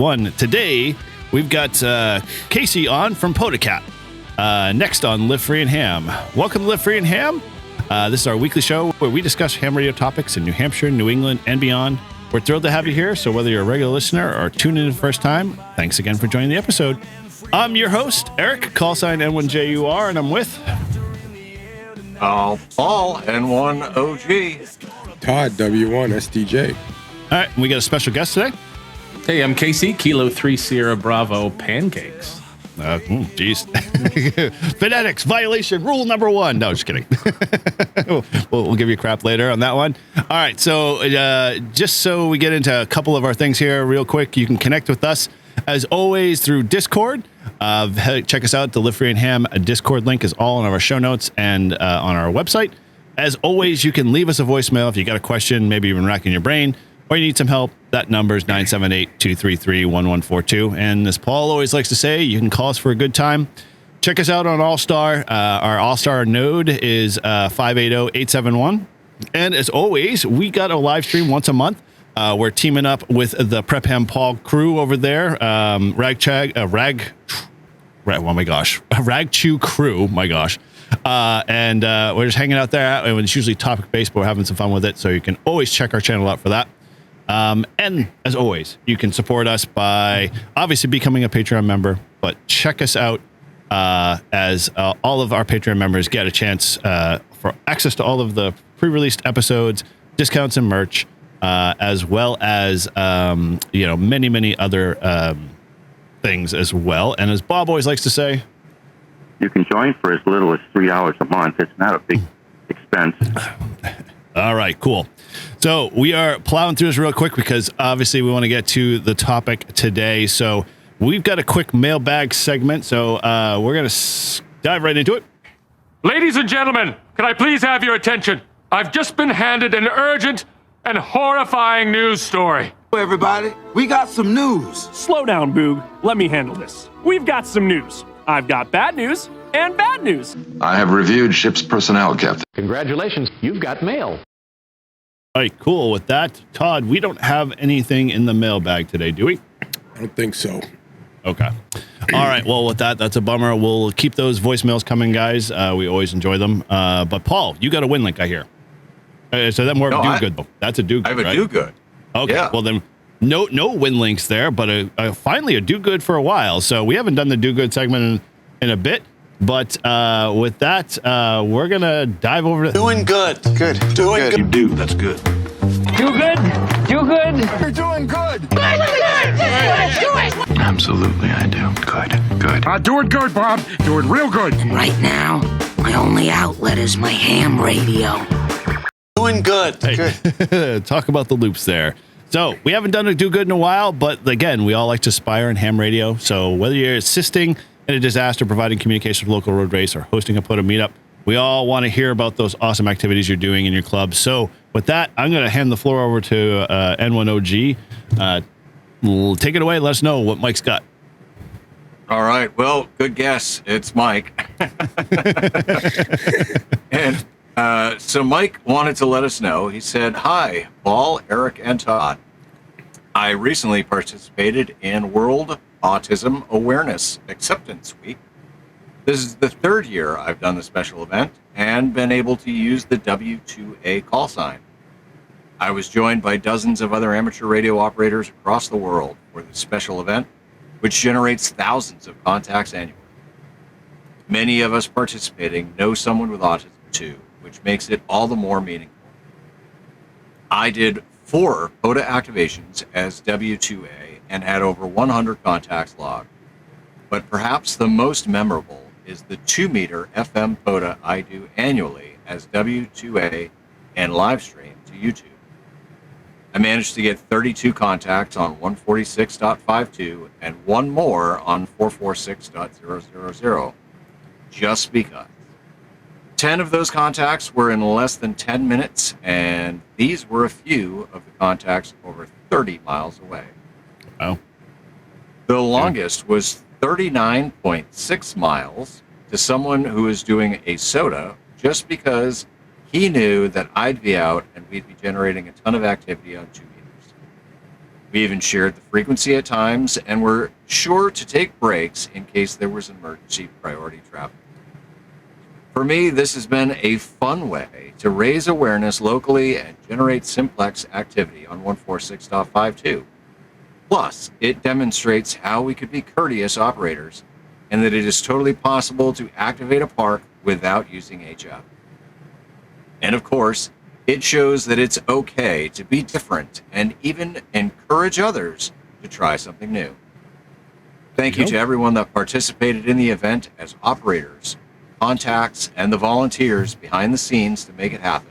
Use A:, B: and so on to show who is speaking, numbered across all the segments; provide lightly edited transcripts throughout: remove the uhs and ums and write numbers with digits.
A: One. Today, we've got Casey on from POTACat. Next on Live Free and Ham. Welcome to Live Free and Ham. This is our weekly show where we discuss ham radio topics in New Hampshire, New England, and beyond. We're thrilled to have you here, so whether you're a regular listener or tuning in the first time, thanks again for joining the episode. I'm your host, Eric, call sign N1JUR, and I'm with...
B: Paul, N1OG.
C: Todd, W1SDJ.
A: All right, we got a special guest today.
D: Hey, I'm Casey, Kilo 3 Sierra Bravo Pancakes.
A: Geez. Phonetics violation rule number 1. No, just kidding. we'll give you crap later on that one. All right, so just so we get into a couple of our things here real quick, you can connect with us as always through Discord. Check us out. The Live Free and Ham Discord link is all in our show notes and on our website. As always, you can leave us a voicemail if you got a question, maybe you've been racking your brain, or you need some help. That number is 978-233-1142. And as Paul always likes to say, you can call us for a good time. Check us out on All-Star. Our All-Star node is 580-871. And as always, we got a live stream once a month. We're teaming up with the Prep Ham Paul crew over there. Rag Chew crew, my gosh. And we're just hanging out there. And it's usually topic-based, but we're having some fun with it. So you can always check our channel out for that. And as always, you can support us by obviously becoming a Patreon member, but check us out as all of our Patreon members get a chance for access to all of the pre-released episodes, discounts and merch, as well as, many other things as well. And as Bob always likes to say,
E: you can join for as little as $3 a month. It's not a big expense.
A: All right, cool. So we are plowing through this real quick because obviously we want to get to the topic today. So we've got a quick mailbag segment. So we're going to dive right into it.
F: Ladies and gentlemen, can I please have your attention? I've just been handed an urgent and horrifying news story.
G: Everybody, we got some news.
H: Slow down, Boog. Let me handle this. We've got some news. I've got bad news and bad news.
I: I have reviewed ship's personnel, Captain.
J: Congratulations, you've got mail.
A: All right, cool. With that, Todd, we don't have anything in the mailbag today, do we?
C: I don't think so.
A: Okay. All right. Well, with that, that's a bummer. We'll keep those voicemails coming, guys. We always enjoy them. But Paul, you got a win link, I hear. So that more of a do-good, though. That's a do-good,
B: I have a
A: right?
B: do-good.
A: Okay.
B: Yeah.
A: Well, then no win links there, but finally a do-good for a while. So we haven't done the do-good segment in a bit. But with that, we're going to dive over to...
G: Doing good. Good. Doing good.
I: You do, that's good.
H: Do good. Do good.
G: You're doing good.
I: Absolutely, I do. Good.
F: Doing good, Bob. Doing real good.
K: Right now, my only outlet is my ham radio.
G: Doing good.
A: Hey,
G: Good.
A: talk about the loops there. So we haven't done a do-good in a while, but again, we all like to aspire in ham radio. So whether you're assisting in a disaster, providing communication with local road race, or hosting a POTA meetup, we all want to hear about those awesome activities you're doing in your club. So with that, I'm going to hand the floor over to N1OG. Take it away. Let us know what Mike's got.
B: All right. Well, good guess. It's Mike. And so Mike wanted to let us know. He said, "Hi, Paul, Eric, and Todd. I recently participated in World Autism Awareness Acceptance Week. This is the third year I've done the special event and been able to use the W2A call sign. I was joined by dozens of other amateur radio operators across the world for this special event, which generates thousands of contacts annually. Many of us participating know someone with autism too, which makes it all the more meaningful. I did 4 POTA activations as W2A and had over 100 contacts logged. But perhaps the most memorable is the 2-meter FM POTA I do annually as W2A and live stream to YouTube. I managed to get 32 contacts on 146.52 and 1 more on 446.000, just because. 10 of those contacts were in less than 10 minutes, and these were a few of the contacts over 30 miles away.
A: Wow.
B: The longest was 39.6 miles to someone who was doing a soda just because he knew that I'd be out and we'd be generating a ton of activity on 2 meters. We even shared the frequency at times and were sure to take breaks in case there was emergency priority traffic. For me, this has been a fun way to raise awareness locally and generate simplex activity on 146.52. Plus, it demonstrates how we could be courteous operators and that it is totally possible to activate a park without using HF. And of course, it shows that it's okay to be different and even encourage others to try something new. Thank you to everyone that participated in the event as operators, contacts, and the volunteers behind the scenes to make it happen.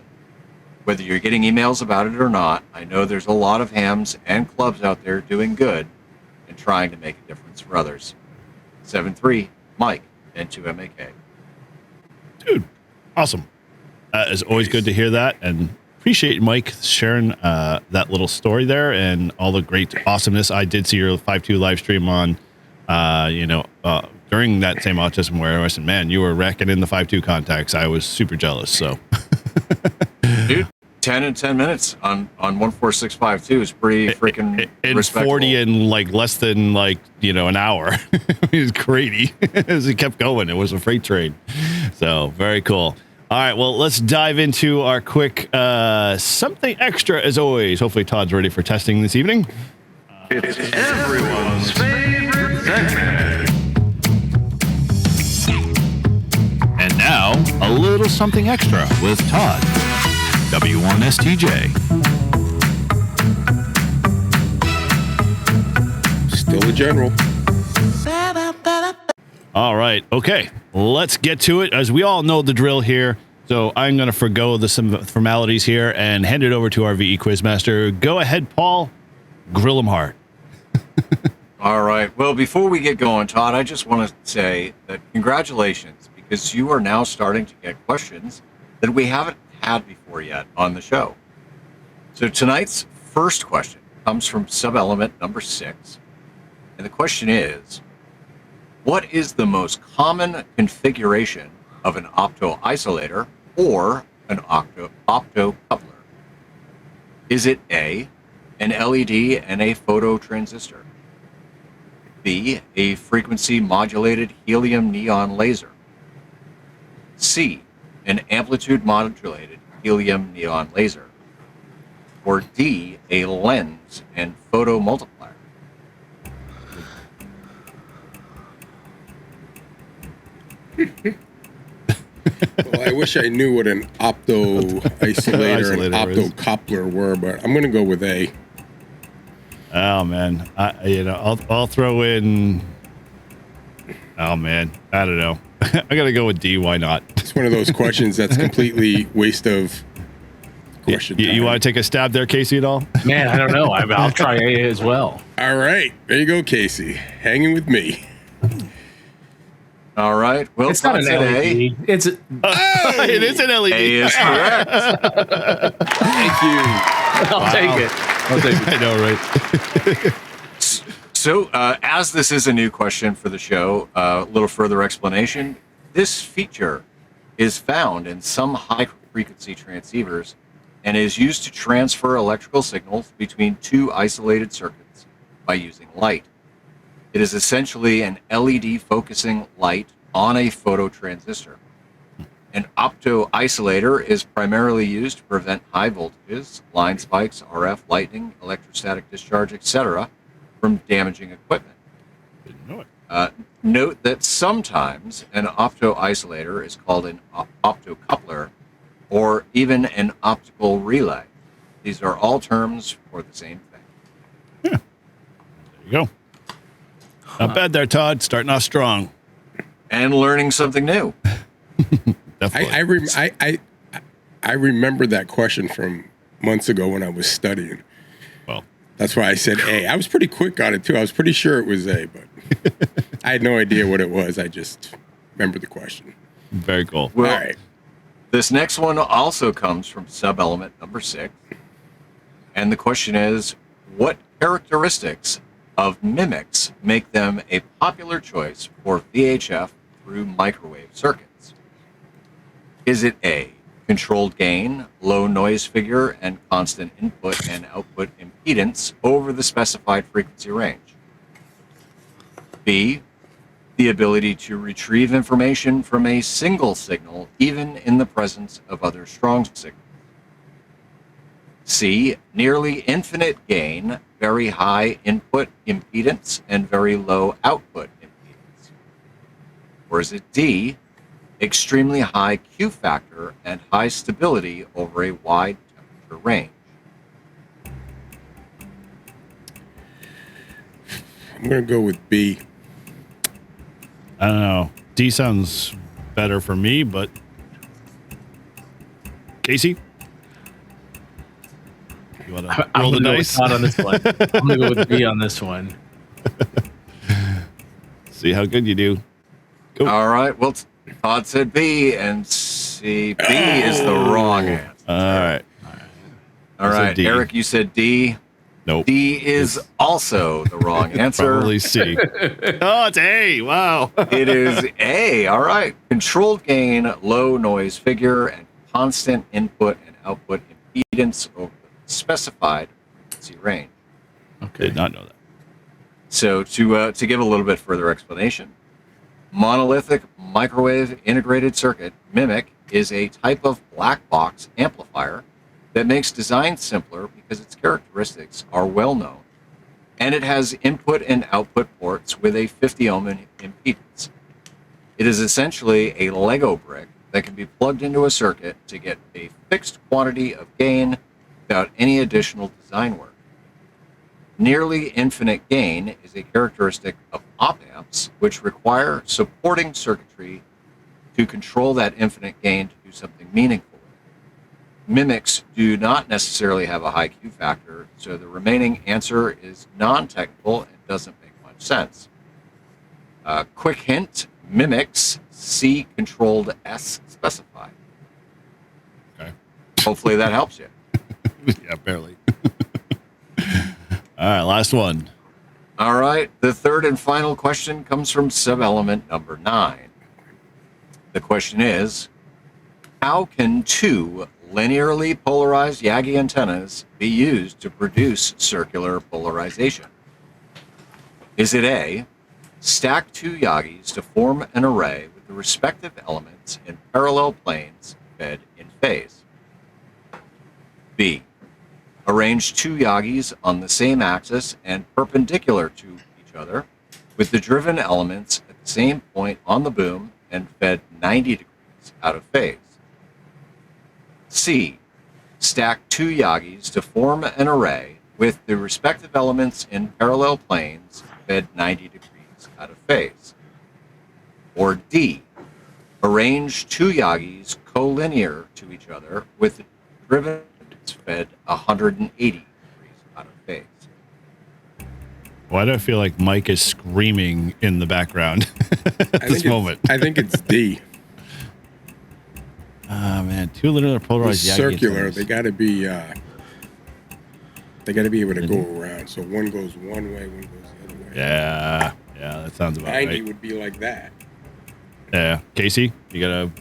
B: Whether you're getting emails about it or not, I know there's a lot of hams and clubs out there doing good and trying to make a difference for others. 7-3, Mike, N2MAK.
A: Dude, awesome. It's always good to hear that, and appreciate Mike sharing that little story there and all the great awesomeness. I did see your 5.2 live stream on, during that same autism where I said, man, you were wrecking in the 5.2 contacts. I was super jealous. So,
B: dude, 10 and 10 minutes on 14652 is pretty freaking
A: and
B: respectable.
A: 40 in like less than an hour. It was crazy as it kept going. It was a freight train. So very cool. All right, well, let's dive into our quick something extra as always. Hopefully Todd's ready for testing this evening.
I: It's everyone's favorite segment.
A: And now, a little something extra with Todd, W1STJ.
C: Still a general.
A: All right. Okay. Let's get to it. As we all know the drill here. So I'm going to forgo some formalities here and hand it over to our VE Quizmaster. Go ahead, Paul. Grill them hard.
B: All right. Well, before we get going, Todd, I just want to say that congratulations, because you are now starting to get questions that we haven't had before yet on the show. So tonight's first question comes from sub-element number 6. And the question is, what is the most common configuration of an opto-isolator or an opto-coupler? Is it A, an LED and a phototransistor? B, a frequency-modulated helium neon laser? C, an amplitude-modulated helium neon laser? Or D, a lens and photomultiplier?
C: Well, I wish I knew what an opto-isolator and opto-coupler were, but I'm going to go with A.
A: Oh, man. I'll throw in... Oh, man. I don't know. I got to go with D. Why not?
C: It's one of those questions that's completely waste of question.
A: You want to take a stab there, Casey, at all?
D: Man, I don't know. I'll try A as well.
C: All right. There you go, Casey. Hanging with me.
B: All right. Well,
D: it's not an LED. It
A: is an LED.
B: A is correct.
C: Thank you.
D: I'll take it.
A: I know, right?
B: So, as this is a new question for the show, a little further explanation. This feature is found in some high-frequency transceivers and is used to transfer electrical signals between two isolated circuits by using light. It is essentially an LED focusing light on a phototransistor. An opto-isolator is primarily used to prevent high voltages, line spikes, RF, lightning, electrostatic discharge, etc., from damaging equipment.
A: Didn't know it.
B: Note that sometimes an opto-isolator is called an optocoupler or even an optical relay. These are all terms for the same thing.
A: Yeah. There you go. Not bad there, Todd. Starting off strong.
B: And learning something new.
A: Definitely.
C: I remember that question from months ago when I was studying.
A: Well,
C: that's why I said A. I was pretty quick on it, too. I was pretty sure it was A, but I had no idea what it was. I just remember the question.
A: Very cool.
B: Well,
C: all right.
B: This next one also comes from sub-element number 6. And the question is, what characteristics of mimics make them a popular choice for VHF through microwave circuits? Is it A, controlled gain, low noise figure, and constant input and output impedance over the specified frequency range. B, the ability to retrieve information from a single signal, even in the presence of other strong signals. C, nearly infinite gain, very high input impedance, and very low output impedance. Or is it D, extremely high Q factor and high stability over a wide temperature range?
C: I'm going to go with B.
A: I don't know. D sounds better for me, but Casey? You want to roll the dice?
D: Go with Todd on this one. I'm going to go with B on this one.
A: See how good you do. Go.
B: All right. Well, Todd said B, and C, B is the wrong answer. All right.
A: D.
B: Eric, you said D.
A: Nope.
B: D is also the wrong answer.
A: Probably C. Oh, it's A. Wow.
B: It is A. All right. Controlled gain, low noise figure, and constant input and output impedance over the specified frequency range.
A: Okay. Did not know that.
B: So to give a little bit further explanation, monolithic microwave integrated circuit, MMIC, is a type of black box amplifier that makes design simpler because its characteristics are well known, and it has input and output ports with a 50 ohm impedance. It is essentially a Lego brick that can be plugged into a circuit to get a fixed quantity of gain without any additional design work. Nearly infinite gain is a characteristic of op-amps, which require supporting circuitry to control that infinite gain to do something meaningful. MMICs do not necessarily have a high Q factor, so the remaining answer is non-technical and doesn't make much sense. Quick hint, MMICs, C controlled S specified.
A: Okay.
B: Hopefully that helps you.
A: Yeah, barely. All right, last one.
B: All right, the third and final question comes from sub-element number 9. The question is, how can two linearly polarized Yagi antennas be used to produce circular polarization? Is it A, stack two Yagis to form an array with the respective elements in parallel planes fed in phase? B, arrange two Yagis on the same axis and perpendicular to each other with the driven elements at the same point on the boom and fed 90 degrees out of phase? C, stack two Yagis to form an array with the respective elements in parallel planes fed 90 degrees out of phase? Or D, arrange two Yagis collinear to each other with the driven elements fed 180 degrees out of phase?
A: Why do I feel like Mike is screaming in the background at this moment?
C: I think it's D.
A: Oh man, two linear polarized Yagi
C: circular.
A: antennas.
C: They got to be. They got to be able to go around. So one goes one way, one goes the other way.
A: Yeah, that sounds about
C: 90
A: right.
C: would be like that.
A: Yeah, Casey, you got a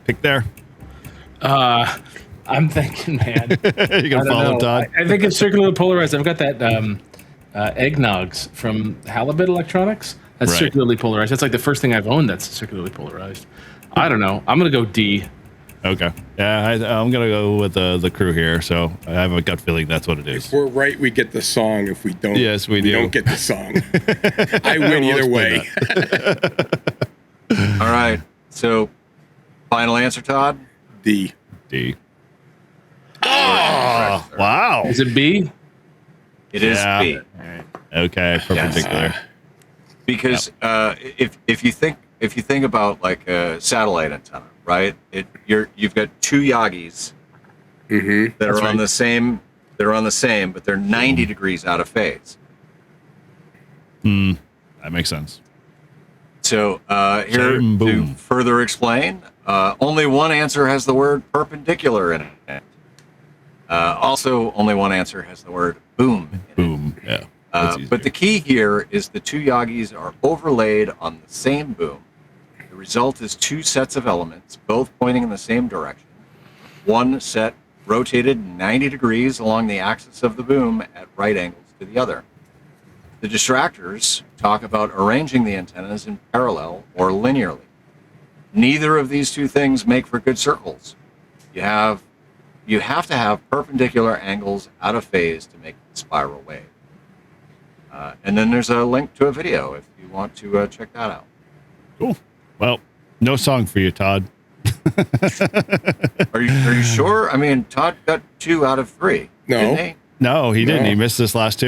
A: pick there?
D: I'm thinking, man.
A: You gonna follow Todd?
D: I think it's circular polarized. I've got that eggnogs from Halibut Electronics. That's
A: Right.
D: circularly polarized. That's like the first thing I've owned that's circularly polarized. I don't know. I'm gonna go D.
A: Okay. Yeah, I'm gonna go with the crew here. So I have a gut feeling that's what it is.
C: If we're right, we get the song. If we don't,
A: Yes, we do.
C: don't get the song. I win either way.
B: All right, so final answer, Todd?
C: D.
A: Oh, wow.
D: Is it B?
B: It is
A: Yeah.
B: B.
A: Okay, perpendicular.
B: Because if you think about like a satellite antenna, right? You've got two Yagis that are on the same. They're on the same, but they're 90 degrees out of phase.
A: That makes sense.
B: So here
A: Same
B: to
A: boom.
B: further explain, only one answer has the word perpendicular in it. Also, only one answer has the word boom in it.
A: Boom. Yeah. That's easier.
B: But the key here is the two Yagis are overlaid on the same boom. The result is two sets of elements, both pointing in the same direction, one set rotated 90 degrees along the axis of the boom at right angles to the other. The distractors talk about arranging the antennas in parallel or linearly. Neither of these two things make for good circles. You have to have perpendicular angles out of phase to make the spiral wave. And then there's a link to a video if you want to check that out.
A: Cool. Well, no song for you, Todd.
B: Are you sure? I mean, Todd got 2 out of 3.
C: No.
B: Didn't he?
A: No, he didn't. He missed this last 2.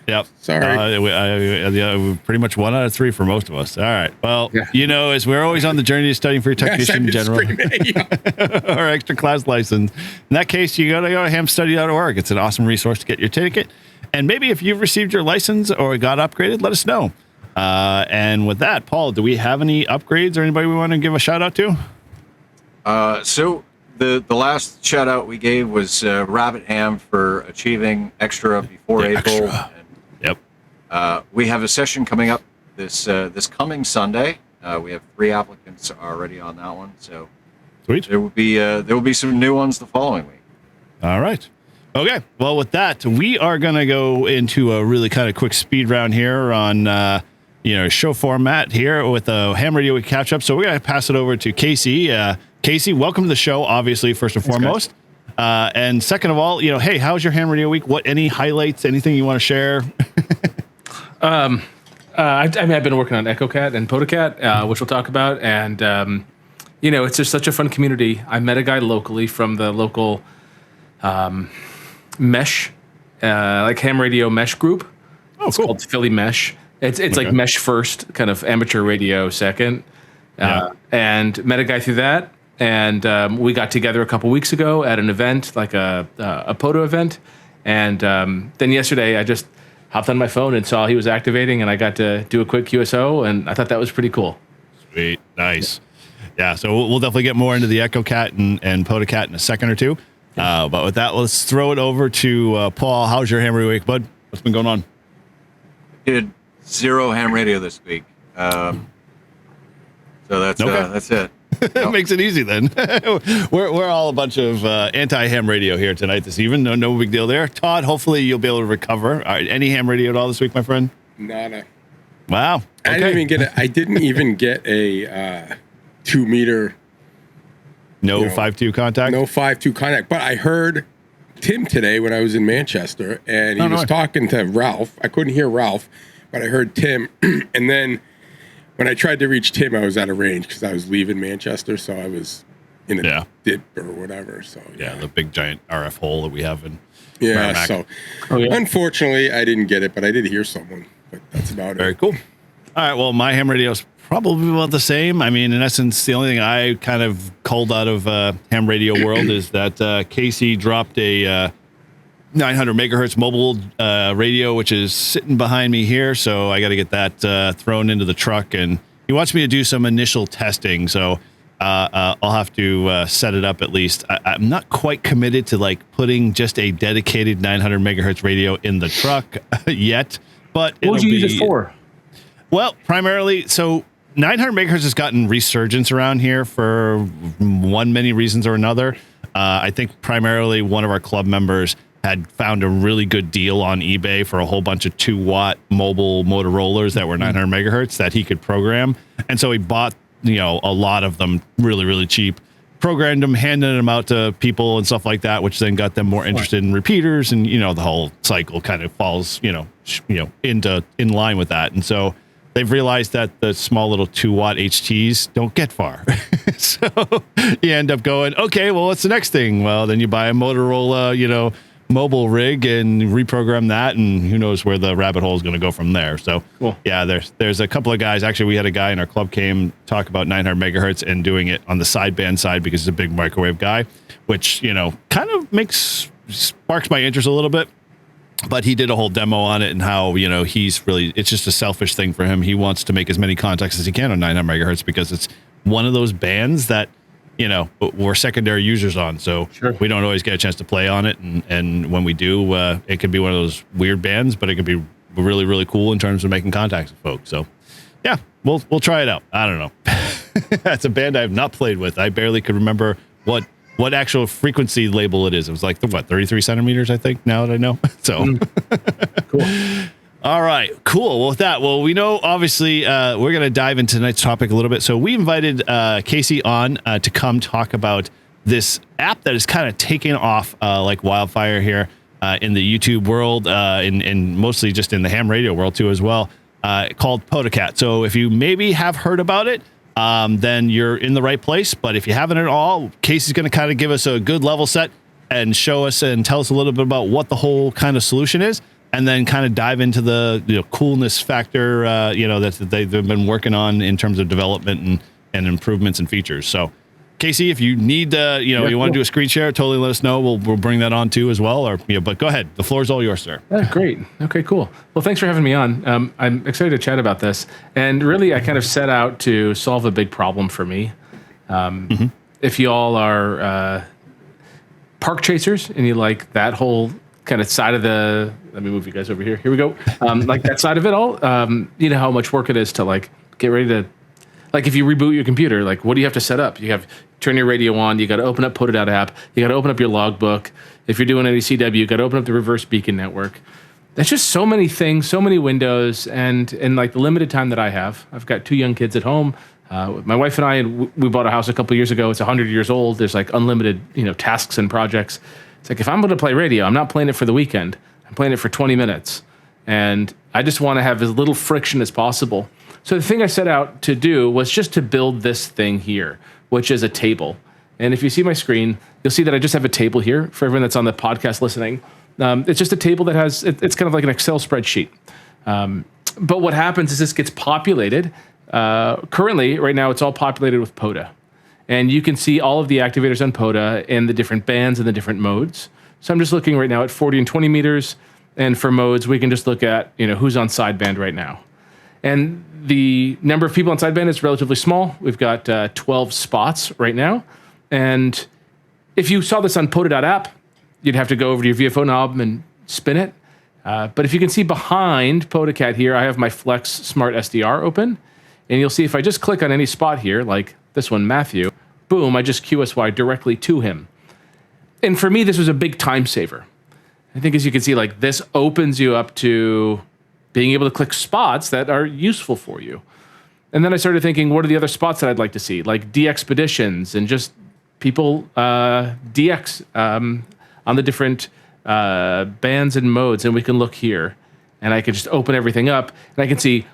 A: Yep.
C: Sorry.
A: Pretty much 1 out of 3 for most of us. All right. Well, as we're always on the journey of studying for your technician in general or extra class license. In that case, you got to go to hamstudy.org. It's an awesome resource to get your ticket. And maybe if you've received your license or got upgraded, let us know. And with that, Paul, do we have any upgrades or anybody we want to give a shout out to?
B: So the last shout out we gave was Rabbit Ham for achieving extra before April.
A: Extra.
B: And, we have a session coming up this coming Sunday. We have 3 applicants already on that one. So
A: sweet.
B: There will be some new ones the following week.
A: All right. Okay. Well, with that, we are going to go into a really kind of quick speed round here on show format here with the Ham Radio Week catch up. So we're going to pass it over to Casey. Casey, welcome to the show, obviously, first and foremost. And second of all, hey, how's your Ham Radio Week? Any highlights, anything you want to share?
D: I've been working on EchoCat and POTACat, which we'll talk about. And, it's just such a fun community. I met a guy locally from the local mesh, ham radio mesh group.
A: Oh,
D: it's
A: cool.
D: called Philly Mesh. It's like mesh first, kind of amateur radio second. And met a guy through that. And we got together a couple weeks ago at an event, like a POTA event. And then yesterday, I just hopped on my phone and saw he was activating, and I got to do a quick QSO, and I thought that was pretty cool.
A: Sweet. Nice. Yeah, so we'll definitely get more into the EchoCat and POTACat in a second or two. But with that, let's throw it over to Paul. How's your Ham Radio Week, bud? What's been going on?
B: Did 0 ham radio this week. So that's it.
A: That makes it easy then. we're all a bunch of anti-ham radio here tonight this evening. No big deal there. Todd, hopefully you'll be able to recover. All right, any ham radio at all this week, my friend?
C: Nada.
A: Wow. Okay.
C: I didn't even get a 2 meter.
A: No 5.2 contact?
C: No 5.2 contact. But I heard Tim today when I was in Manchester, and he was talking to Ralph. I couldn't hear Ralph, but I heard Tim. And then when I tried to reach Tim, I was out of range because I was leaving Manchester, so I was in a dip or whatever. So
A: the big giant RF hole that we have in
C: Merrimack. So unfortunately, I didn't get it, but I did hear someone. But that's about it.
A: Very cool. All right. Well, my ham radio is probably about the same. I mean, in essence, the only thing I kind of culled out of ham radio world is that Casey dropped a 900 megahertz mobile radio, which is sitting behind me here. So I got to get that thrown into the truck. And he wants me to do some initial testing. So I'll have to set it up at least. I'm not quite committed to putting just a dedicated 900 megahertz radio in the truck yet. But
D: what would you use it for?
A: Well, primarily, so 900 megahertz has gotten resurgence around here for many reasons or another. I think primarily one of our club members had found a really good deal on eBay for a whole bunch of 2-watt mobile Motorola's that were 900 megahertz that he could program. And so he bought, a lot of them really, really cheap, programmed them, handed them out to people and stuff like that, which then got them more interested in repeaters. And, the whole cycle kind of falls, in line with that. And so they've realized that the small little 2-watt HTs don't get far. So you end up going, okay, well, what's the next thing? Well, then you buy a Motorola, mobile rig and reprogram that, and who knows where the rabbit hole is going to go from there. So
D: cool.
A: Yeah, there's a couple of guys. Actually, we had a guy in our club came talk about 900 megahertz and doing it on the sideband side because he's a big microwave guy, which, kind of sparks my interest a little bit. But he did a whole demo on it and how, he's really, it's just a selfish thing for him. He wants to make as many contacts as he can on 900 megahertz because it's one of those bands that, we're secondary users on. So we don't always get a chance to play on it. And when we do, it could be one of those weird bands, but it could be really, really cool in terms of making contacts with folks. So yeah, we'll try it out. I don't know. That's a band I have not played with. I barely could remember what what actual frequency label it is. It was like 33 centimeters, I think, now that I know. So
D: cool.
A: All right, cool. Well, with that, we know obviously we're going to dive into tonight's topic a little bit. So we invited Casey on to come talk about this app that is kind of taking off like wildfire here in the YouTube world, and mostly just in the ham radio world too as well, called POTACat. So if you maybe have heard about it, then you're in the right place. But if you haven't at all, Casey's going to kind of give us a good level set and show us and tell us a little bit about what the whole kind of solution is. And then kind of dive into the coolness factor, that they've been working on in terms of development and improvements and features. So, Casey, if you need, you want to do a screen share, totally let us know. We'll bring that on too as well. But go ahead. The floor is all yours, sir.
D: Great. Okay, cool. Well, thanks for having me on. I'm excited to chat about this. And really, I kind of set out to solve a big problem for me. If you all are park chasers and you like that whole kind of side of let me move you guys over here. Here we go. Like that side of it all. You know how much work it is to like get ready to, like if you reboot your computer, like what do you have to set up? You have turn your radio on. You got to open up POTACat app. You got to open up your logbook. If you're doing any CW, you got to open up the reverse beacon network. That's just so many things, so many windows, and in like the limited time that I have, I've got 2 young kids at home. My wife and I, we bought a house a couple years ago. It's 100 years old. There's like unlimited, tasks and projects. It's like if I'm going to play radio, I'm not playing it for the weekend. I'm playing it for 20 minutes. And I just want to have as little friction as possible. So the thing I set out to do was just to build this thing here, which is a table. And if you see my screen, you'll see that I just have a table here for everyone that's on the podcast listening. It's just a table that has, it's kind of like an Excel spreadsheet. But what happens is this gets populated. Currently, right now, it's all populated with POTA. And you can see all of the activators on POTA and the different bands and the different modes. So I'm just looking right now at 40 and 20 meters. And for modes, we can just look at, who's on sideband right now. And the number of people on sideband is relatively small. We've got 12 spots right now. And if you saw this on POTA.app, you'd have to go over to your VFO knob and spin it. But if you can see behind POTACat here, I have my Flex Smart SDR open. And you'll see if I just click on any spot here, like this one, Matthew, boom, I just QSY directly to him. And for me, this was a big time saver. I think as you can see, like this opens you up to being able to click spots that are useful for you. And then I started thinking, what are the other spots that I'd like to see? Like DXpeditions and just people DX on the different bands and modes. And we can look here and I can just open everything up and I can see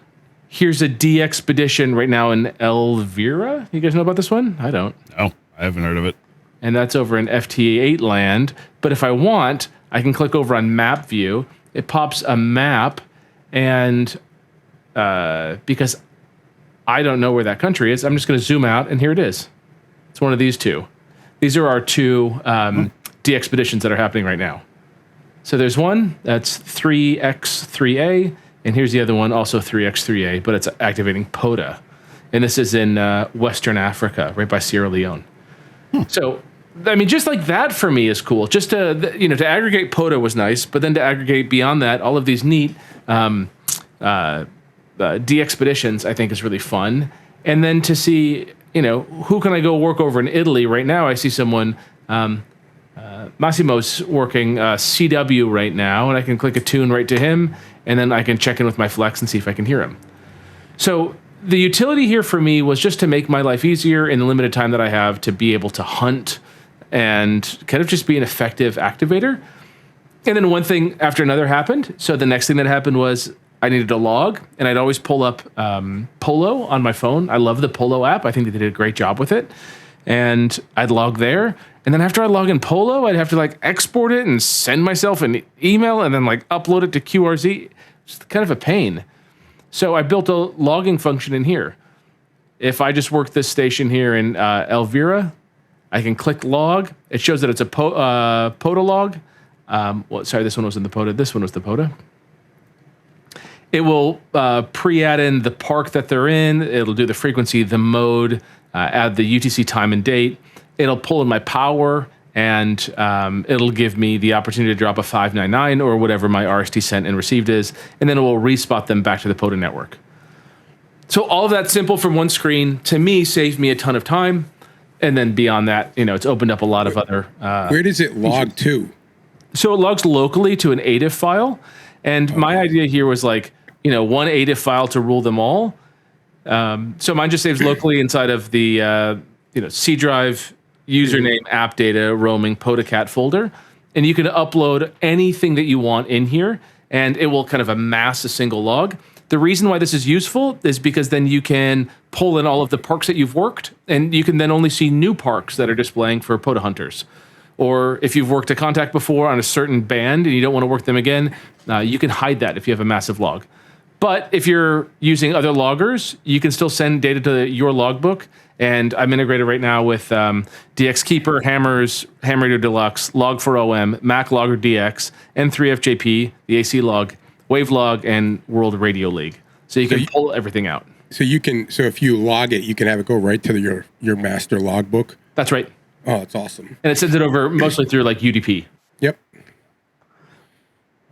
D: here's a DXpedition right now in Elvira. You guys know about this one? I don't.
A: No, I haven't heard of it.
D: And that's over in FTA8 land. But if I want, I can click over on map view. It pops a map, and because I don't know where that country is, I'm just going to zoom out, and here it is. It's one of these two. These are our 2 DXpeditions that are happening right now. So there's one that's 3x3a, and here's the other one, also 3x3a, but it's activating POTA. And this is in Western Africa, right by Sierra Leone. So, I mean, just like that for me is cool. Just to, to aggregate POTA was nice, but then to aggregate beyond that, all of these neat DXpeditions, I think is really fun. And then to see, who can I go work over in Italy right now? I see someone, Massimo's working CW right now, and I can click a tune right to him, and then I can check in with my Flex and see if I can hear him. So the utility here for me was just to make my life easier in the limited time that I have to be able to hunt and kind of just be an effective activator. And then one thing after another happened. So the next thing that happened was I needed a log, and I'd always pull up Polo on my phone. I love the Polo app. I think they did a great job with it. And I'd log there. And then after I log in Polo, I'd have to like export it and send myself an email and then like upload it to QRZ. It's kind of a pain. So I built a logging function in here. If I just work this station here in Elvira, I can click log. It shows that it's a POTA log. Sorry, this one wasn't the POTA. This one was the POTA. It will pre-add in the park that they're in. It'll do the frequency, the mode, add the UTC time and date. It'll pull in my power, and it'll give me the opportunity to drop a 599 or whatever my RST sent and received is, and then it will respot them back to the POTA network. So all of that simple from one screen, to me, saved me a ton of time. And then beyond that, it's opened up a lot of other.
C: Where does it log to?
D: So it logs locally to an ADIF file. And my idea here was like, one ADIF file to rule them all. So mine just saves locally inside of the, C drive, username, app data, roaming, POTACat folder. And you can upload anything that you want in here, and it will kind of amass a single log. The reason why this is useful is because then you can pull in all of the parks that you've worked, and you can then only see new parks that are displaying for POTA hunters. Or if you've worked a contact before on a certain band and you don't want to work them again, you can hide that if you have a massive log. But if you're using other loggers, you can still send data to your logbook. And I'm integrated right now with DX Keeper, Hammers, Ham Radio Deluxe, Log4OM, Mac Logger DX, N3FJP, the AC Log, Wavelog, and World Radio League. So you can pull everything out.
C: So if you log it, you can have it go right to your master logbook.
D: That's right.
C: Oh, that's awesome.
D: And it sends it over mostly through like UDP.
C: Yep.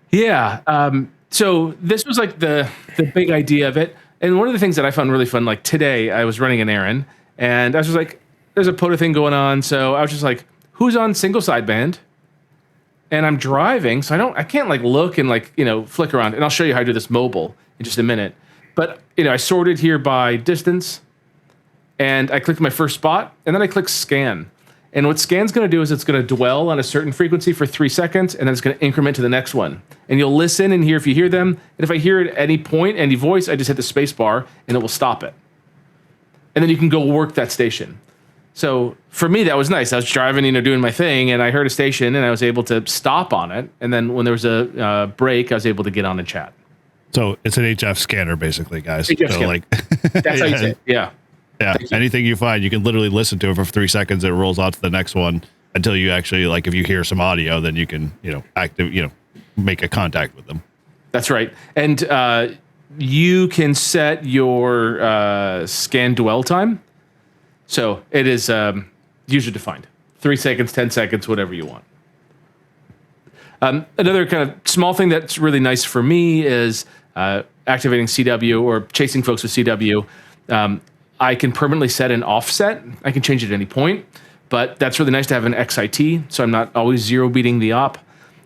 D: Yeah. So this was like the big idea of it. And one of the things that I found really fun, like today I was running an errand and I was just like, there's a POTA thing going on. So I was just like, who's on single sideband? And I'm driving, so I can't like look and like, flick around. And I'll show you how I do this mobile in just a minute. But, I sorted here by distance and I clicked my first spot and then I click scan. And what scan's going to do is it's going to dwell on a certain frequency for 3 seconds, and then it's going to increment to the next one. And you'll listen and hear if you hear them. And if I hear it at any point, any voice, I just hit the space bar, and it will stop it. And then you can go work that station. So for me, that was nice. I was driving, doing my thing, and I heard a station, and I was able to stop on it. And then when there was a break, I was able to get on and chat.
A: So it's an HF scanner, basically, guys.
D: HF
A: scanner.
D: Like, that's how you say it. Yeah.
A: Yeah, anything you find, you can literally listen to it for 3 seconds. It rolls on to the next one until you actually, like, if you hear some audio, then you can, make a contact with them.
D: That's right. And you can set your scan dwell time. So it is user defined. 3 seconds, 10 seconds, whatever you want. Another kind of small thing that's really nice for me is activating CW or chasing folks with CW. I can permanently set an offset. I can change it at any point, but that's really nice to have an XIT, so I'm not always zero beating the op.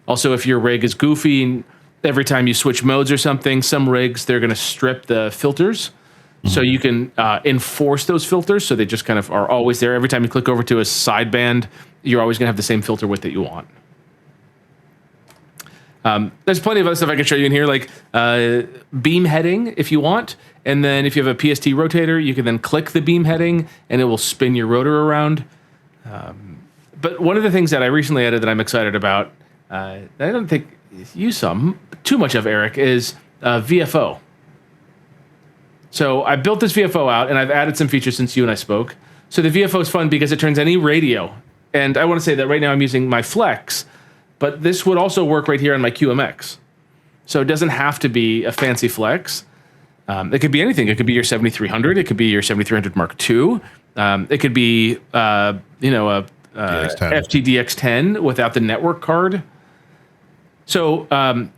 D: Also, if your rig is goofy, and every time you switch modes or something, some rigs, they're going to strip the filters. Mm-hmm. So you can enforce those filters, so they just kind of are always there. Every time you click over to a sideband, you're always going to have the same filter width that you want. There's plenty of other stuff I can show you in here, like beam heading if you want. And then if you have a PST rotator, you can then click the beam heading and it will spin your rotor around. But one of the things that I recently added that I'm excited about, I don't think you saw too much of, Eric, is VFO. So I built this VFO out and I've added some features since you and I spoke. So the VFO is fun because it turns any radio. And I want to say that right now I'm using my Flex, but this would also work right here on my QMX. So it doesn't have to be a fancy Flex. It could be anything. It could be your 7300. It could be your 7300 Mark II. It could be, a FTDX10 without the network card. So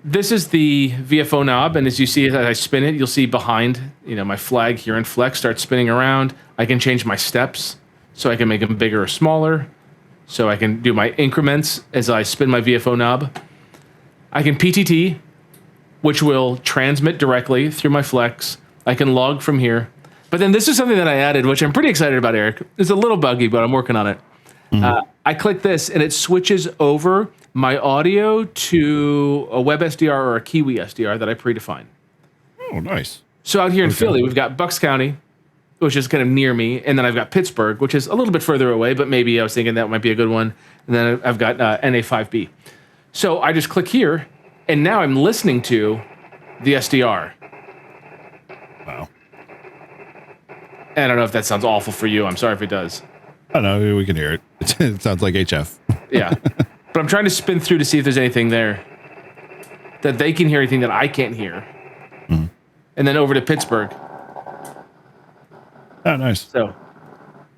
D: this is the VFO knob, and as you see as I spin it, you'll see behind, my flag here in Flex starts spinning around. I can change my steps, so I can make them bigger or smaller. So I can do my increments as I spin my VFO knob. I can PTT, which will transmit directly through my Flex. I can log from here. But then this is something that I added, which I'm pretty excited about, Eric. It's a little buggy, but I'm working on it. Mm-hmm. I click this, and it switches over my audio to a Web SDR or a Kiwi SDR that I predefine.
A: Oh, nice.
D: So out here in Philly, we've got Bucks County, which is kind of near me, and then I've got Pittsburgh, which is a little bit further away, but maybe I was thinking that might be a good one. And then I've got NA5B. So I just click here, and now I'm listening to the SDR.
A: Wow.
D: I don't know if that sounds awful for you. I'm sorry if it does.
A: I don't know. We can hear it. It sounds like HF.
D: Yeah. But I'm trying to spin through to see if there's anything there that they can hear, anything that I can't hear. Mm-hmm. And then over to Pittsburgh.
A: Oh, nice.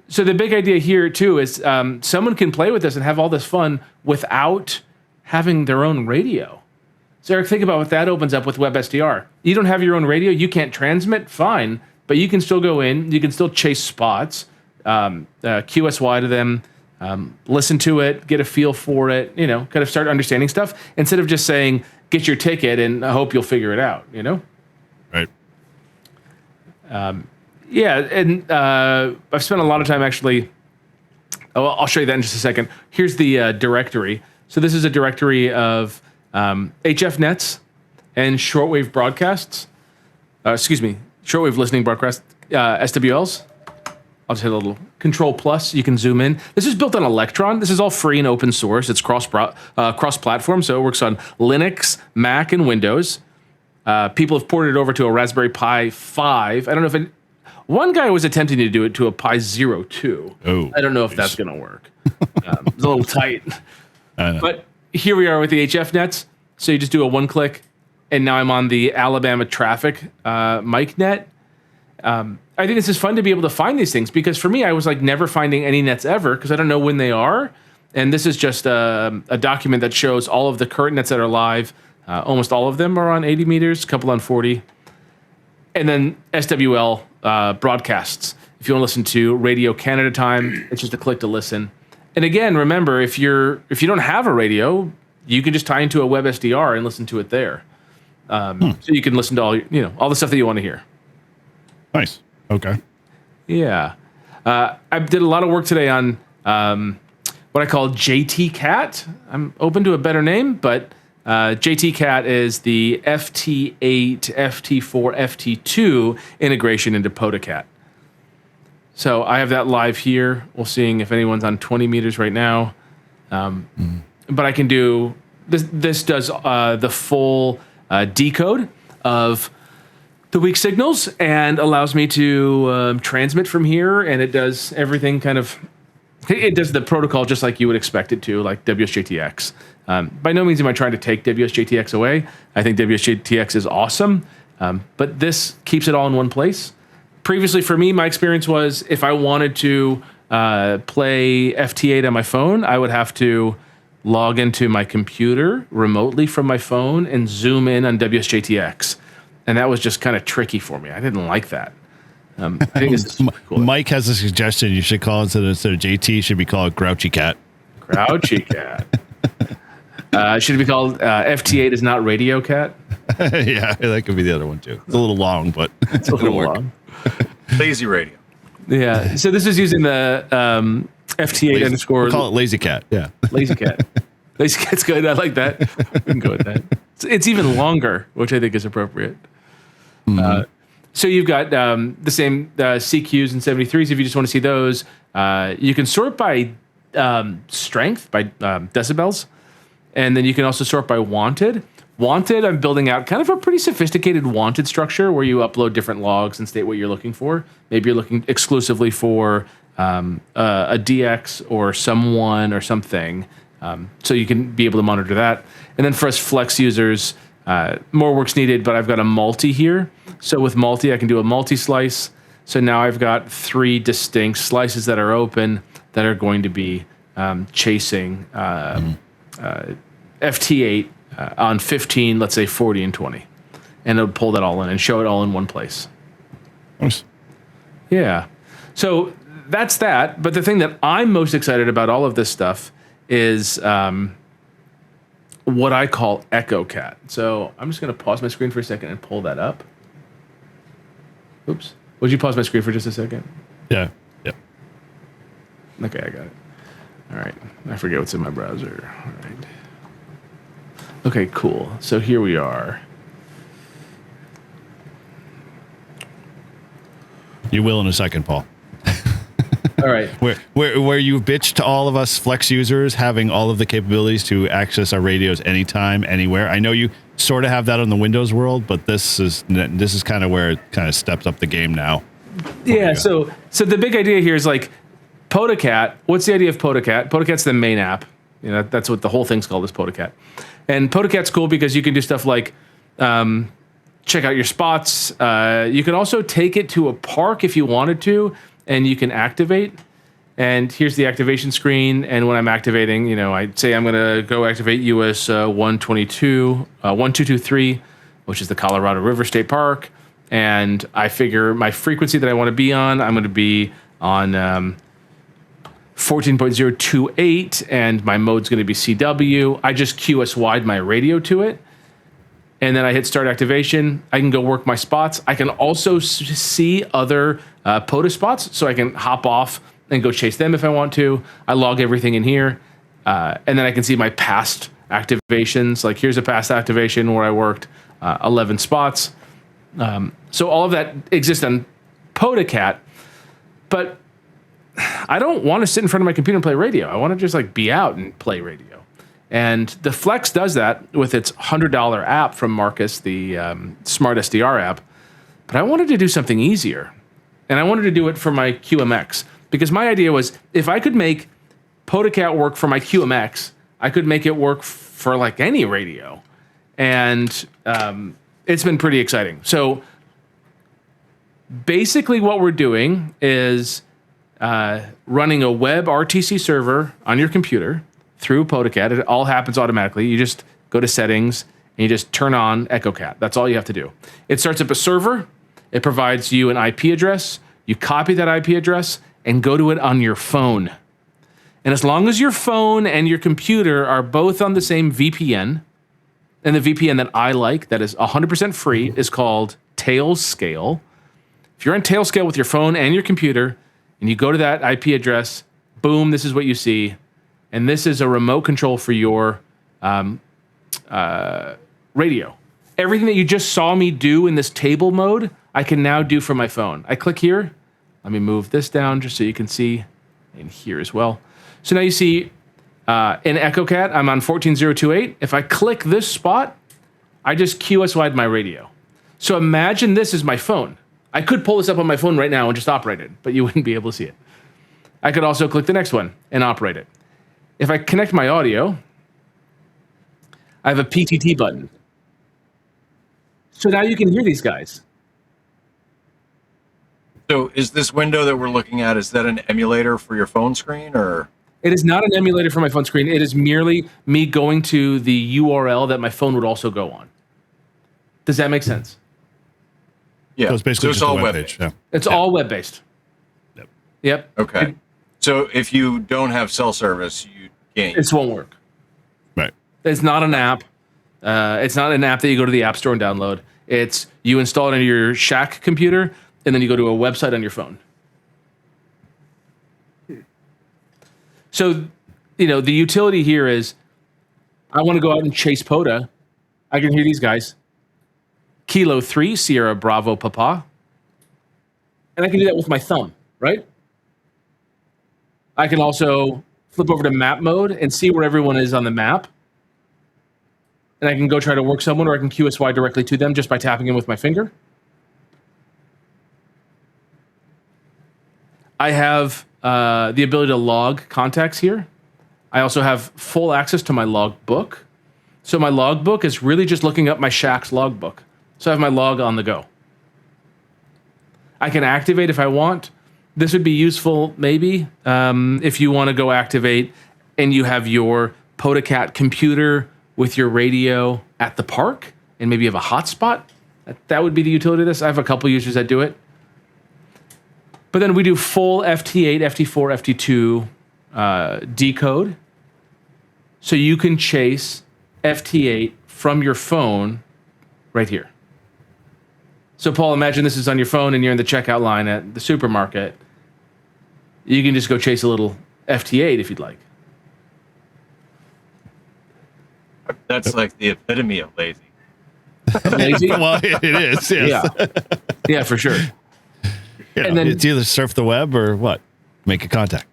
D: So the big idea here, too, is someone can play with this and have all this fun without having their own radio. So, Eric, think about what that opens up with WebSDR. You don't have your own radio. You can't transmit. Fine. But you can still go in. You can still chase spots. QSY to them, listen to it, get a feel for it, kind of start understanding stuff instead of just saying, get your ticket and I hope you'll figure it out,
A: Right.
D: Yeah, and I've spent a lot of time actually. Oh, I'll show you that in just a second. Here's the directory. So this is a directory of HF nets and shortwave broadcasts. Shortwave listening broadcasts, SWLs. I'll just hit a little Control Plus. You can zoom in. This is built on Electron. This is all free and open source. It's cross-platform, so it works on Linux, Mac, and Windows. People have ported it over to a Raspberry Pi 5. I don't know if one guy was attempting to do it to a Pi 02.
A: Oh,
D: I don't know if that's going to work. It's a little tight. But here we are with the HF nets. So you just do a one-click, and now I'm on the Alabama traffic mic net. I think this is fun to be able to find these things because for me, I was like never finding any nets ever because I don't know when they are. And this is just a document that shows all of the current nets that are live. Almost all of them are on 80 meters, a couple on 40. And then SWL broadcasts. If you want to listen to Radio Canada time, it's just a click to listen. And again, remember, if you don't have a radio, you can just tie into a web SDR and listen to it there. So you can listen to all the stuff that you want to hear.
A: Nice. Okay.
D: Yeah. I did a lot of work today on what I call JTCat. I'm open to a better name, but JTCat is the FT8, FT4, FT2 integration into POTACat. So I have that live here. We'll see if anyone's on 20 meters right now. But I can do this. This does the full decode of the weak signals and allows me to transmit from here. And it does everything it does the protocol just like you would expect it to, like WSJTX. By no means am I trying to take WSJTX away. I think WSJTX is awesome, but this keeps it all in one place. Previously, for me, my experience was if I wanted to play FT8 on my phone, I would have to log into my computer remotely from my phone and zoom in on WSJTX. And that was just kind of tricky for me. I didn't like that. I think this is cool.
A: Mike has a suggestion. You should call instead of JT, should be called Grouchy Cat.
D: Grouchy Cat. Should it be called FT8 is not Radio Cat?
A: Yeah, that could be the other one too. It's a little long, but
D: it's a little long.
B: Lazy radio.
D: Yeah. So this is using the FT8 underscore.
A: We'll call it Lazy Cat. Yeah.
D: Lazy Cat. Lazy Cat's good. I like that. We can go with that. It's even longer, which I think is appropriate. So you've got the same CQs and 73s. If you just want to see those, you can sort by strength, by decibels. And then you can also sort by wanted. Wanted, I'm building out kind of a pretty sophisticated wanted structure where you upload different logs and state what you're looking for. Maybe you're looking exclusively for a DX or someone or something. So you can be able to monitor that. And then for us Flex users, more work's needed, but I've got a multi here. So with multi, I can do a multi-slice. So now I've got 3 distinct slices that are open that are going to be chasing FT8 on 15, let's say 40 and 20. And it'll pull that all in and show it all in one place.
A: Nice.
D: Yeah. So that's that. But the thing that I'm most excited about all of this stuff is what I call EchoCat. So I'm just going to pause my screen for a second and pull that up. Oops. Would you pause my screen for just a second?
A: Yeah. Yeah.
D: Okay, I got it. All right. I forget what's in my browser. All right. Okay, cool. So here we are.
A: You will in a second, Paul.
D: All right.
A: Where you've bitched to all of us Flex users having all of the capabilities to access our radios anytime, anywhere. I know you sort of have that on the Windows world, but this is kind of where it kind of steps up the game now.
D: Yeah. So the big idea here is like POTACat. What's the idea of POTACat? POTACat's the main app. That's what the whole thing's called, is POTACat. And POTACat's cool because you can do stuff like check out your spots. You can also take it to a park if you wanted to, and you can activate. And here's the activation screen. And when I'm activating, I say I'm going to go activate US 1223, which is the Colorado River State Park. And I figure my frequency that I want to be on, I'm going to be on 14.028, and my mode's going to be CW. I just QSY'd my radio to it, and then I hit start activation. I can go work my spots. I can also see other POTA spots, so I can hop off and go chase them if I want to. I log everything in here, and then I can see my past activations. Like here's a past activation where I worked 11 spots. So all of that exists on POTACat, but I don't want to sit in front of my computer and play radio. I want to just like be out and play radio. And the Flex does that with its $100 app from Marcus, the Smart SDR app. But I wanted to do something easier. And I wanted to do it for my QMX. Because my idea was, if I could make POTACat work for my QMX, I could make it work for like any radio. And it's been pretty exciting. So basically what we're doing is running a web RTC server on your computer through POTACat. It all happens automatically. You just go to settings and you just turn on EchoCat. That's all you have to do. It starts up a server. It provides you an IP address. You copy that IP address and go to it on your phone. And as long as your phone and your computer are both on the same VPN, and the VPN that I like, that is 100% free, is called Tailscale. If you're on Tailscale with your phone and your computer, and you go to that IP address, boom, this is what you see. And this is a remote control for your radio. Everything that you just saw me do in this table mode, I can now do from my phone. I click here. Let me move this down just so you can see in here as well. So now you see in EchoCat, I'm on 14.028. If I click this spot, I just QSY'd my radio. So imagine this is my phone. I could pull this up on my phone right now and just operate it, but you wouldn't be able to see it. I could also click the next one and operate it. If I connect my audio, I have a PTT button. So now you can hear these guys.
B: So is this window that we're looking at, is that an emulator for your phone screen, or?
D: It is not an emulator for my phone screen. It is merely me going to the URL that my phone would also go on. Does that make sense?
B: Yeah.
A: So it's basically
B: it's
A: just
B: all
A: a web
B: web
A: page. Yeah.
D: It's all web-based. Yep.
B: Okay. So if you don't have cell service, you can't.
D: This won't work.
A: Right.
D: It's not an app. It's not an app that you go to the App Store and download. It's you install it on your Shack computer, and then you go to a website on your phone. So, the utility here is, I want to go out and chase POTA. I can hear these guys. Kilo 3, Sierra Bravo Papa. And I can do that with my thumb, right? I can also flip over to map mode and see where everyone is on the map. And I can go try to work someone, or I can QSY directly to them just by tapping in with my finger. I have the ability to log contacts here. I also have full access to my logbook. So my logbook is really just looking up my Shack's logbook. So I have my log on the go. I can activate if I want. This would be useful maybe if you want to go activate and you have your POTACat computer with your radio at the park and maybe you have a hotspot. That would be the utility of this. I have a couple users that do it. But then we do full FT8, FT4, FT2 decode. So you can chase FT8 from your phone right here. So Paul, imagine this is on your phone and you're in the checkout line at the supermarket. You can just go chase a little FT8 if you'd like.
B: That's like the epitome of lazy.
D: Lazy?
A: Well, it is. Yes.
D: Yeah, for sure.
A: And then it's either surf the web or what? Make a contact.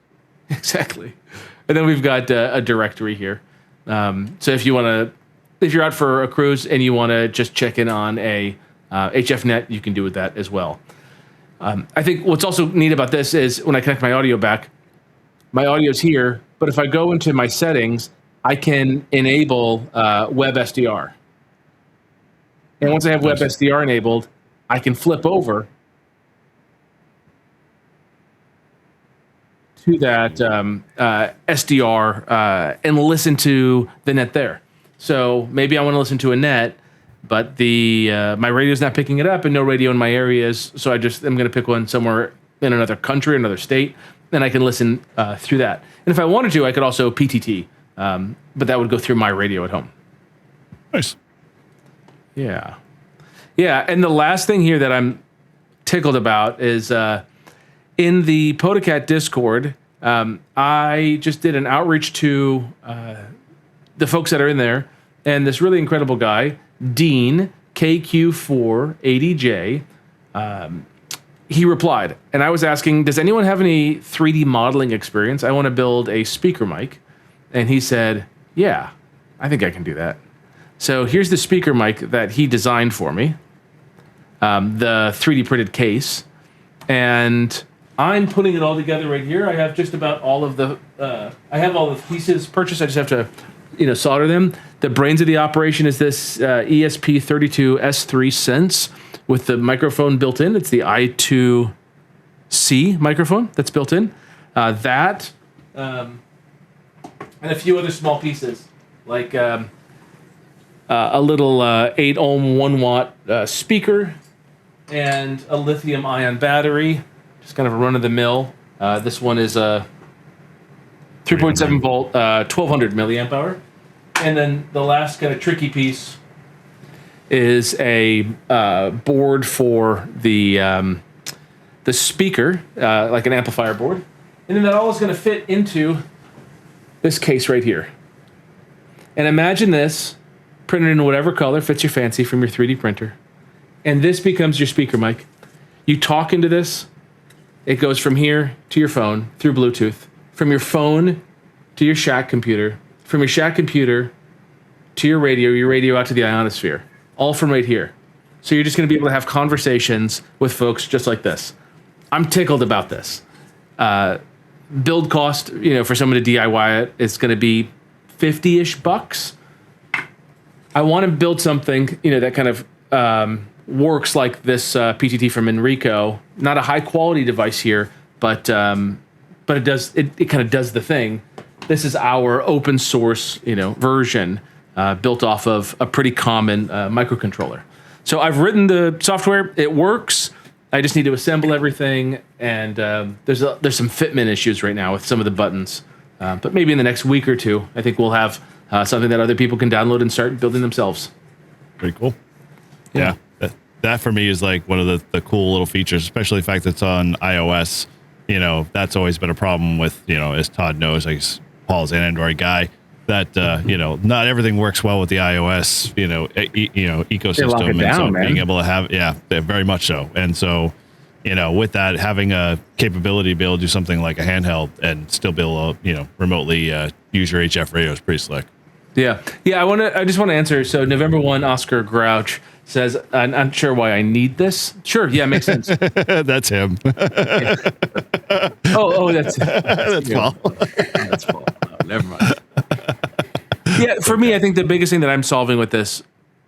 D: Exactly. And then we've got a directory here. So if you're out for a cruise and you want to just check in on a HFnet, you can do with that as well. I think what's also neat about this is when I connect my audio back, my audio's here, but if I go into my settings, I can enable Web SDR. And once I have Web SDR enabled, I can flip over to that SDR and listen to the net there. So maybe I want to listen to a net, but my radio's not picking it up and no radio in my areas. So I'm going to pick one somewhere in another country, another state, and I can listen through that. And if I wanted to, I could also PTT, but that would go through my radio at home.
A: Nice.
D: Yeah. Yeah, and the last thing here that I'm tickled about is in the POTACat Discord, I just did an outreach to the folks that are in there, and this really incredible guy, Dean, KQ480J, he replied, and I was asking, does anyone have any 3D modeling experience? I want to build a speaker mic. And he said, yeah, I think I can do that. So here's the speaker mic that he designed for me, the 3D printed case, and I'm putting it all together right here. I have just about all of the, I have all the pieces purchased. I just have to, solder them. The brains of the operation is this ESP32S3 Sense with the microphone built in. It's the I2C microphone that's built in. That and a few other small pieces, like a little 8 ohm 1 watt speaker and a lithium ion battery, just kind of a run of the mill. This one is a 3.7 volt, 1200 milliamp hour. And then the last kind of tricky piece is a board for the speaker, like an amplifier board. And then that all is going to fit into this case right here. And imagine this printed in whatever color fits your fancy from your 3D printer. And this becomes your speaker mic. You talk into this, it goes from here to your phone through Bluetooth, from your phone to your shack computer, from your shack computer to your radio out to the ionosphere, all from right here. So you're just going to be able to have conversations with folks just like this. I'm tickled about this. Build cost, for someone to DIY it, it's going to be $50-ish bucks. I want to build something, that kind of works like this PTT from Enrico. Not a high quality device here, but it does. It kind of does the thing. This is our open source, version built off of a pretty common microcontroller. So I've written the software. It works. I just need to assemble everything, and there's some fitment issues right now with some of the buttons. But maybe in the next week or two, I think we'll have something that other people can download and start building themselves.
A: Pretty cool. Yeah. That for me is like one of the cool little features, especially the fact that it's on iOS. That's always been a problem with, as Todd knows, like Paul's an Android guy, that, not everything works well with the iOS, ecosystem. And so being able to have, very much so. And so, with that, having a capability to be able to do something like a handheld and still be able to, remotely use your HF radio is pretty slick.
D: Yeah. Yeah. I just want to answer. So November 1, Oscar Grouch says, I'm not sure why I need this. Sure. Yeah. Makes sense.
A: That's him.
D: Yeah. That's
A: Paul.
D: That's Paul. Oh, never mind. Yeah. For me, I think the biggest thing that I'm solving with this,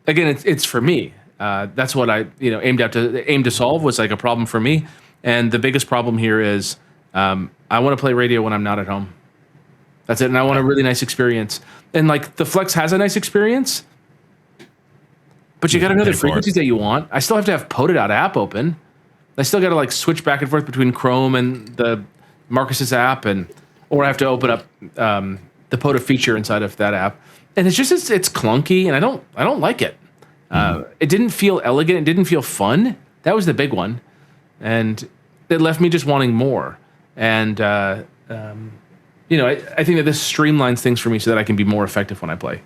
D: again, it's for me. That's what I, aimed to solve, was like a problem for me. And the biggest problem here is, I want to play radio when I'm not at home. That's it. And I want a really nice experience. And like the Flex has a nice experience, but you got another frequencies that you want. I still have to have POTA app open. I still got to like switch back and forth between Chrome and the Marcus's app, or I have to open up the POTA feature inside of that app. And it's clunky, and I don't like it. It didn't feel elegant. It didn't feel fun. That was the big one, and it left me just wanting more. And I think that this streamlines things for me so that I can be more effective when I play.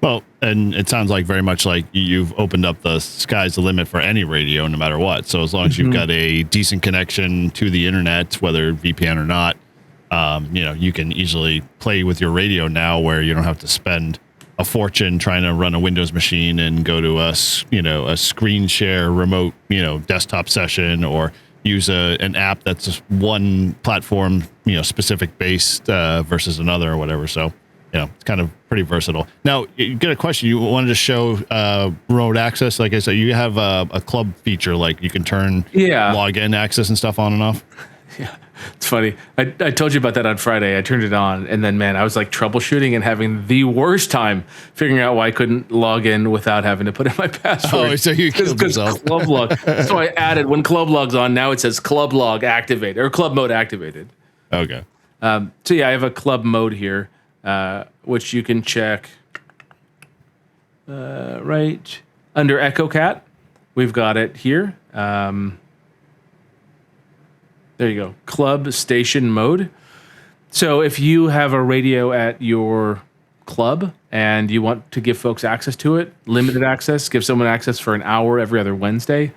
A: Well, and it sounds like very much like you've opened up the sky's the limit for any radio, no matter what. So as long as you've got a decent connection to the internet, whether VPN or not, you can easily play with your radio now, where you don't have to spend a fortune trying to run a Windows machine and go to a screen share remote, desktop session, or use an app that's one platform, specific based versus another or whatever. So, it's kind of pretty versatile. Now, you get a question. You wanted to show remote access. Like I said, you have a club feature, like you can turn login access and stuff on and off.
D: It's funny. I told you about that on Friday. I turned it on, and then, man, I was like troubleshooting and having the worst time figuring out why I couldn't log in without having to put in my password.
A: Oh, so you killed yourself.
D: Club log. So I added, when club log's on, now it says club log activated, or club mode activated.
A: Okay.
D: So yeah, I have a club mode here, which you can check right under EchoCat. We've got it here. There you go. Club station mode. So if you have a radio at your club and you want to give folks access to it, limited access, give someone access for an hour every other Wednesday,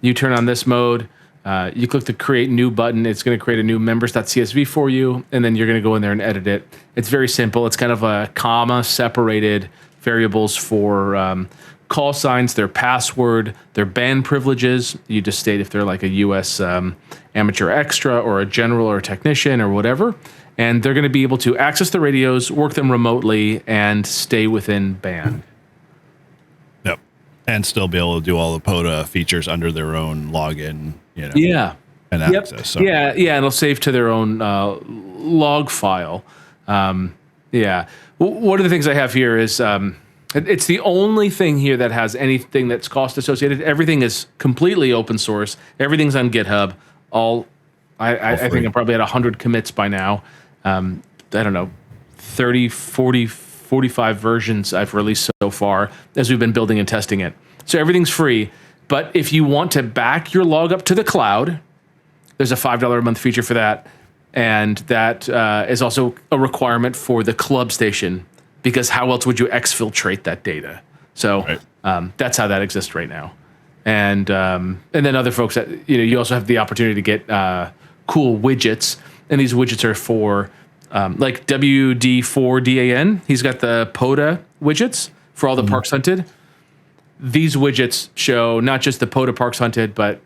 D: you turn on this mode. You click the create new button. It's going to create a new members.csv for you, and then you're going to go in there and edit it. It's very simple. It's kind of a comma separated variables for call signs, their password, their band privileges. You just state if they're like a U.S. amateur extra or a general or a technician or whatever. And they're going to be able to access the radios, work them remotely, and stay within band.
A: Yep. And still be able to do all the POTA features under their own login,
D: Yeah.
A: and access. So.
D: Yeah, and it'll save to their own log file. Yeah. One of the things I have here is it's the only thing here that has anything that's cost associated. Everything is completely open source. Everything's on GitHub. I think I'm probably at 100 commits by now. I don't know, 30, 40, 45 versions I've released so far as we've been building and testing it. So everything's free. But if you want to back your log up to the cloud, there's a $5 a month feature for that. And that is also a requirement for the club station, because how else would you exfiltrate that data? So that's how that exists right now. And then other folks that, you also have the opportunity to get cool widgets. And these widgets are for like WD4DAN. He's got the POTA widgets for all the parks hunted. These widgets show not just the POTA parks hunted, but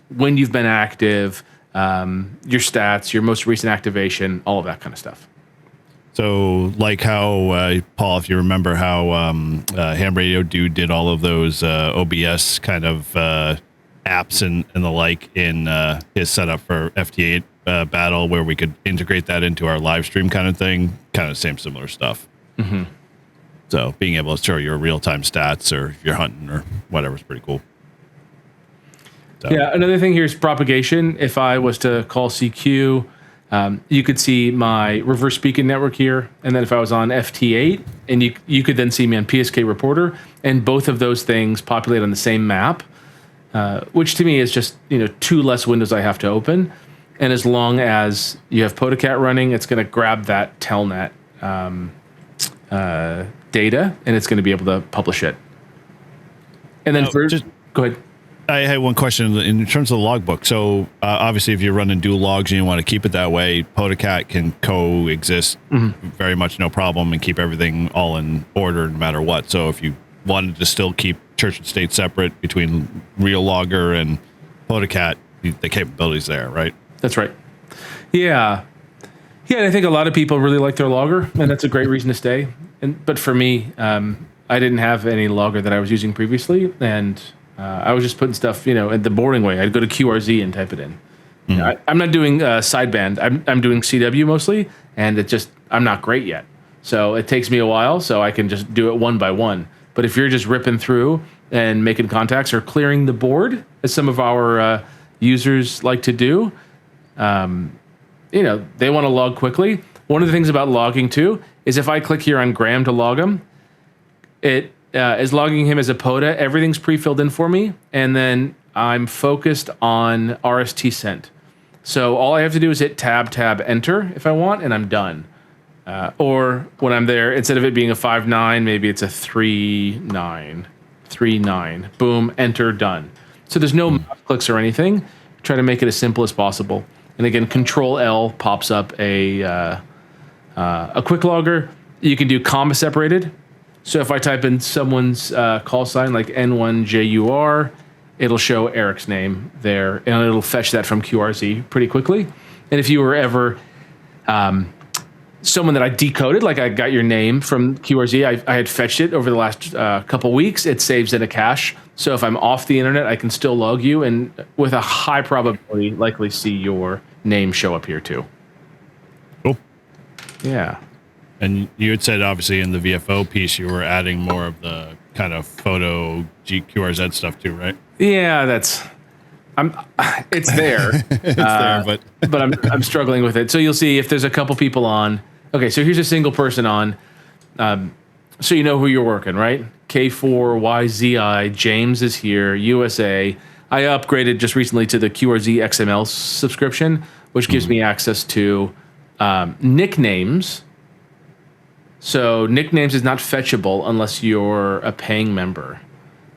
D: when you've been active, your stats, your most recent activation, all of that kind of stuff.
A: So like how, Paul, if you remember how Ham Radio Dude did all of those OBS kind of apps and the like in his setup for FT8 battle, where we could integrate that into our live stream kind of thing, kind of same similar stuff.
D: Mm-hmm.
A: So being able to show your real-time stats or if you're hunting or whatever is pretty cool. So.
D: Yeah, another thing here is propagation. If I was to call CQ, you could see my reverse speaking network here. And then if I was on FT8, and you could then see me on PSK Reporter, and both of those things populate on the same map, which to me is just 2 less windows I have to open. And as long as you have POTACat running, it's going to grab that telnet data, and it's going to be able to publish it. And then go ahead.
A: I had one question in terms of the logbook. So obviously, if you're running dual logs and you want to keep it that way, POTACat can coexist very much no problem and keep everything all in order no matter what. So if you wanted to still keep church and state separate between real logger and POTACat, the capability's there, right?
D: That's right. Yeah. Yeah, and I think a lot of people really like their logger, and that's a great reason to stay. But for me, I didn't have any logger that I was using previously, and I was just putting stuff, in the boring way. I'd go to QRZ and type it in. I'm not doing sideband. I'm doing CW mostly, and I'm not great yet. So it takes me a while, so I can just do it one by one. But if you're just ripping through and making contacts or clearing the board, as some of our users like to do, they want to log quickly. One of the things about logging too is if I click here on Graham to log him, it is logging him as a POTA. Everything's pre-filled in for me, and then I'm focused on RST sent. So all I have to do is hit tab, enter if I want, and I'm done. Or when I'm there, instead of it being a 5.9, maybe it's a 3.9. Boom, enter, done. So there's no mouse clicks or anything. Try to make it as simple as possible. And again, Control L pops up a quick logger. You can do comma separated. So if I type in someone's call sign like N1JUR, it'll show Eric's name there, and it'll fetch that from QRZ pretty quickly. And if you were ever someone that I decoded, like I got your name from QRZ. I had fetched it over the last couple weeks. It saves in a cache. So if I'm off the internet, I can still log you, and with a high probability, likely see your name show up here too.
A: Cool.
D: Yeah.
A: And you had said, obviously, in the VFO piece, you were adding more of the kind of photo QRZ stuff too, right?
D: Yeah, it's there.
A: It's there,
D: but I'm struggling with it. So you'll see if there's a couple people on. Okay, so here's a single person on. So you know who you're working, right? K4YZI, James is here, USA. I upgraded just recently to the QRZ XML subscription, which gives me access to nicknames. So nicknames is not fetchable unless you're a paying member.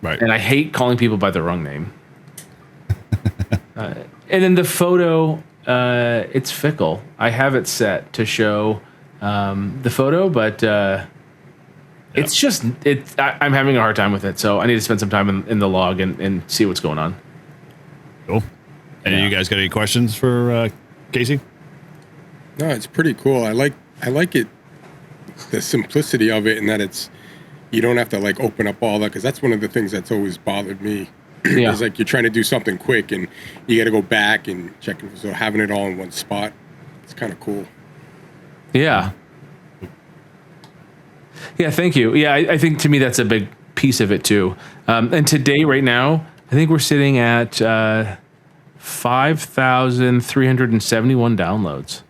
A: Right.
D: And I hate calling people by the wrong name. And then the photo, it's fickle. I have it set to show the photo, but it's just, I'm having a hard time with it. So I need to spend some time in the log and see what's going on.
A: Cool. And you guys got any questions for Casey?
C: No, it's pretty cool. I like it, the simplicity of it, and that you don't have to like open up all that, because that's one of the things that's always bothered me.
D: Yeah.
C: It's like you're trying to do something quick and you got to go back and check it. So having it all in one spot, it's kind of cool.
D: Yeah. Yeah, thank you. Yeah, I think to me that's a big piece of it too. And today, right now, I think we're sitting at 5,371 downloads.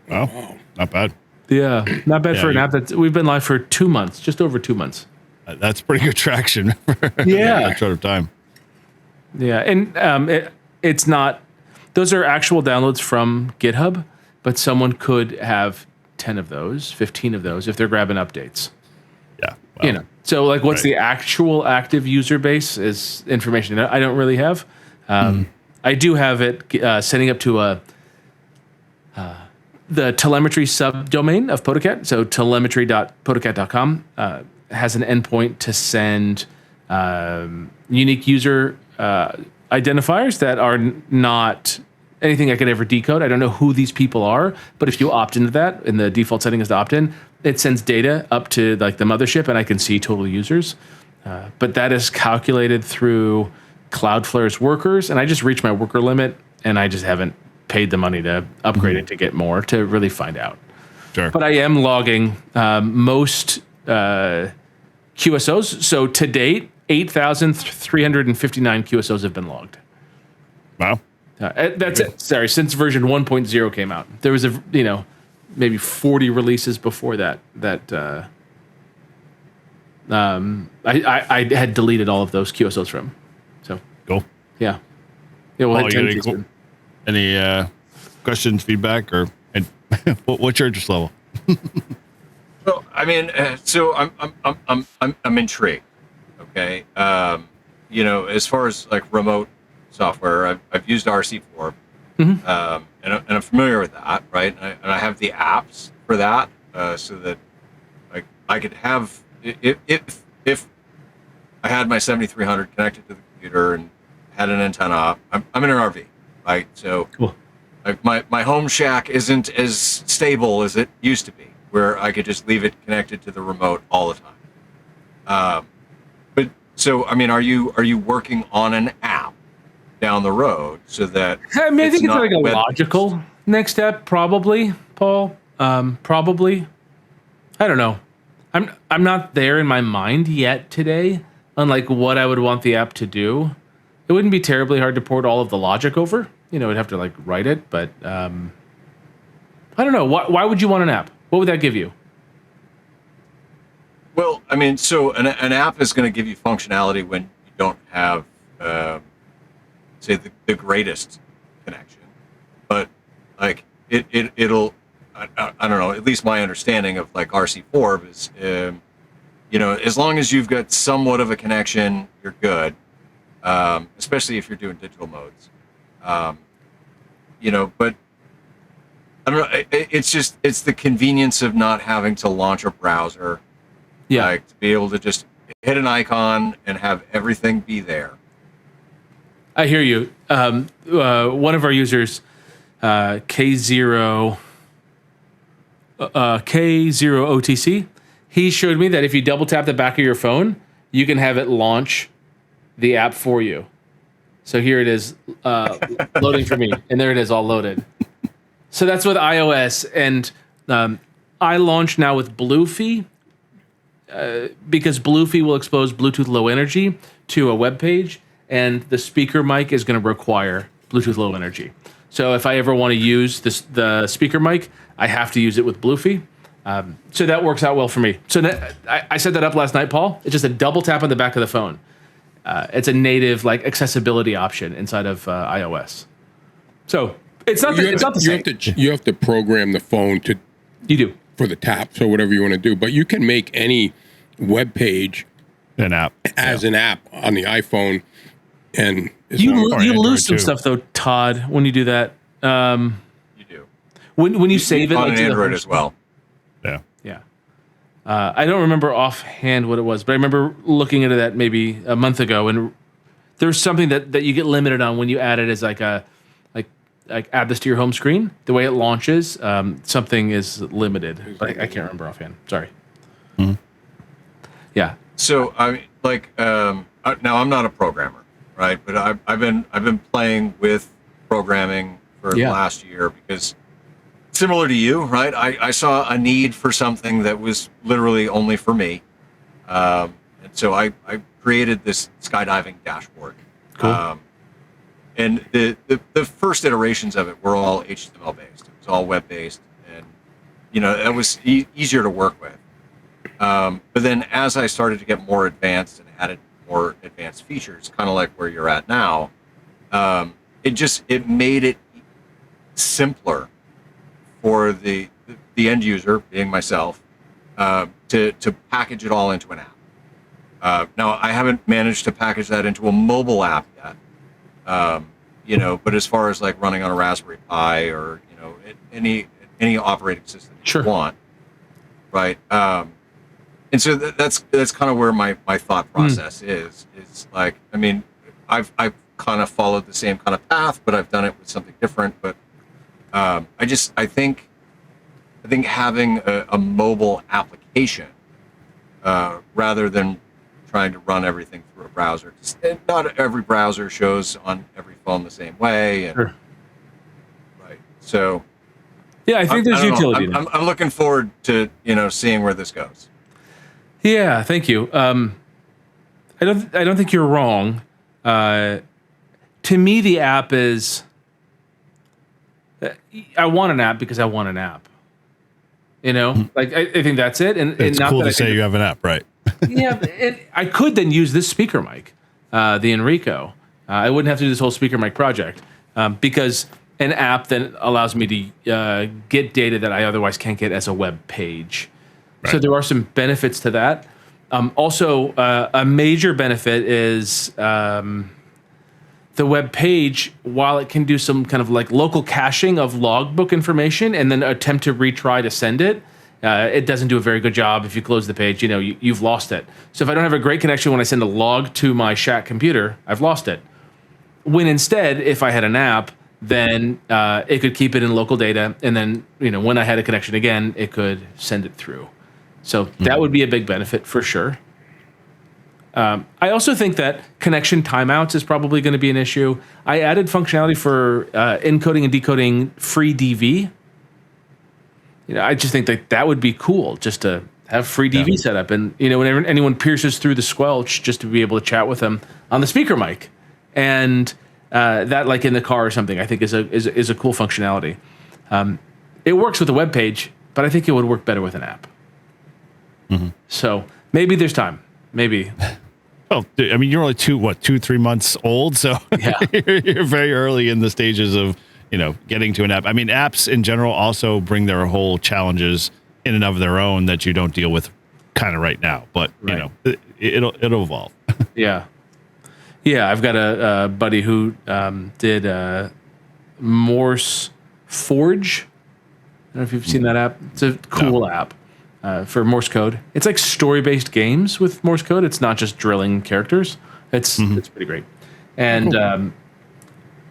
A: Wow. Not bad.
D: Yeah, not bad for an app that we've been live for 2 months, just over 2 months.
A: That's pretty good traction for
D: that
A: short of time.
D: Yeah, and it's not, those are actual downloads from GitHub, but someone could have 10 of those, 15 of those if they're grabbing updates.
A: Yeah.
D: Wow. You know, so like what's the actual active user base is information that I don't really have. I do have it setting up to the telemetry subdomain of POTACat. So telemetry.potacat.com has an endpoint to send unique user identifiers that are not anything I could ever decode. I don't know who these people are, but if you opt into that, and the default setting is to opt in, it sends data up to like the mothership, and I can see total users. But that is calculated through Cloudflare's workers, and I just reached my worker limit, and I just haven't paid the money to upgrade it to get more to really find out.
A: Sure.
D: But I am logging most QSOs. So to date, 8,359 QSOs have been logged.
A: Wow.
D: That's it. Sorry, since version 1.0 came out. There was maybe 40 releases before that I had deleted all of those QSOs from. So
A: cool.
D: Yeah. Yeah, we'll
A: Paul, any questions, feedback, or what's your interest level?
B: Well, I mean, so I'm intrigued. Okay, as far as like remote software, I've used RC4, and I'm familiar with that, right? And I have the apps for that, so that like I could have if I had my 7300 connected to the computer and had an antenna up. I'm in an RV, right? So
D: cool.
B: Like my home shack isn't as stable as it used to be, where I could just leave it connected to the remote all the time. But so, I mean, are you working on an app down the road so that
D: I mean, I think it's like a logical next step, probably, Paul. Probably. I don't know. I'm not there in my mind yet today on like what I would want the app to do. It wouldn't be terribly hard to port all of the logic over. I'd have to like write it, but I don't know. Why would you want an app? What would that give you?
B: Well, I mean, so an app is going to give you functionality when you don't have, say, the greatest connection. But like it'll, I don't know. At least my understanding of like RC4 is, as long as you've got somewhat of a connection, you're good. Especially if you're doing digital modes. But I don't know. It's the convenience of not having to launch a browser.
D: Yeah.
B: Like to be able to just hit an icon and have everything be there.
D: I hear you. One of our users, K0, K0OTC. He showed me that if you double tap the back of your phone, you can have it launch the app for you. So here it is loading for me, and there it is all loaded. So that's with iOS, and I launch now with Bluefy because Bluefy will expose Bluetooth Low Energy to a web page, and the speaker mic is going to require Bluetooth Low Energy. So if I ever want to use the speaker mic, I have to use it with Bluefy. So that works out well for me. So I set that up last night, Paul. It's just a double tap on the back of the phone. It's a native like accessibility option inside of iOS. So it's not the same.
C: You have to program the phone to.
D: You do.
C: For the tap, so whatever you want to do. But you can make any web page
A: an app
C: an app on the iPhone, and
D: you lose some stuff though, Todd, when you do that.
B: You do
D: when you save it
B: on
D: like,
B: an Android as well.
D: Yeah. I don't remember offhand what it was, but I remember looking into that maybe a month ago, and there's something that you get limited on when you add it as like add this to your home screen. The way it launches, something is limited. I can't remember offhand. Sorry.
A: Mm-hmm.
D: Yeah.
B: So I mean, now I'm not a programmer, right? But I've been playing with programming for the last year because, similar to you, right? I saw a need for something that was literally only for me, and so I created this skydiving dashboard.
D: Cool.
B: And the first iterations of it were all HTML based. It was all web based, and it was easier to work with. But then as I started to get more advanced and added more advanced features, kind of like where you're at now, it made it simpler for the end user, being myself, to package it all into an app. Now I haven't managed to package that into a mobile app yet. But as far as like running on a Raspberry Pi or any operating system you want, right? And so that's kind of where my thought process is like, I mean, I've kind of followed the same kind of path, but I've done it with something different. But I think having a mobile application rather than trying to run everything through a browser. Not every browser shows on every phone the same way, and right. So,
D: yeah, I think there's utility.
B: I'm looking forward to seeing where this goes.
D: Yeah, thank you. I don't think you're wrong. To me, the app is. I want an app because I want an app. Like I think that's it. And
A: it's
D: not
A: cool
D: that
A: to say you have an app, right?
D: Yeah, I could then use this speaker mic, the Enrico. I wouldn't have to do this whole speaker mic project because an app then allows me to get data that I otherwise can't get as a web page. Right. So there are some benefits to that. Also, a major benefit is the web page, while it can do some kind of like local caching of logbook information and then attempt to retry to send it, it doesn't do a very good job. If you close the page, you've lost it. So if I don't have a great connection when I send a log to my Shack computer, I've lost it. When instead, if I had an app, then it could keep it in local data, and then when I had a connection again, it could send it through. So that would be a big benefit for sure. I also think that connection timeouts is probably going to be an issue. I added functionality for encoding and decoding free DV. I just think that would be cool just to have free DV set up. And, whenever anyone pierces through the squelch, just to be able to chat with them on the speaker mic. And that, like in the car or something, I think is a cool functionality. It works with a web page, but I think it would work better with an app. Mm-hmm. So maybe there's time. Maybe.
A: Oh, I mean, you're only 2-3 months old, so you're very early in the stages of getting to an app. I mean, apps in general also bring their whole challenges in and of their own that you don't deal with kind of right now, but it'll evolve.
D: Yeah. I've got a buddy who did Morse Forge. I don't know if you've seen that app. It's a cool app for Morse code. It's like story-based games with Morse code. It's not just drilling characters. It's pretty great. And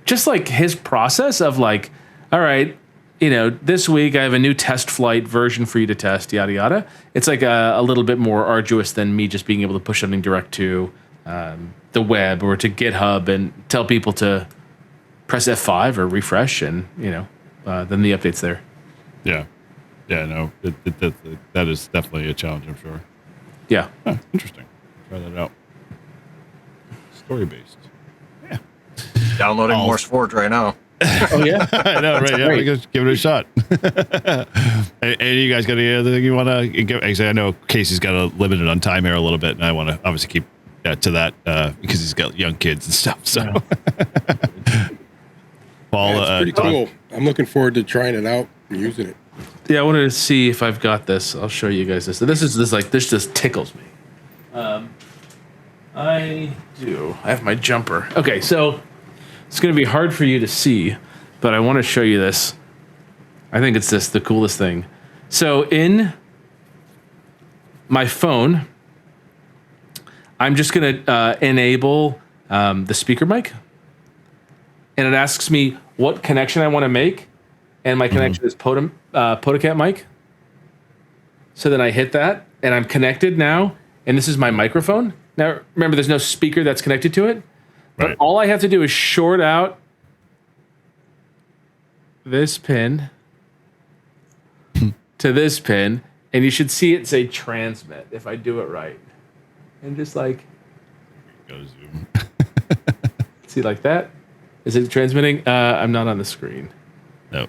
D: just like his process of like, all right, this week I have a new test flight version for you to test, yada, yada. It's like a little bit more arduous than me just being able to push something direct to the web or to GitHub and tell people to press F5 or refresh and, then the update's there.
A: Yeah. Yeah, no, that is definitely a challenge, I'm sure.
D: Yeah.
A: Huh, interesting. Try that out. Story-based. Yeah.
B: Downloading Morse Forge right now.
D: Oh, yeah?
A: I know, right? Yeah, give it a shot. And you guys got any other thing you want to give? Actually, I know Casey's got a limited on time here a little bit, and I want to obviously keep to that because he's got young kids and stuff. So, Paul,
C: it's pretty cool. I'm looking forward to trying it out and using it.
D: Yeah, I wanted to see if I've got this. I'll show you guys this. This just tickles me. I do. I have my jumper. Okay, so it's going to be hard for you to see, but I want to show you this. I think it's the coolest thing. So in my phone, I'm just going to enable the speaker mic, and it asks me what connection I want to make, and my connection is POTACat mic. So then I hit that, and I'm connected now, and this is my microphone. Now, remember, there's no speaker that's connected to it. But all I have to do is short out this pin to this pin, and you should see it say transmit if I do it right. And just like...
A: Go zoom.
D: See, like that? Is it transmitting? I'm not on the screen.
A: No.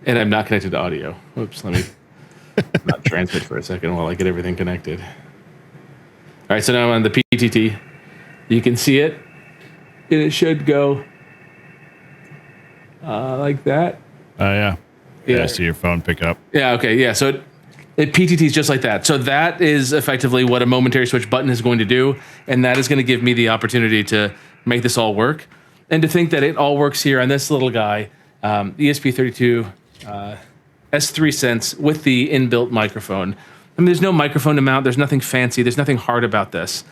D: And I'm not connected to audio. Oops, let me not transmit for a second while I get everything connected. All right, so now I'm on the PTT. You can see it. And it should go like that.
A: Oh, yeah. Yeah, I see your phone pick up.
D: Yeah, okay, yeah. So it PTTs just like that. So that is effectively what a momentary switch button is going to do, and that is going to give me the opportunity to make this all work. And to think that it all works here on this little guy, ESP32 S3 Sense with the inbuilt microphone. I mean, there's no microphone to mount. There's nothing fancy. There's nothing hard about this.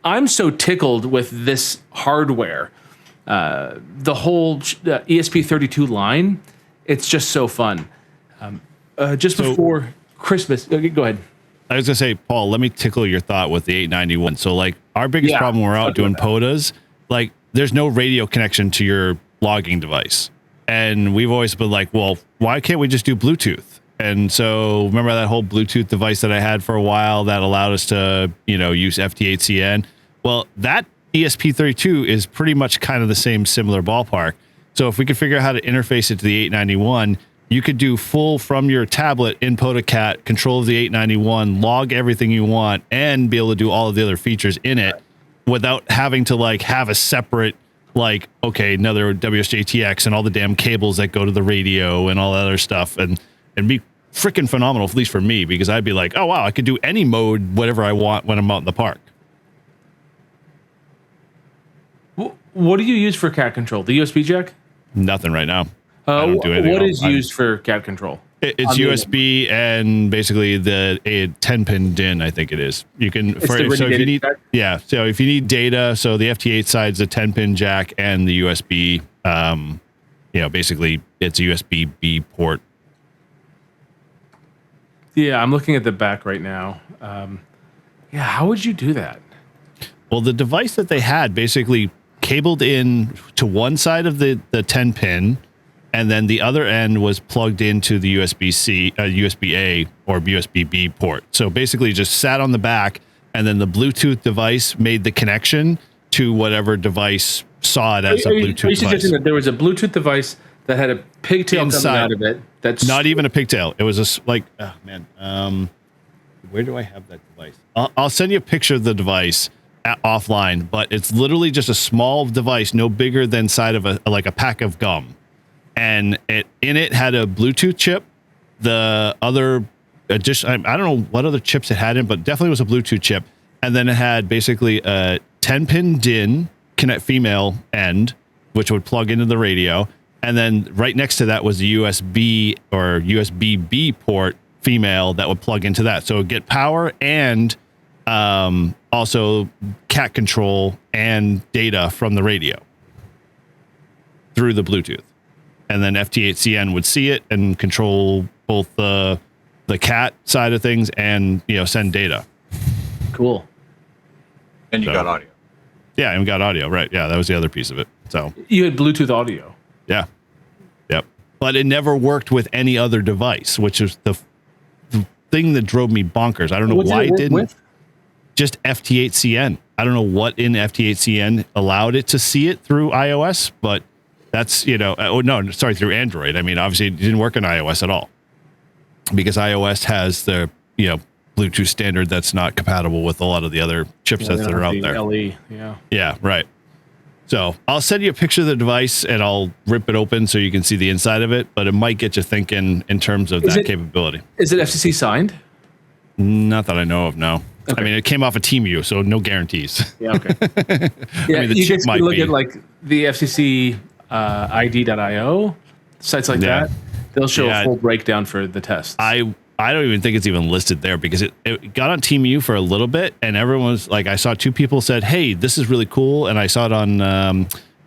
D: I'm so tickled with this hardware. The whole ESP32 line, it's just so fun. Before Christmas, go ahead.
A: I was going to say, Paul, let me tickle your thought with the 891. So, like, our biggest problem when we're out doing POTAs, like, there's no radio connection to your logging device. And we've always been like, well, why can't we just do Bluetooth? And so remember that whole Bluetooth device that I had for a while that allowed us to, use FT8CN? Well, that ESP32 is pretty much kind of the same similar ballpark. So if we could figure out how to interface it to the 891, you could do full from your tablet in POTACat, control of the 891, log everything you want, and be able to do all of the other features in it without having to have a separate, another WSJTX and all the damn cables that go to the radio and all that other stuff. And be freaking phenomenal, at least for me, because I'd be like, oh, wow, I could do any mode, whatever I want when I'm out in the park.
D: What do you use for cat control? The USB jack?
A: Nothing right now. I don't do anything
D: what
A: else.
D: is used for cat control?
A: It's USB and basically a 10-pin DIN, I think it is. You can so if you need so if you need data, so the FT8 side's a 10-pin jack and the USB. Basically it's a USB B port.
D: Yeah, I'm looking at the back right now. How would you do that?
A: Well, the device that they had basically cabled in to one side of the 10-pin, and then the other end was plugged into the USB-A or USB-B port. So basically just sat on the back, and then the Bluetooth device made the connection to whatever device saw it as a Bluetooth device. Are you suggesting
D: that there was a Bluetooth device that had a pigtail coming out of it? That's
A: not even a pigtail. It was where do I have that device? I'll send you a picture of the device offline, but it's literally just a small device, no bigger than side of a pack of gum. And it had a Bluetooth chip. The other I don't know what other chips it had in, but definitely was a Bluetooth chip. And then it had basically a 10-pin DIN connect female end, which would plug into the radio. And then right next to that was the USB or USB-B port female that would plug into that. So it would get power and also cat control and data from the radio through the Bluetooth. and then FT8CN would see it and control both the cat side of things and send data.
D: Cool.
B: And you got audio.
A: Yeah, and we got audio, right? Yeah, that was the other piece of it. So
D: you had Bluetooth audio.
A: Yeah. Yep. But it never worked with any other device, which is the thing that drove me bonkers. I don't know why it didn't. With? Just FT8CN. I don't know what in FT8CN allowed it to see it through iOS, but that's, through Android. I mean, obviously it didn't work on iOS at all because iOS has the, Bluetooth standard that's not compatible with a lot of the other chipsets that are out there.
D: LE,
A: yeah, right. So I'll send you a picture of the device and I'll rip it open so you can see the inside of it, but it might get you thinking in terms of capability.
D: Is it FCC signed?
A: Not that I know of, no. Okay. I mean, it came off of TeamU, so no guarantees.
D: Yeah, okay. Yeah, I mean, the chip might look at like the FCC ID.io, sites like that. They'll show a full breakdown for the tests.
A: I don't even think it's even listed there because it got on TeamU for a little bit and everyone was like, I saw two people said, hey, this is really cool. And I saw it on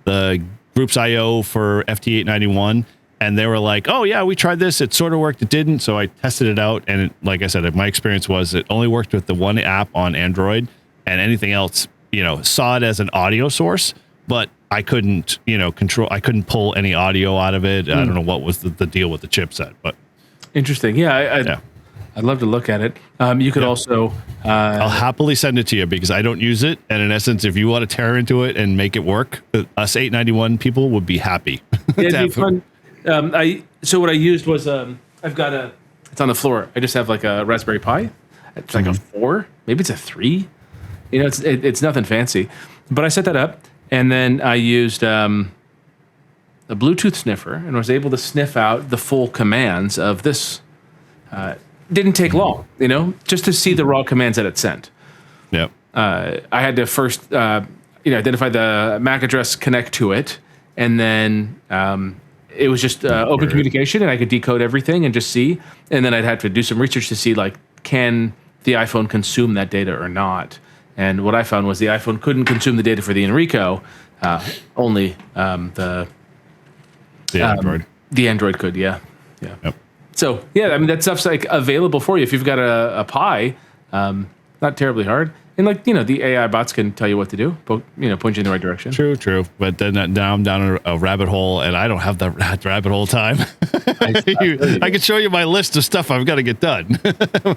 A: the Groups IO for FT891 and they were like, oh yeah, we tried this. It sort of worked. It didn't. So I tested it out. And like I said, my experience was it only worked with the one app on Android and anything else, saw it as an audio source, but I couldn't, I couldn't pull any audio out of it. I don't know what was the deal with the chipset, but.
D: Interesting. Yeah, I'd love to look at it. You could also...
A: I'll happily send it to you because I don't use it. And in essence, if you want to tear into it and make it work, us 891 people would be happy.
D: Yeah, it'd be fun. So what I used was, I've got it's on the floor. I just have like a Raspberry Pi. It's like a 4, maybe it's a 3. It's nothing fancy. But I set that up and then I used... a Bluetooth sniffer and was able to sniff out the full commands of this. Didn't take long, just to see the raw commands that it sent.
A: Yep.
D: I had to first, identify the MAC address, connect to it, and then it was just open communication, and I could decode everything and just see. And then I'd have to do some research to see, can the iPhone consume that data or not? And what I found was the iPhone couldn't consume the data for the Enrico, only
A: the Android.
D: The Android could, yeah.
A: Yep.
D: So, yeah, I mean, that stuff's available for you. If you've got a Pi, not terribly hard. And the AI bots can tell you what to do, point you in the right direction.
A: True. But then now I'm down a rabbit hole and I don't have that rabbit hole time. I can show you my list of stuff I've got to get done.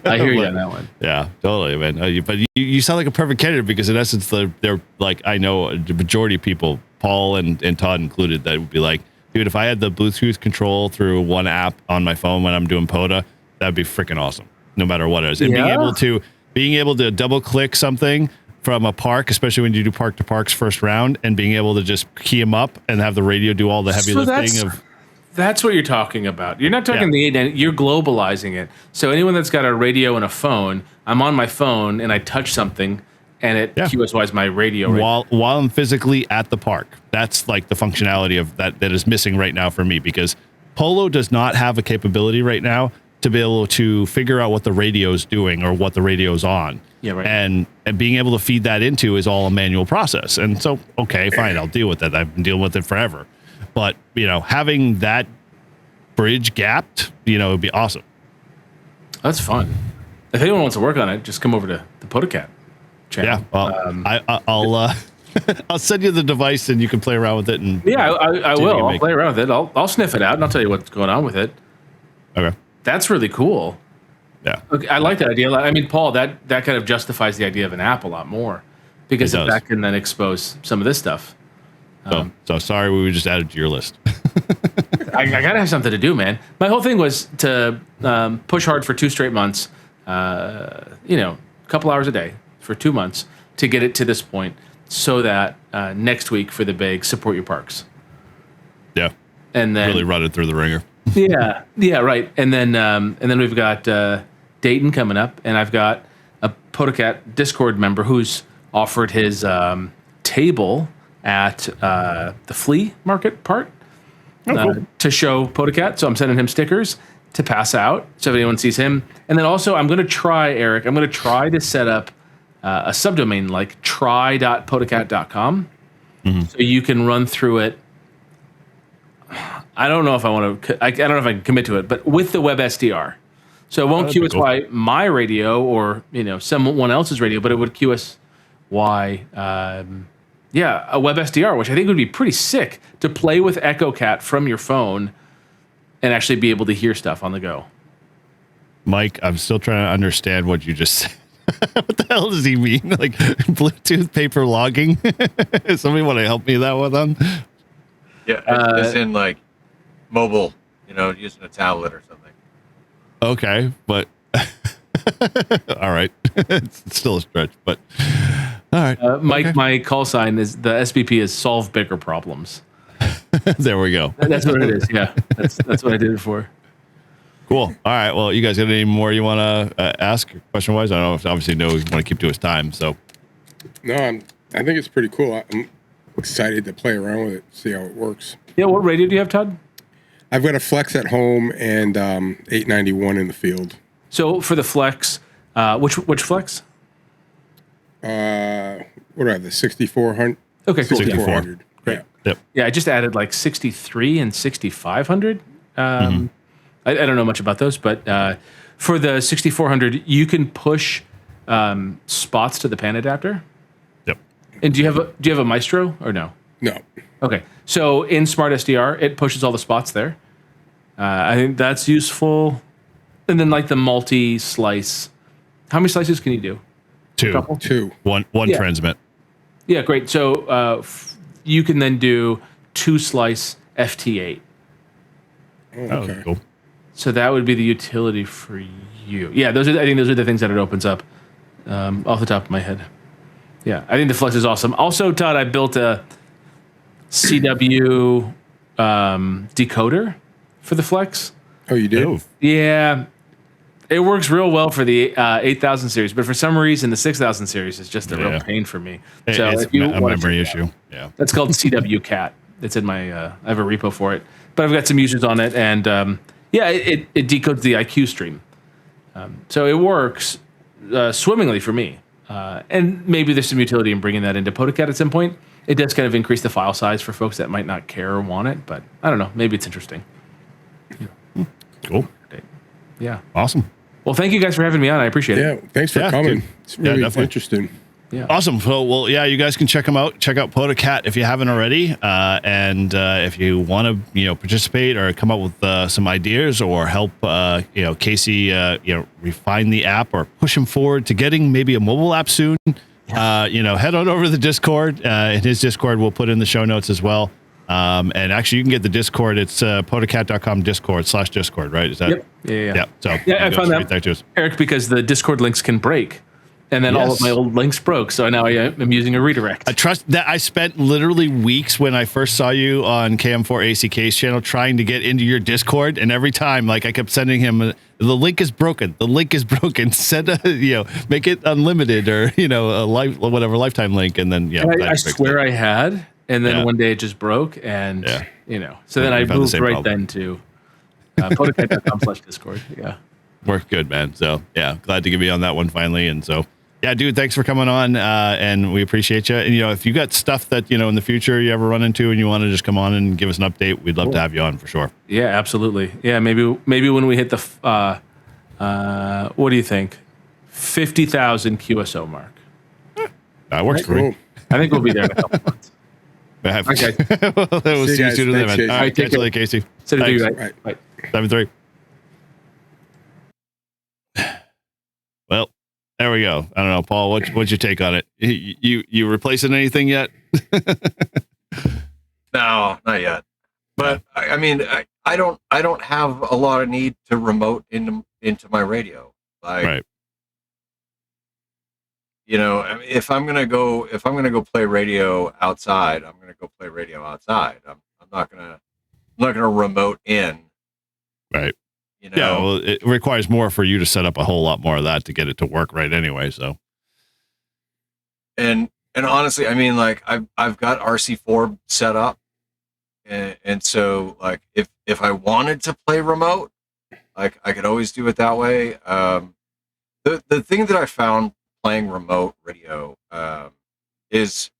D: I hear you on that one.
A: Yeah, totally, man. But you sound like a perfect candidate because in essence, they're like, I know the majority of people, Paul and Todd included, that would be like, dude, if I had the Bluetooth control through one app on my phone when I'm doing POTA, that'd be freaking awesome, no matter what it is. And being able to double click something from a park, especially when you do park to parks first round, and being able to just key them up and have the radio do all the heavy lifting
D: That's what you're talking about. You're not talking you're globalizing it. So anyone that's got a radio and a phone, I'm on my phone and I touch something and it QSYs my radio
A: while I'm physically at the park. That's like the functionality of that is missing right now for me because Polo does not have a capability right now to be able to figure out what the radio is doing or what the radio is on.
D: Yeah, right.
A: And being able to feed that into is all a manual process. And so, okay, fine, I'll deal with it. I've been dealing with it forever. But, having that bridge gapped, would be awesome.
D: That's fun. If anyone wants to work on it, just come over to the POTACat channel.
A: Yeah, well, I'll send you the device and you can play around with it. And
D: I will. I'll play around with it. I'll sniff it out and I'll tell you what's going on with it.
A: Okay.
D: That's really cool.
A: Yeah.
D: Okay, I like that idea. I mean, Paul, that kind of justifies the idea of an app a lot more because that can then expose some of this stuff.
A: So sorry, we just added to your list.
D: I gotta have something to do, man. My whole thing was to push hard for 2 straight months, a couple hours a day for 2 months to get it to this point so that next week for the big support your parks.
A: Yeah.
D: And then
A: really run it through the ringer.
D: Yeah, right. And then we've got Dayton coming up, and I've got a POTACat Discord member who's offered his table at the flea market part to show POTACat. So I'm sending him stickers to pass out so if anyone sees him. And then also I'm going to try, Eric, to set up a subdomain like try.potacat.com so you can run through it. I don't know if I want to. I don't know if I can commit to it, but with the web SDR, so it won't QSY my radio or someone else's radio, but it would QSY a web SDR, which I think would be pretty sick to play with EchoCat from your phone and actually be able to hear stuff on the go.
A: Mike, I'm still trying to understand what you just said. What the hell does he mean? Like Bluetooth paper logging? Somebody want to help me that one?
B: Yeah, as in like mobile, using a tablet or something.
A: Okay, but all right. It's still a stretch, but all right.
D: Mike,
A: okay.
D: My call sign is the SBP is solve bigger problems.
A: There we go.
D: That's what it is. Yeah, that's what I did it for.
A: Cool. All right. Well, you guys got any more you want to ask question wise? I don't know if obviously no, you want to keep to his time. So
C: no, I think it's pretty cool. I'm excited to play around with it, see how it works.
D: Yeah. What radio do you have, Todd?
C: I've got a Flex at home and 891 in the field.
D: So for the Flex, which Flex?
C: What do I have? The 6400.
D: Okay, cool.
C: 6400.
D: Great. Yep. Yeah, I just added like 63 and 6500. I don't know much about those, but for the 6400, you can push spots to the pan adapter.
A: Yep.
D: And do you have a Maestro or no?
C: No.
D: Okay. So in Smart SDR, it pushes all the spots there. I think that's useful. And then like the multi-slice. How many slices can you do?
C: Two.
A: One transmit.
D: Yeah, great. So you can then do 2-slice FT8.
C: Oh, okay.
A: Cool.
D: So that would be the utility for you. Yeah, I think those are the things that it opens up off the top of my head. Yeah, I think the Flex is awesome. Also, Todd, I built a CW decoder for the Flex.
C: Oh, you did?
A: Oh.
D: Yeah. It works real well for the 8000 series, but for some reason, the 6000 series is just a real pain for me. So
A: it's
D: if you
A: a memory issue. Yeah.
D: That's called CWCat. It's in my, I have a repo for it, but I've got some users on it, and it decodes the IQ stream. So it works swimmingly for me. And maybe there's some utility in bringing that into POTACat at some point. It does kind of increase the file size for folks that might not care or want it, but I don't know. Maybe it's interesting.
A: Cool.
D: Yeah.
A: Awesome.
D: Well, thank you guys for having me on. I appreciate it.
C: Yeah, thanks for coming. It's really interesting.
D: Yeah.
A: Awesome. So, you guys can check them out. Check out POTACat if you haven't already. And if you want to, participate or come up with some ideas or help, Casey, refine the app or push him forward to getting maybe a mobile app soon, head on over to the Discord. In his Discord, we'll put in the show notes as well. And actually, you can get the Discord. It's POTACat.com Discord/Discord, right? Is that?
D: Yep. Yeah.
A: So
D: I found that, Eric, because the Discord links can break. And then all of my old links broke, so now I'm using a redirect.
A: I trust that. I spent literally weeks when I first saw you on KM4 ACK's channel trying to get into your Discord, and every time, I kept sending him, the link is broken. The link is broken. Send make it unlimited or a lifetime link, and then
D: I swear I had, and then one day it just broke, and so then I moved right then to POTACat.com/Discord. Yeah,
A: worked good, man. So glad to get you on that one finally, and so. Yeah, dude, thanks for coming on, and we appreciate you. And, if you got stuff that, in the future you ever run into and you want to just come on and give us an update, we'd love to have you on for sure.
D: Yeah, absolutely. Yeah, maybe when we hit the, what do you think? 50,000 QSO mark.
A: That works for me.
D: I think we'll be there in a couple months.
A: Okay. We'll see you soon, man. All right, catch you later, Casey.
D: Bye.
A: 7-3. Well. There we go. I don't know, Paul. What's your take on it? You replacing anything yet?
B: No, not yet. But I mean, I don't have a lot of need to remote into my radio.
A: Right.
B: If I'm gonna go play radio outside, I'm gonna go play radio outside. I'm not gonna remote in.
A: Right. Yeah, well, it requires more for you to set up a whole lot more of that to get it to work right anyway. So,
B: and honestly, I mean, I've got RC4 set up, and so if I wanted to play remote, I could always do it that way. The thing that I found playing remote radio is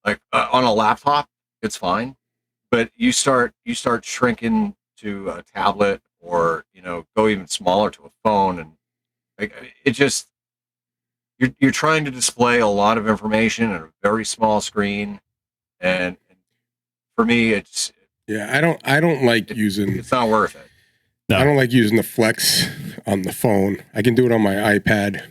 B: on a laptop, it's fine, but you start shrinking to a tablet, or go even smaller to a phone, and like it just you're trying to display a lot of information on a very small screen, and for me, it's
C: I don't like using.
B: It's not worth it.
A: No.
C: I don't like using the Flex on the phone. I can do it on my iPad.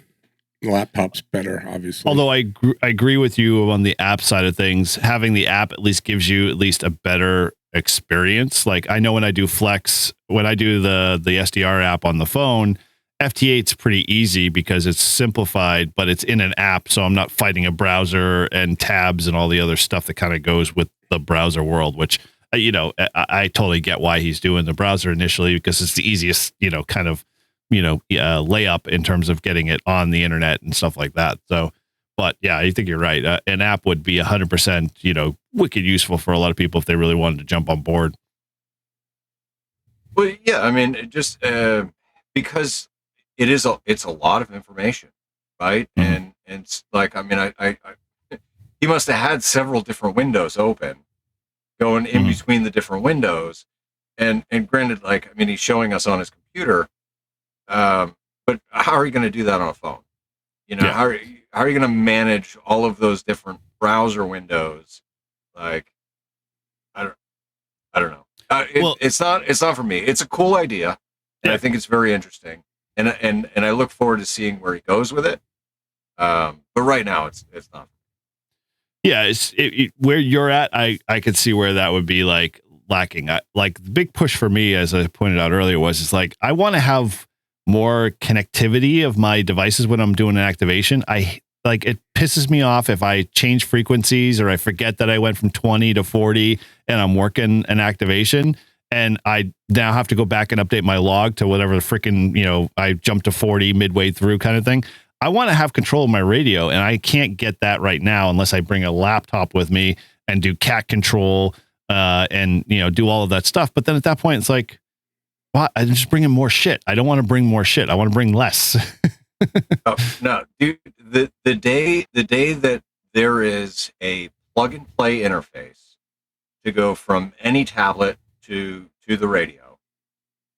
C: The laptop's better, obviously.
A: Although I agree with you on the app side of things, having the app at least gives you at least a better experience. Like I know when I do Flex, when I do the SDR app on the phone, FT8's pretty easy because it's simplified, but it's in an app, so I'm not fighting a browser and tabs and all the other stuff that kind of goes with the browser world, which I totally get why he's doing the browser initially, because it's the easiest, kind of, layup in terms of getting it on the internet and stuff like that. So, but yeah, I think you're right. An app would be 100%, wicked useful for a lot of people if they really wanted to jump on board.
B: Well, yeah, I mean, it just because it's a lot of information, right?
A: Mm-hmm.
B: And it's like, I mean, I he must have had several different windows open, going in between the different windows, and granted, like, I mean, he's showing us on his computer, but how are you going to do that on a phone? How are you going to manage all of those different browser windows? Like, I don't know. It's not for me. It's a cool idea, and I think it's very interesting, and I look forward to seeing where he goes with it. But right now, it's not.
A: Yeah, where you're at, I could see where that would be like lacking. Like the big push for me, as I pointed out earlier, was like I want to have more connectivity of my devices when I'm doing an activation. It pisses me off if I change frequencies or I forget that I went from 20 to 40 and I'm working an activation and I now have to go back and update my log to whatever the freaking, I jumped to 40 midway through kind of thing. I want to have control of my radio, and I can't get that right now unless I bring a laptop with me and do cat control and do all of that stuff. But then at that point, it's like, well, I'm just bringing more shit. I don't want to bring more shit. I want to bring less.
B: Oh, no, dude. The day that there is a plug and play interface to go from any tablet to the radio,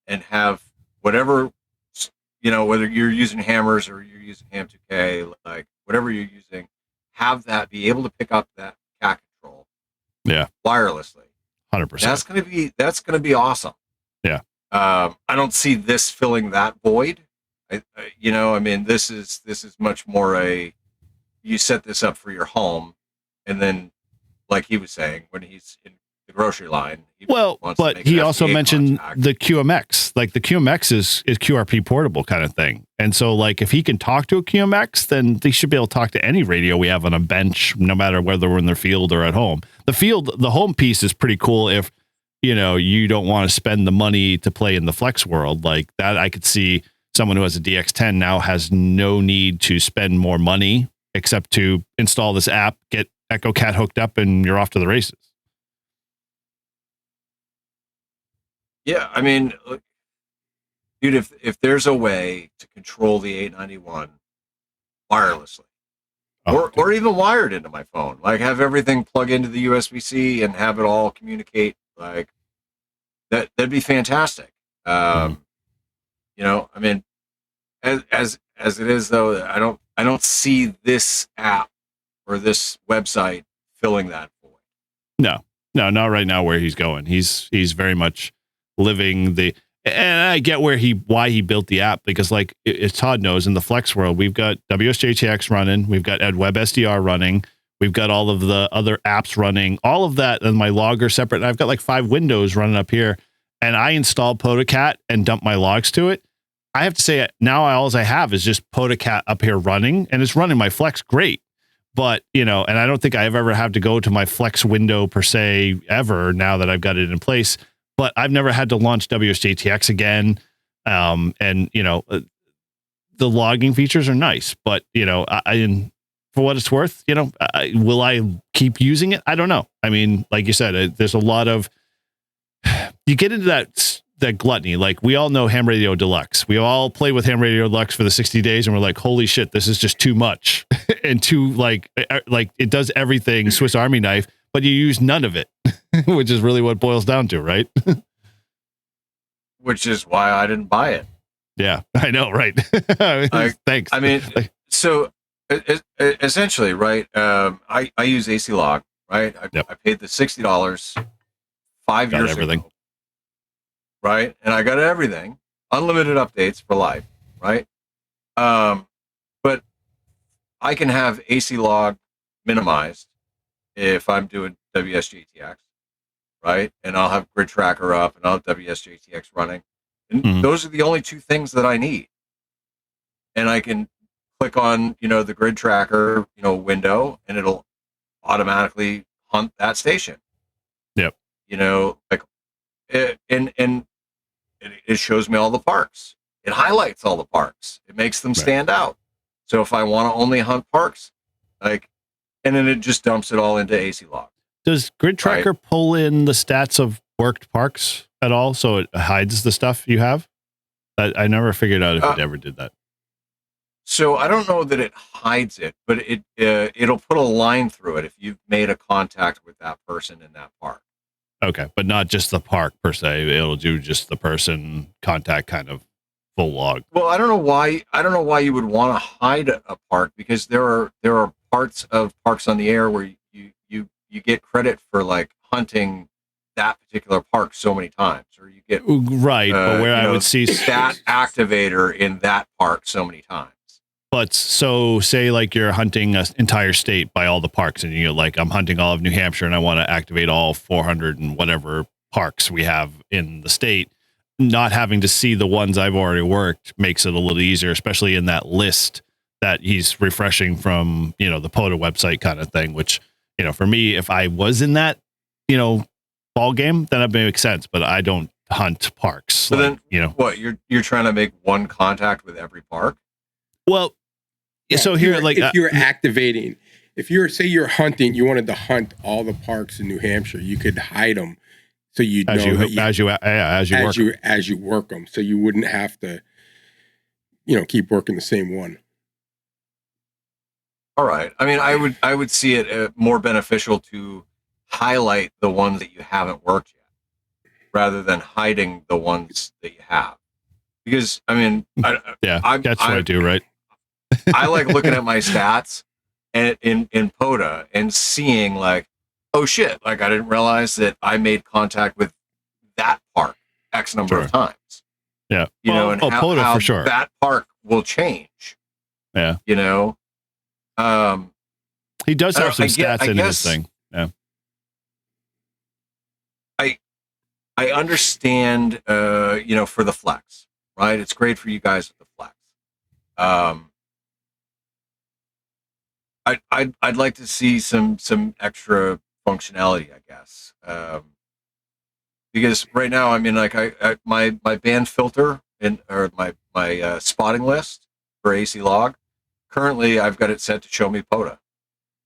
B: and have whatever, whether you're using hammers or you're using Ham 2K, like whatever you're using, have that be able to pick up that cat control, wirelessly.
A: 100%.
B: That's gonna be awesome.
A: Yeah.
B: I don't see this filling that void. I mean, this is much more you set this up for your home, and then, like he was saying, when he's in the grocery line,
A: but he also mentioned the QMX. Like the QMX is QRP portable kind of thing, and so like if he can talk to a QMX, then they should be able to talk to any radio we have on a bench, no matter whether we're in the field or at home. The home piece is pretty cool if you don't want to spend the money to play in the Flex world like that. I could see someone who has a DX10 now has no need to spend more money except to install this app, get EchoCat hooked up, and you're off to the races.
B: Yeah, I mean, look, dude, if there's a way to control the 891 wirelessly, or even wired into my phone, like have everything plug into the USB-C and have it all communicate, like that'd be fantastic. I mean, as it is though, I don't see this app or this website filling that void.
A: No, not right now where he's going. He's very much living and I get why he built the app, because like as Todd knows, in the Flex world, we've got WSJTX running, we've got EdWeb SDR running, we've got all of the other apps running, all of that, and my logger separate. And I've got like 5 windows running up here, and I installed POTACat and dumped my logs to it. I have to say now all I have is just POTACat up here running, and it's running my Flex great. But, and I don't think I ever have to go to my Flex window per se ever now that I've got it in place. But I've never had to launch WSJTX again. The logging features are nice, but, for what it's worth, will I keep using it? I don't know. I mean, like you said, there's a lot of, you get into that gluttony. Like we all know Ham Radio Deluxe. We all play with Ham Radio Deluxe for the 60 days and we're like, holy shit, this is just too much. And too like it does everything Swiss Army knife, but you use none of it. which is really what it boils down to, right?
B: Which is why I didn't buy it.
A: Yeah, I know, right? Thanks.
B: I mean, so essentially, right? I use AC Log, right? I paid the $60 5 years ago, right? And I got everything, unlimited updates for life, right? But I can have AC Log minimized if I'm doing WSJTX, right? And I'll have Grid Tracker up and I'll have WSJTX running. And those are the only two things that I need. And I can click on, the Grid Tracker, window, and it'll automatically hunt that station.
A: Yep.
B: It shows me all the parks. It highlights all the parks. It makes them stand out. So if I want to only hunt parks, and then it just dumps it all into AC Log.
A: Does Grid Tracker pull in the stats of worked parks at all, so it hides the stuff you have? I never figured out if it ever did that.
B: So I don't know that it hides it, but it'll put a line through it if you've made a contact with that person in that park.
A: Okay, but not just the park per se. It'll do just the person contact kind of full log.
B: Well, I don't know why you would want to hide a park, because there are parts of Parks on the Air where you get credit for like hunting that particular park so many times, or you get
A: but where I would see
B: that activator in that park so many times.
A: But so say like you're hunting an entire state by all the parks, and you're like, I'm hunting all of New Hampshire and I want to activate all 400 and whatever parks we have in the state. Not having to see the ones I've already worked makes it a little easier, especially in that list that he's refreshing from, the POTA website kind of thing, which, for me, if I was in that, ball game, then it may make sense, but I don't hunt parks.
B: So then, what, you're trying to make one contact with every park?
A: Well, so here,
C: if you're activating, say you're hunting, you wanted to hunt all the parks in New Hampshire, you could hide them. So you
A: as
C: you work them, so you wouldn't have to, keep working the same one.
B: All right. I mean, I would see it more beneficial to highlight the ones that you haven't worked yet, rather than hiding the ones that you have. Because I mean,
A: that's what I do, right?
B: I like looking at my stats and in POTA and seeing like, oh shit, like I didn't realize that I made contact with that park X number of times.
A: Yeah.
B: And how
A: POTA for sure.
B: That park will change.
A: Yeah.
B: He
A: does have some stats in his thing. Yeah.
B: I understand, for the flex, right? It's great for you guys with the flex. I'd like to see some extra functionality, I guess. Because right now, I mean, like my band filter or my spotting list for AC Log, currently I've got it set to show me POTA.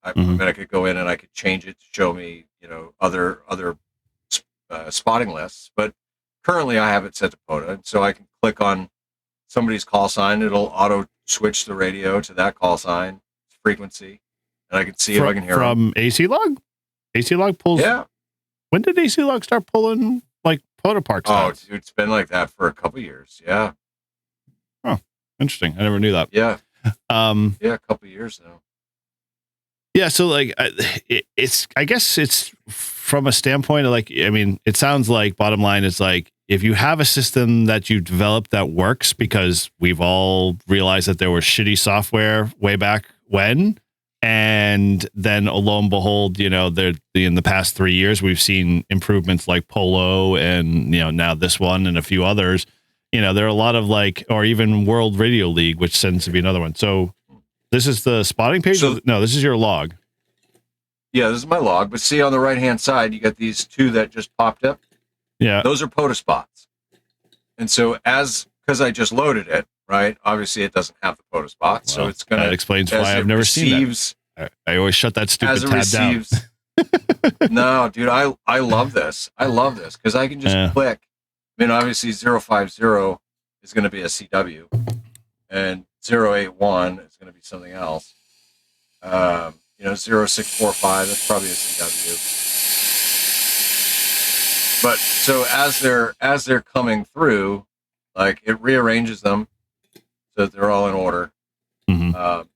B: I mean, I could go in and I could change it to show me, other spotting lists, but currently I have it set to POTA, and so I can click on somebody's call sign. It'll auto switch the radio to that call sign frequency, and I can see if I can hear
A: from AC Log. AC Log pulls.
B: Yeah.
A: When did AC Log start pulling like POTA parks?
B: Oh, dude, it's been like that for a couple years. Yeah.
A: Oh, interesting. I never knew that.
B: Yeah. A couple years now.
A: Yeah, so like I guess it's from a standpoint of like, I mean, it sounds like bottom line is like, if you have a system that you developed that works, because we've all realized that there was shitty software way back when, and then lo and behold, in the past 3 years, we've seen improvements like Polo and, now this one and a few others. There are a lot of like, or even World Radio League, which tends to be another one. So this is the spotting page? No, this is your log.
B: Yeah, this is my log. But see on the right-hand side, you got these two that just popped up.
A: Yeah.
B: Those are POTA spots. And so because I just loaded it, right? Obviously, it doesn't have the POTA spots.
A: Well,
B: so it's going to...
A: That explains why I've never seen that. I always shut that stupid tab down.
B: No, dude, I love this. I love this because I can just click. I mean, obviously, 050 is going to be a CW. And 081 is going to be something else. 0645, that's probably a CW. But so as they're coming through, like it rearranges them so that they're all in order, and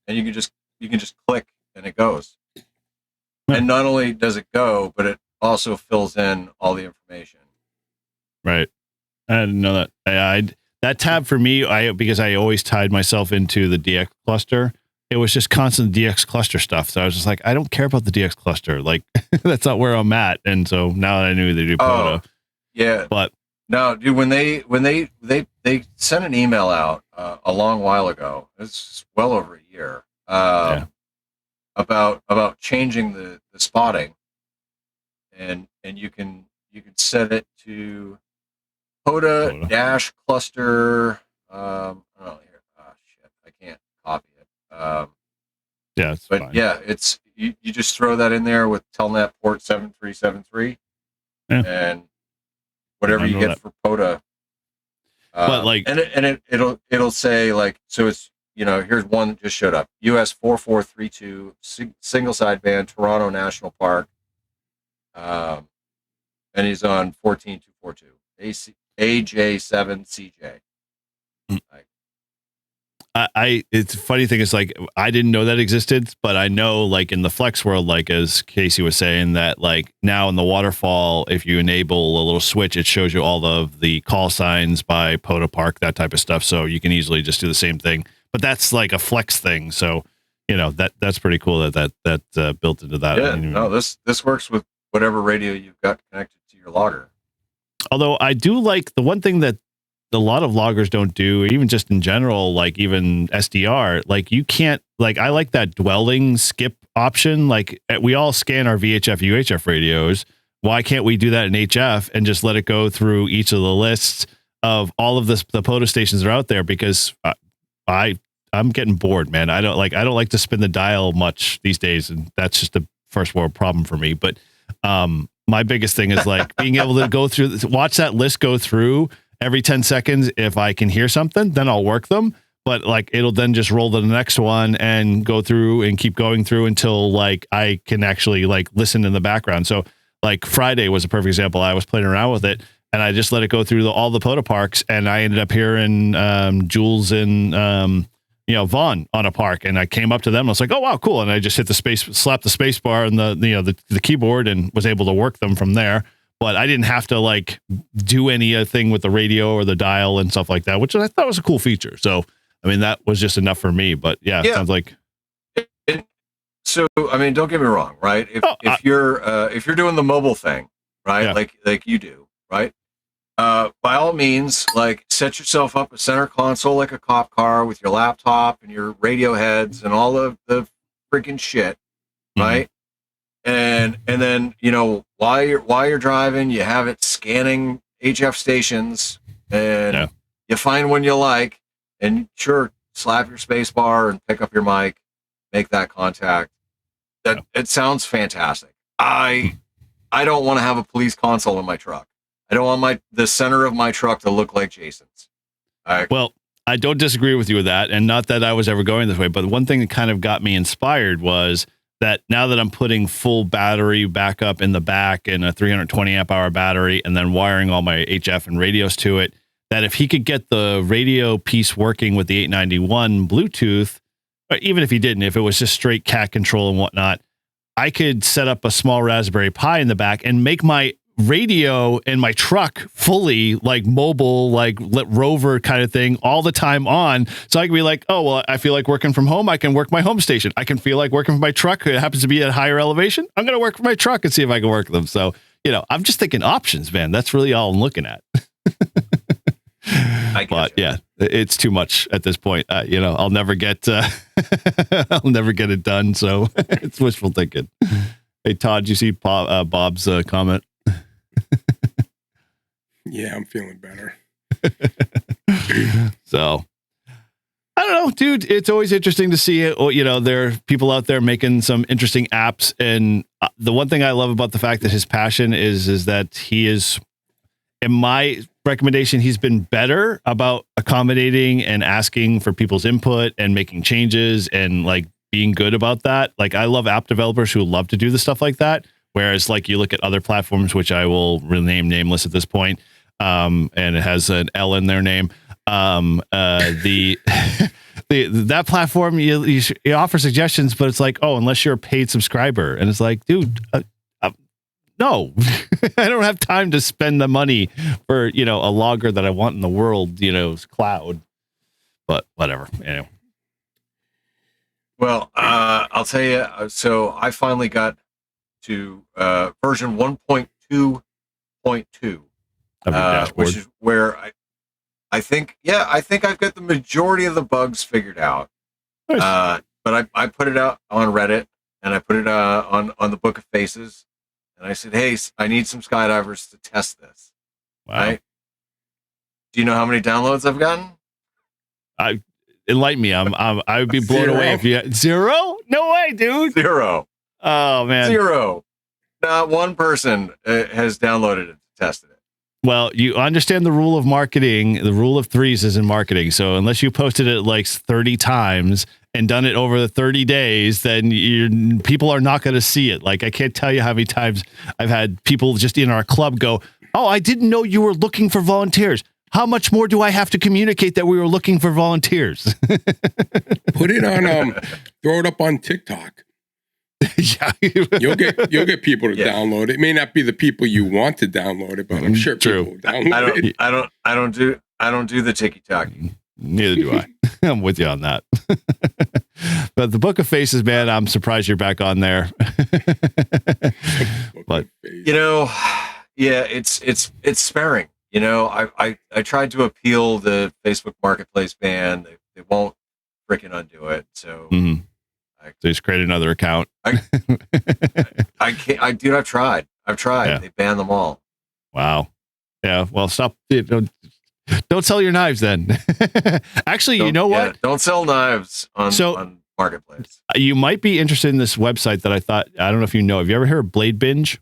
B: you can just click and it goes. And not only does it go, but it also fills in all the information.
A: Right. I didn't know that. That tab for me, because I always tied myself into the DX cluster. It was just constant DX cluster stuff. So I was just like, I don't care about the DX cluster. Like that's not where I'm at. And so now that I knew they do POTA.
B: Yeah.
A: But
B: no, dude, when they sent an email out a long while ago, it's well over a year, about changing the spotting, and you can set it to POTA dash cluster. Oh, here. Oh, shit. I can't copy it.
A: yeah, it's
B: but
A: fine.
B: yeah, it's you just throw that in there with Telnet port 7373, and whatever you get for POTA.
A: But like,
B: and it'll say like, so it's, here's one that just showed up: US 4432 single sideband Toronto National Park, and he's on 14242 AJ7CJ.
A: It's a funny thing is like, I didn't know that existed, but I know like in the Flex world, like as Casey was saying, that like now in the waterfall, if you enable a little switch, it shows you all of the call signs by POTA Park, that type of stuff. So you can easily just do the same thing, but that's like a Flex thing. So, that's pretty cool that built into that.
B: Yeah, no, this works with whatever radio you've got connected to your logger.
A: Although I do like the one thing that a lot of loggers don't do, even just in general, like even SDR, like you can't, like, I like that dwelling skip option. Like we all scan our VHF, UHF radios. Why can't we do that in HF and just let it go through each of the lists of all of the POTA stations that are out there? Because I'm getting bored, man. I don't like to spin the dial much these days. And that's just a first world problem for me. But, my biggest thing is like being able to go through, watch that list go through every 10 seconds. If I can hear something, then I'll work them. But like, it'll then just roll to the next one and go through and keep going through until like I can actually like listen in the background. So like Friday was a perfect example. I was playing around with it and I just let it go through all the POTA parks, and I ended up hearing Jules and Vaughn on a park, and I came up to them. And I was like, "Oh wow, cool!" And I just hit slapped the space bar and the keyboard, and was able to work them from there. But I didn't have to like do anything with the radio or the dial and stuff like that, which I thought was a cool feature. So I mean, that was just enough for me. But yeah. It sounds like.
B: So I mean, don't get me wrong, right? If you're doing the mobile thing, right, like you do, right? By all means, like set yourself up a center console like a cop car with your laptop and your radio heads and all of the freaking shit, right? And then while you're driving, you have it scanning HF stations, and you find one you like, and sure, slap your space bar and pick up your mic, make that contact. It sounds fantastic. I don't want to have a police console in my truck. I don't want the center of my truck to look like Jason's.
A: Well, I don't disagree with you with that. And not that I was ever going this way, but one thing that kind of got me inspired was that now that I'm putting full battery backup in the back and a 320 amp hour battery, and then wiring all my HF and radios to it, that if he could get the radio piece working with the 891 Bluetooth, or even if he didn't, if it was just straight cat control and whatnot, I could set up a small Raspberry Pi in the back and make my radio in my truck fully like mobile, like rover kind of thing all the time on. So I can be like, oh, well, I feel like working from home. I can work my home station. I can feel like working from my truck. It happens to be at higher elevation. I'm going to work from my truck and see if I can work them. So, I'm just thinking options, man. That's really all I'm looking at. But yeah, it's too much at this point. I'll never get, I'll never get it done. So it's wishful thinking. Hey, Todd, you see Bob's comment?
C: Yeah, I'm feeling better.
A: So I don't know, dude. It's always interesting to see it. There are people out there making some interesting apps. And the one thing I love about the fact that his passion is that he is, in my recommendation, he's been better about accommodating and asking for people's input and making changes and like being good about that. Like I love app developers who love to do the stuff like that. Whereas like you look at other platforms, which I will rename nameless at this point, and it has an L in their name. That platform you offer suggestions, but it's like, oh, unless you're a paid subscriber, and it's like, dude, no, I don't have time to spend the money for a logger that I want in the world, cloud. But whatever, anyway.
B: Well, I'll tell you. So I finally got to version 1.2.2, which is where I think I've got the majority of the bugs figured out. Nice. But I put it out on Reddit, and I put it on the Book of Faces, and I said, hey, I need some skydivers to test this.
A: Wow.
B: Right? Do you know how many downloads I've gotten?
A: Enlighten me. I would be blown away if you had 0. No way, dude.
B: 0.
A: Oh man,
B: 0. Not one person has downloaded it to test it.
A: Well, you understand the rule of marketing. The rule of threes is in marketing. So unless you posted it like 30 times and done it over the 30 days, then people are not going to see it. Like, I can't tell you how many times I've had people just in our club go, oh, I didn't know you were looking for volunteers. How much more do I have to communicate that we were looking for volunteers?
C: Put it on, throw it up on TikTok.
A: Yeah.
C: You'll get people to download it. It may not be the people you want to download it, but I'm sure people will download it.
B: I don't do the TikTok.
A: Neither do I. I'm with you on that. But the Book of Faces, man, I'm surprised you're back on there. But it's sparing. I tried to appeal the Facebook Marketplace ban. They won't freaking undo it. So. Mm-hmm. So just create another account.
B: I can't. Dude, I've tried. Yeah. They banned them all.
A: Wow. Yeah. Well, stop. Don't sell your knives then. Actually, you know what?
B: Don't sell knives on Marketplace.
A: You might be interested in this website that I don't know if you know. Have you ever heard of Blade Binge?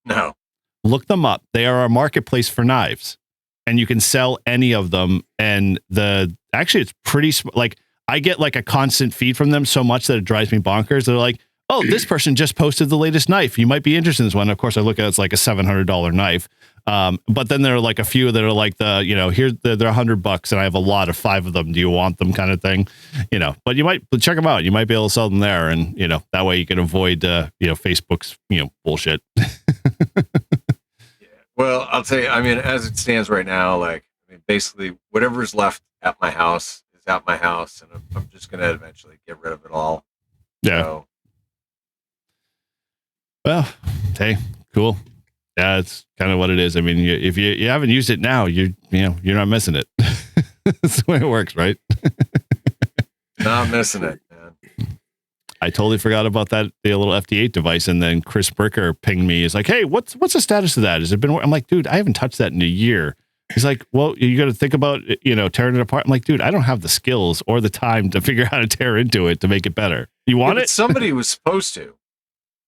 B: No.
A: Look them up. They are a marketplace for knives, and you can sell any of them. And it's pretty like. I get like a constant feed from them so much that it drives me bonkers. They're like, oh, this person just posted the latest knife. You might be interested in this one. Of course, I look at it's like a $700 knife. But then there are like a few that are like they're $100 and I have a lot of 5 of them. Do you want them kind of thing? But you might check them out. You might be able to sell them there. And, that way you can avoid, Facebook's, bullshit.
B: Well, I'll tell you, I mean, as it stands right now, basically whatever's left at my house, out my house, and I'm just going to eventually get rid of it all.
A: Yeah.
B: So.
A: Well, hey, cool. Yeah, it's kind of what it is. I mean, if you haven't used it now, you're not missing it. That's the way it works, right?
B: Not missing it, man.
A: I totally forgot about the little FT8 device, and then Chris Bricker pinged me. He's like, "Hey, what's the status of that? Has it been?" I'm like, "Dude, I haven't touched that in a year." He's like, well, you got to think about, tearing it apart. I'm like, dude, I don't have the skills or the time to figure out how to tear into it to make it better. You want it?
B: Somebody was supposed to.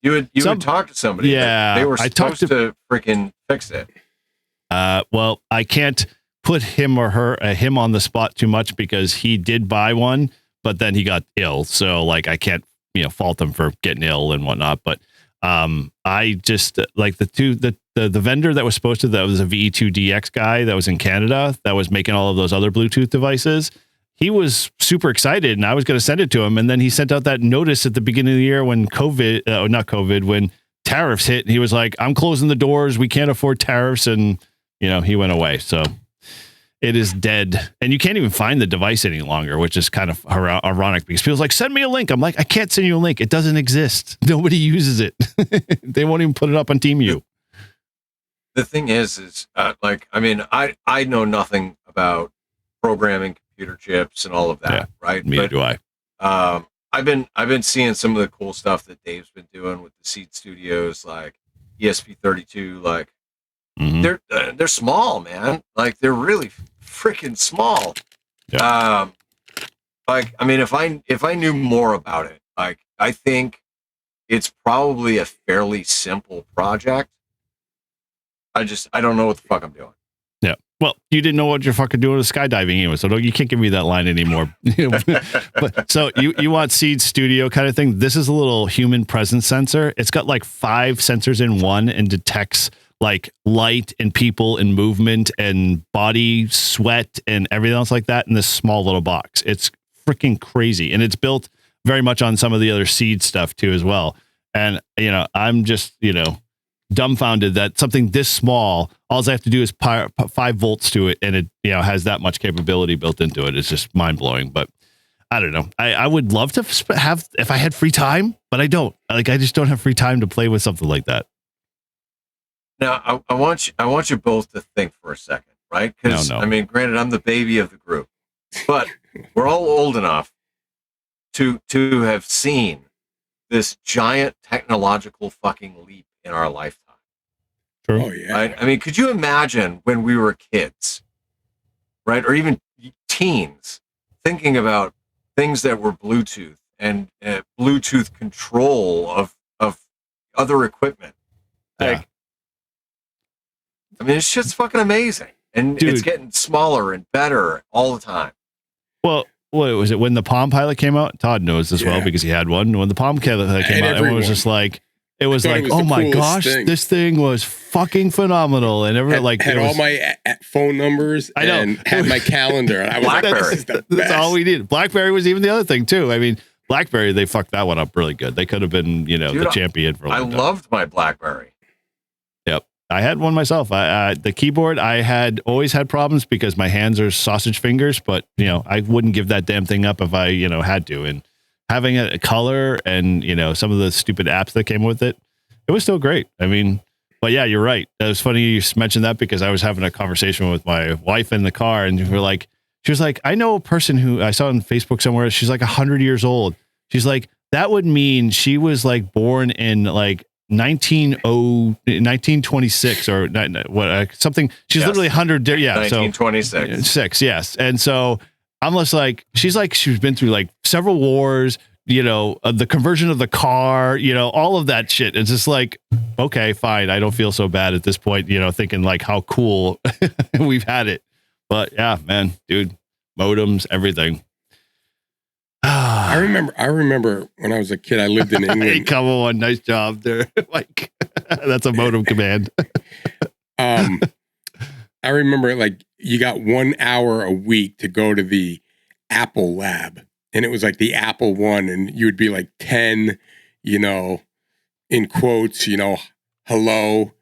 B: You would talk to somebody.
A: Yeah.
B: They were supposed to freaking fix it.
A: Well, I can't put him or him on the spot too much because he did buy one, but then he got ill. So like, I can't, fault him for getting ill and whatnot. But I just like the vendor that was supposed to, that was a VE2DX guy that was in Canada that was making all of those other Bluetooth devices. He was super excited and I was going to send it to him. And then he sent out that notice at the beginning of the year when when tariffs hit, and he was like, I'm closing the doors. We can't afford tariffs. And, he went away. So it is dead. And you can't even find the device any longer, which is kind of ironic because people's like, send me a link. I'm like, I can't send you a link. It doesn't exist. Nobody uses it. They won't even put it up on TeamU.
B: The thing is I know nothing about programming computer chips and all of that, right?
A: Neither do I.
B: I've been seeing some of the cool stuff that Dave's been doing with the Seed Studios, like ESP32. Like they're small, man. Like they're really freaking small. Yeah. If I knew more about it, I think it's probably a fairly simple project. I don't know what the fuck I'm doing.
A: Yeah. Well, you didn't know what you're fucking doing with skydiving anyway, so you can't give me that line anymore. But so you want Seed Studio kind of thing? This is a little human presence sensor. It's got like 5 sensors in one and detects like light and people and movement and body sweat and everything else like that in this small little box. It's freaking crazy, and it's built very much on some of the other Seed stuff too as well. And I'm just dumbfounded that something this small, all I have to do is 5 volts to it, and it has that much capability built into it. It's just mind blowing. But I don't know. I would love to have if I had free time, but I don't. I just don't have free time to play with something like that.
B: Now, I want you both to think for a second, right? Because I mean, granted, I'm the baby of the group, but we're all old enough to have seen this giant technological fucking leap in our lifetime.
A: True.
C: Oh yeah.
B: Right? I mean, could you imagine when we were kids, right, or even teens, thinking about things that were Bluetooth and Bluetooth control of other equipment? Like, I mean, it's just fucking amazing, and
A: Dude.
B: it's getting smaller and better all the time.
A: Well, what was it when the Palm Pilot came out? Todd knows this well because he had one. When the Palm Pilot came out, everyone was just like, it was like, oh my gosh, this thing was fucking phenomenal, and everyone
C: had all my phone numbers.
A: I know.
C: And had my calendar. And I was
B: BlackBerry.
A: That's all we needed. BlackBerry was even the other thing too. I mean, BlackBerry, they fucked that one up really good. They could have been, Dude, the champion for a long time.
B: I loved my BlackBerry.
A: Yep. I had one myself. The keyboard, I had always had problems because my hands are sausage fingers, but I wouldn't give that damn thing up if I, had to. And having a color and, some of the stupid apps that came with it, it was still great. I mean, but yeah, you're right. It was funny you mentioned that because I was having a conversation with my wife in the car, and she was like, I know a person who I saw on Facebook somewhere. She's like 100 years old. She's like, that would mean she was like born in like 1926 or something. She's literally 100. Yeah.
B: 1926.
A: Six. Yes. And so I'm just like, she's been through like several wars, the conversion of the car, all of that shit. It's just like, okay, fine. I don't feel so bad at this point, thinking like how cool we've had it. But yeah, man, dude, modems, everything.
C: I remember when I was a kid, I lived in England.
A: Hey, come on, nice job there, Mike. That's a modem command.
C: I remember like you got 1 hour a week to go to the Apple lab, and it was like the Apple one, and you would be like 10, in quotes, hello,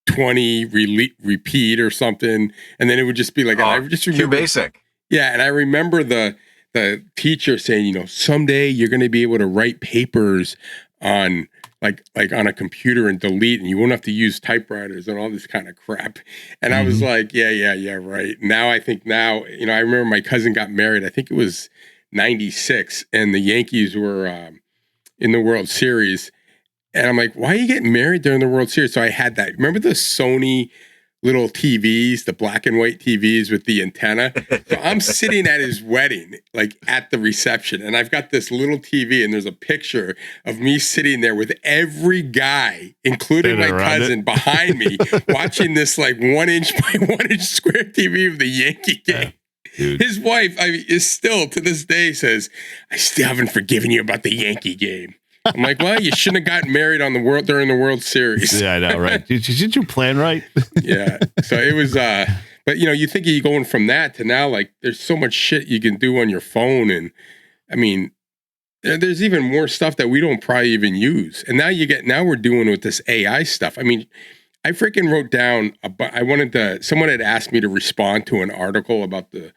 C: 20, repeat or something, and then it would just be like, I just remember
B: basic.
C: Yeah, and I remember the teacher saying, someday you're going to be able to write papers on like on a computer and delete, and you won't have to use typewriters and all this kind of crap. And I was like, yeah, right. Now I remember my cousin got married. I think it was 96, and the Yankees were in the World Series. And I'm like, why are you getting married during the World Series? So I had that. Remember the Sony little TVs, the black and white TVs with the antenna? So I'm sitting at his wedding, like at the reception, and I've got this little TV, and there's a picture of me sitting there with every guy, including my cousin, behind me, watching this like 1 inch by 1 inch square TV of the Yankee game. Dude. His wife, is still to this day says, I still haven't forgiven you about the Yankee game. I'm like, well, you shouldn't have gotten married during the World Series.
A: Yeah, I know, right? Did you plan right?
C: Yeah. So it was, but you think you're going from that to now, like there's so much shit you can do on your phone. And I mean, there's even more stuff that we don't probably even use. And now we're doing with this AI stuff. I mean, I freaking wrote down, someone had asked me to respond to an article about the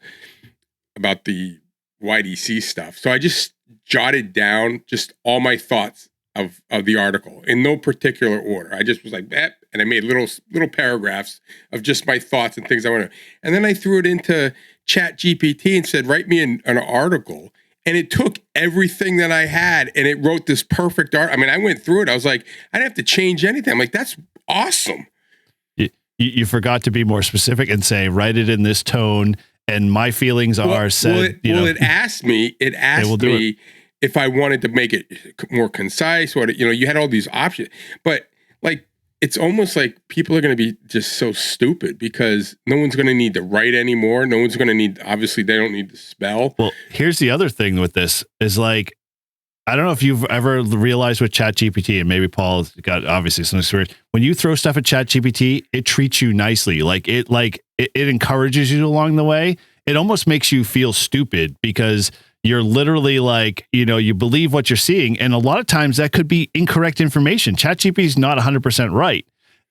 C: YDC stuff. So I just jotted down just all my thoughts of the article in no particular order. I just was like that, and I made little paragraphs of just my thoughts and things I want to. And then I threw it into Chat GPT and said, write me an article. And it took everything that I had and it wrote this perfect art. I mean, I went through it. I was like, I didn't have to change anything. I'm like, that's awesome.
A: You forgot to be more specific and say, write it in this tone. And my feelings are said.
C: It asked me if I wanted to make it more concise. You had all these options, but like it's almost like people are going to be just so stupid because no one's going to need to write anymore. No one's going to need, obviously they don't need to spell.
A: Well, here's the other thing with this is like, I don't know if you've ever realized with ChatGPT, and maybe Paul's got obviously some experience. When you throw stuff at ChatGPT, it treats you nicely. It encourages you along the way. It almost makes you feel stupid because you're literally like, you believe what you're seeing. And a lot of times that could be incorrect information. ChatGPT is not 100% right.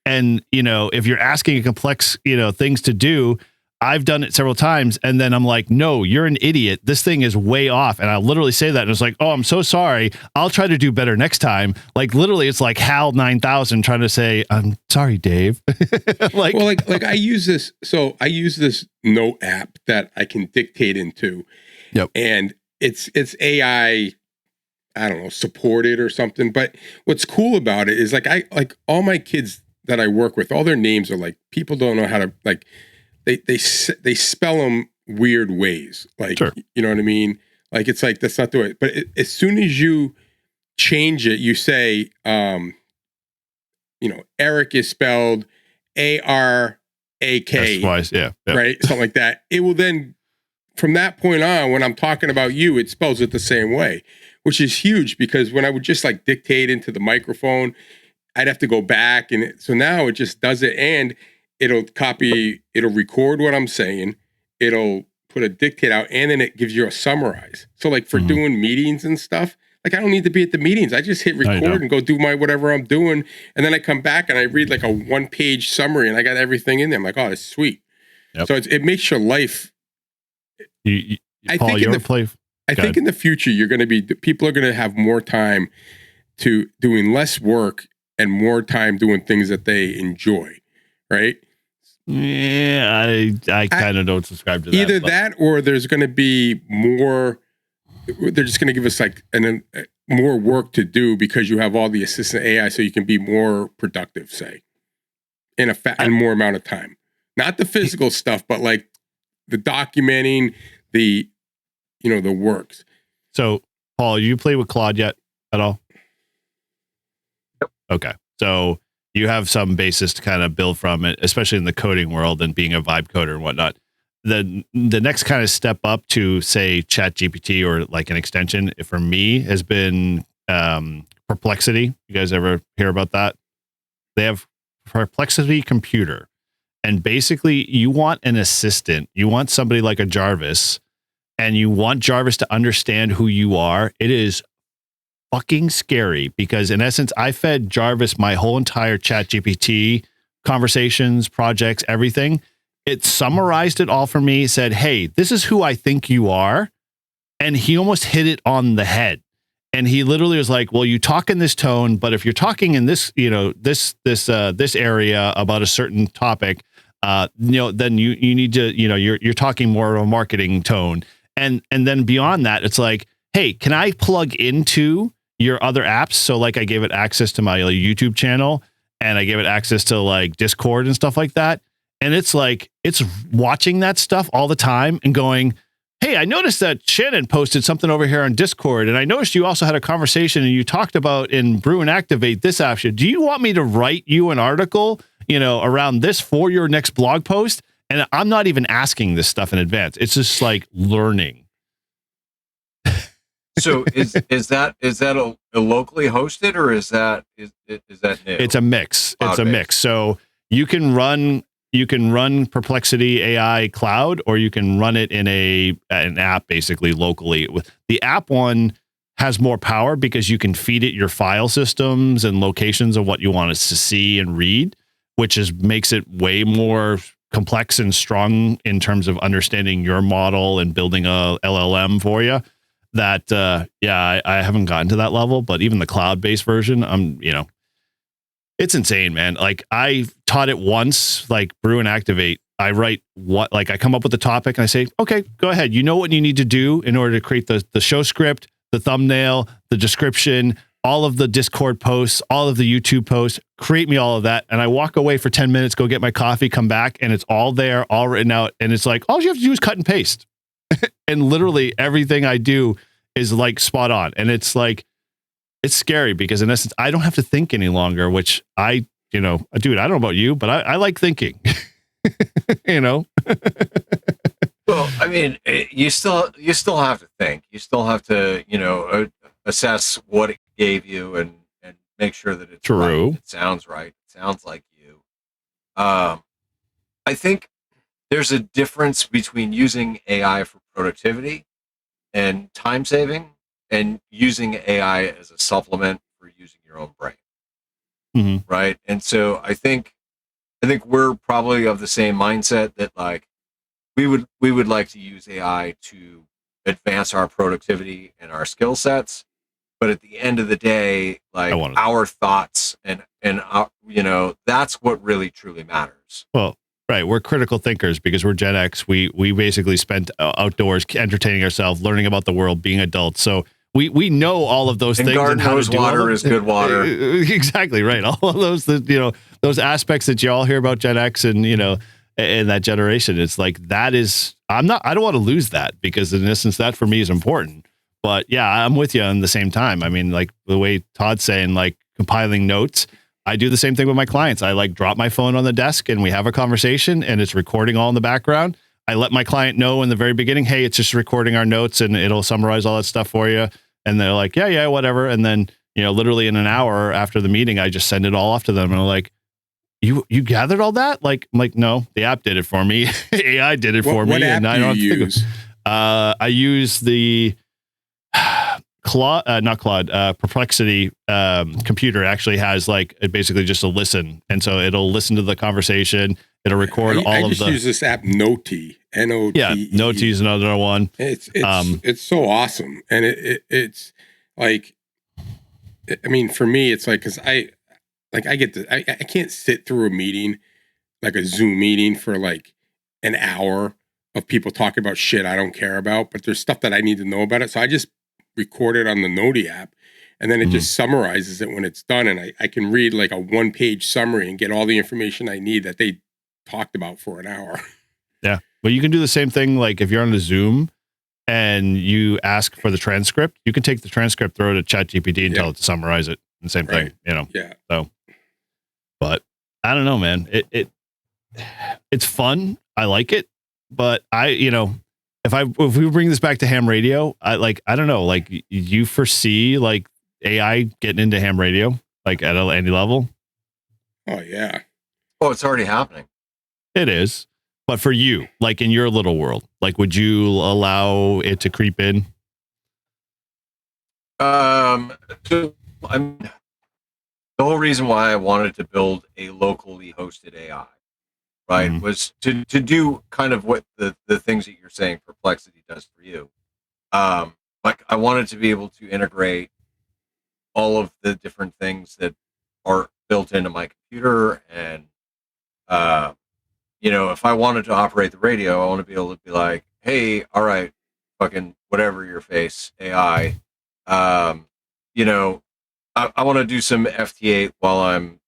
A: And, if you're asking a complex, things to do, I've done it several times. And then I'm like, no, you're an idiot. This thing is way off. And I literally say that. And it's like, oh, I'm so sorry. I'll try to do better next time. Like literally it's like HAL 9000 trying to say, I'm sorry, Dave. like
C: I use this. So I use this note app that I can dictate into.
A: Yep.
C: And it's AI, I don't know, supported or something. But what's cool about it is like all my kids that I work with, all their names are like, people don't know how to like, they spell them weird ways. Like,
A: sure.
C: You know what I mean? Like, it's like, that's not the way, but as soon as you change it, you say, Eric is spelled A-R-A-K.
A: That's yeah.
C: Right. Something like that. It will then, from that point on, when I'm talking about you, it spells it the same way, which is huge because when I would just like dictate into the microphone, I'd have to go back. And so now it just does it, and it'll record what I'm saying. It'll put a dictate out, and then it gives you a summarize. So like for doing meetings and stuff, like I don't need to be at the meetings. I just hit record and go do my whatever I'm doing. And then I come back and I read like a 1-page summary and I got everything in there. I'm like, oh, that's sweet.
A: Yep.
C: So it makes your life. I think in the future, people are going to have more time to doing less work and more time doing things that they enjoy. Right.
A: Yeah. I kind of don't subscribe to that.
C: Either that, or there's going to be more, they're just going to give us like more work to do because you have all the assistant AI so you can be more productive, say, in more amount of time. Not the physical stuff, but like the documenting, the works.
A: So, Paul, you play with Claude yet at all? Yep. Okay. So you have some basis to kind of build from it, especially in the coding world and being a vibe coder and whatnot. The next kind of step up to say ChatGPT or like an extension for me has been Perplexity. You guys ever hear about that? They have Perplexity Computer. And basically you want an assistant. You want somebody like a Jarvis, and you want Jarvis to understand who you are. It is fucking scary because in essence, I fed Jarvis my whole entire ChatGPT conversations, projects, everything. It summarized it all for me, said, hey, this is who I think you are. And he almost hit it on the head. And he literally was like, well, you talk in this tone, but if you're talking in this, this area about a certain topic, then you need to, you're talking more of a marketing tone. And then beyond that, it's like, hey, can I plug into your other apps? So like I gave it access to my YouTube channel, and I gave it access to like Discord and stuff like that. And it's like, it's watching that stuff all the time and going, hey, I noticed that Shannon posted something over here on Discord. And I noticed you also had a conversation and you talked about in Brew and Activate this option. Do you want me to write you an article, around this for your next blog post? And I'm not even asking this stuff in advance. It's just like learning.
B: So is that a locally hosted, or is that new?
A: It's a mix. It's a mix. So you can run Perplexity AI Cloud, or you can run it in an app basically locally. The app one has more power because you can feed it your file systems and locations of what you want us to see and read, which makes it way more complex and strong in terms of understanding your model and building a LLM for you. That I haven't gotten to that level, but even the cloud-based version, it's insane, man. Like I taught it once, like Brew and Activate. I write I come up with the topic and I say, okay, go ahead. You know what you need to do in order to create the show script, the thumbnail, the description, all of the Discord posts, all of the YouTube posts, create me all of that. And I walk away for 10 minutes, go get my coffee, come back, and it's all there, all written out. And it's like, all you have to do is cut and paste. And literally everything I do is like spot on. And it's like, it's scary because in essence, I don't have to think any longer, which I dude, I don't know about you, but I like thinking,
B: Well, I mean, you still have to think. You still have to, assess what it gave you and make sure that it's
A: True.
B: right. It sounds right. It sounds like you. I think there's a difference between using AI for productivity and time saving, and using AI as a supplement for using your own brain.
A: Mm-hmm.
B: Right. And so I think we're probably of the same mindset that like we would like to use AI to advance our productivity and our skill sets. But at the end of the day, like our thoughts and that's what really truly matters.
A: Well, right. We're critical thinkers because we're Gen X. We basically spent outdoors entertaining ourselves, learning about the world, being adults. So we know all of those things.
B: God
A: and how
B: knows
A: to do
B: water is good water.
A: Exactly right. All of those, those aspects that you all hear about Gen X and, in that generation. It's like, I don't want to lose that because in essence, that for me is important. But yeah, I'm with you on the same time. I mean, like the way Todd's saying, like compiling notes, I do the same thing with my clients. I like drop my phone on the desk and we have a conversation and it's recording all in the background. I let my client know in the very beginning, hey, it's just recording our notes and it'll summarize all that stuff for you. And they're like, yeah, whatever. And then, literally in an hour after the meeting, I just send it all off to them. And I'm like, you gathered all that? Like, I'm like, no, the app did it for me. AI did it for me.
C: What app
A: and I
C: do
A: don't
C: you
A: think
C: use?
A: I use the Perplexity computer actually has like it basically just a listen, and so it'll listen to the conversation. It'll record
C: I just use this app Noti. N-O-T-E.
A: Yeah, Noti is another one.
C: It's so awesome, and it's like, I mean, for me, it's like because I can't sit through a meeting, like a Zoom meeting for like an hour of people talking about shit I don't care about, but there's stuff that I need to know about it. So I just record it on the Noti app, and then it just summarizes it when it's done. And I can read like a 1-page summary and get all the information I need that they talked about for an hour.
A: Yeah. Well, you can do the same thing. Like if you're on a Zoom and you ask for the transcript, you can take the transcript, throw it at ChatGPT and tell it to summarize it. And same thing,
C: Yeah.
A: So, but I don't know, man. It's fun. I like it, but if we bring this back to ham radio, I don't know, like you foresee like AI getting into ham radio, like at any level?
C: Oh yeah.
B: Oh, it's already happening.
A: It is. But for you, like in your little world, like would you allow it to creep in?
B: The whole reason why I wanted to build a locally hosted AI, right, was to do kind of what the things that you're saying Perplexity does for you. Like I wanted to be able to integrate all of the different things that are built into my computer, and if I wanted to operate the radio, I want to be able to be like, hey, all right, fucking whatever your face AI, I want to do some FT8 while I'm,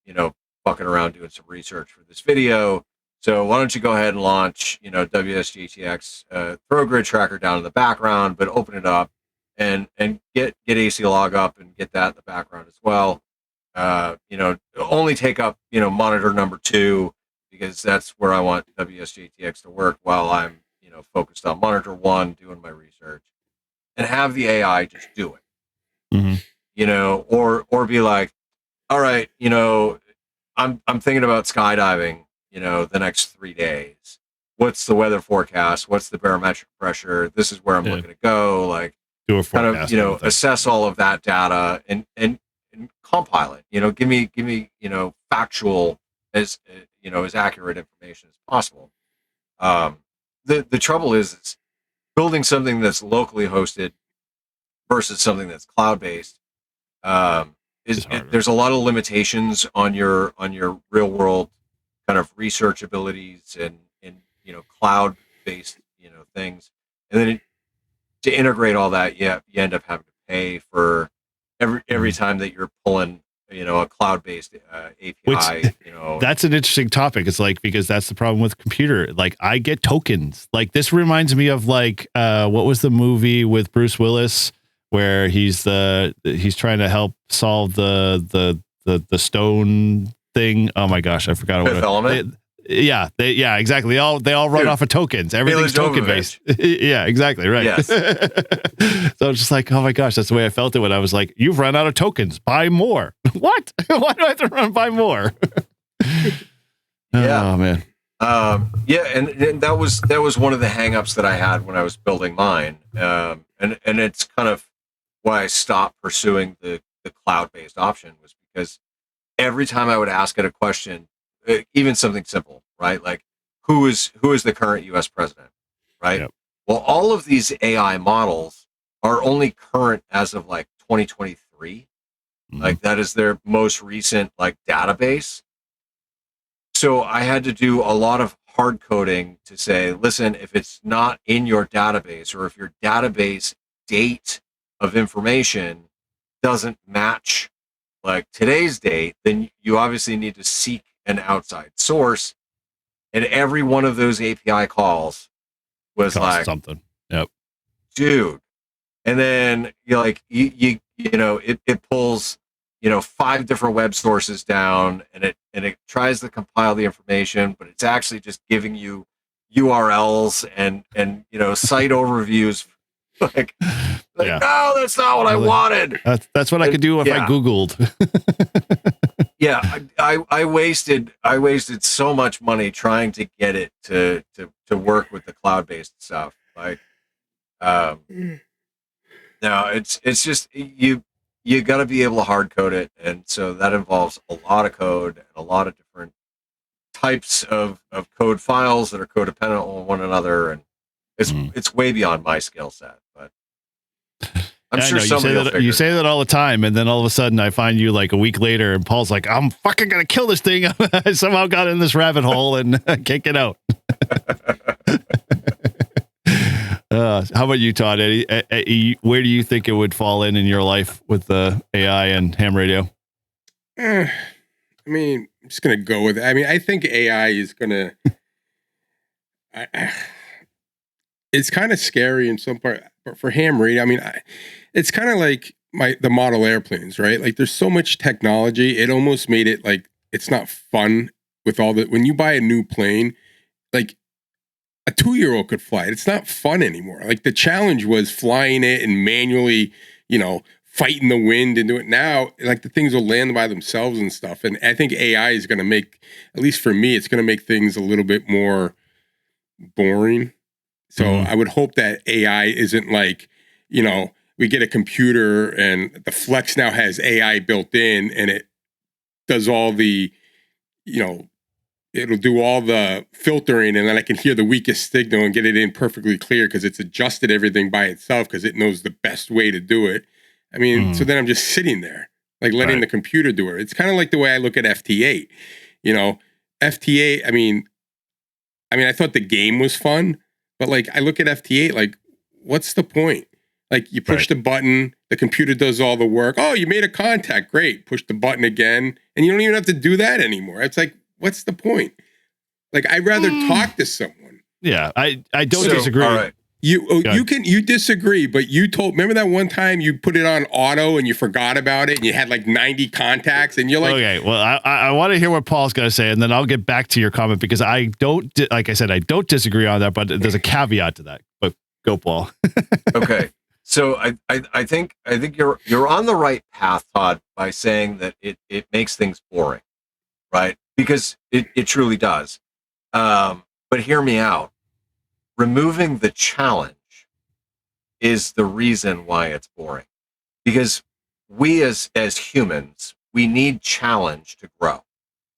B: fucking around doing some research for this video. So why don't you go ahead and launch, WSGTX, throw a grid tracker down in the background, but open it up and get AC log up and get that in the background as well. Only take up, monitor number 2, because that's where I want WSGTX to work while I'm, focused on monitor 1, doing my research, and have the AI just do it. Or be like, all right, I'm thinking about skydiving, the next 3 days. What's the weather forecast? What's the barometric pressure? This is where I'm looking to go. Like,
A: do a forecast,
B: kind of, assess all of that data and compile it. Give me, factual as accurate information as possible. The trouble is building something that's locally hosted versus something that's cloud-based. There's a lot of limitations on your real world kind of research abilities and cloud-based things, and then to integrate all that, you end up having to pay for every time that you're pulling a cloud-based API.
A: Which, that's an interesting topic. It's like, because that's the problem with computer. Like I get tokens. Like this reminds me of like what was the movie with Bruce Willis where he's trying to help solve the stone thing. Oh my gosh, I forgot
B: Fifth Element.
A: Yeah, exactly. They all run off of tokens. Everything's token based. Yeah, exactly. Right.
B: Yes.
A: So I was just like, oh my gosh, that's the way I felt it when I was like, you've run out of tokens. Buy more. What? Why do I have to buy more?
B: Yeah.
A: Oh man.
B: Yeah, and that was one of the hangups that I had when I was building mine. And it's kind of why I stopped pursuing the cloud-based option, was because every time I would ask it a question, even something simple, right? Like who is the current US president, right?
A: Yep.
B: Well, all of these AI models are only current as of like 2023. Like that is their most recent like database. So I had to do a lot of hard coding to say, listen, if it's not in your database, or if your database date of information doesn't match like today's date, then you obviously need to seek an outside source. And every one of those API calls was like
A: something. Yep.
B: Dude. And then you're like, you know, it pulls, 5 different web sources down, and it tries to compile the information, but it's actually just giving you URLs and site overviews. like
A: Yeah.
B: No, that's not what I wanted.
A: That's what I could do if I Googled.
B: Yeah, I wasted so much money trying to get it to work with the cloud-based stuff. Like, no, it's just you got to be able to hard code it, and so that involves a lot of code and a lot of different types of code files that are codependent on one another, and it's way beyond my skill set. But I'm sure
A: you say that all the time, and then all of a sudden I find you like a week later, and Paul's like, "I'm fucking gonna kill this thing." I somehow got in this rabbit hole and can't get out. How about you, Todd? Where do you think it would fall in your life with the AI and ham radio?
C: I mean, I'm just gonna go with it. I mean, I think AI is gonna. It's kind of scary in some part, but for ham radio, I mean, it's kind of like the model airplanes, right? Like, there's so much technology, it almost made it like it's not fun with all the. When you buy a new plane, like a 2-year-old could fly it. It's not fun anymore. Like, the challenge was flying it and manually, fighting the wind and do it. Now, like, the things will land by themselves and stuff. And I think AI is going to make, at least for me, it's going to make things a little bit more boring. So I would hope that AI isn't like, we get a computer and the Flex now has AI built in, and it does all the, it'll do all the filtering, and then I can hear the weakest signal and get it in perfectly clear because it's adjusted everything by itself because it knows the best way to do it. I mean, so then I'm just sitting there, like letting the computer do it. It's kind of like the way I look at FT8. FT8, I mean, I thought the game was fun, but like I look at FT8, like, what's the point? Like, you push the button, the computer does all the work. Oh, you made a contact. Great. Push the button again. And you don't even have to do that anymore. It's like, what's the point? Like, I'd rather talk to someone.
A: Yeah, I don't disagree.
B: All right.
C: You disagree, but remember that one time you put it on auto and you forgot about it and you had like 90 contacts and you're like,
A: okay, well, I want to hear what Paul's going to say, and then I'll get back to your comment because I don't, like I said, I don't disagree on that, but there's a caveat to that. But go, Paul.
B: Okay. So I think you're on the right path, Todd, by saying that it makes things boring, right? Because it truly does. But hear me out. Removing the challenge is the reason why it's boring. Because we as humans, we need challenge to grow.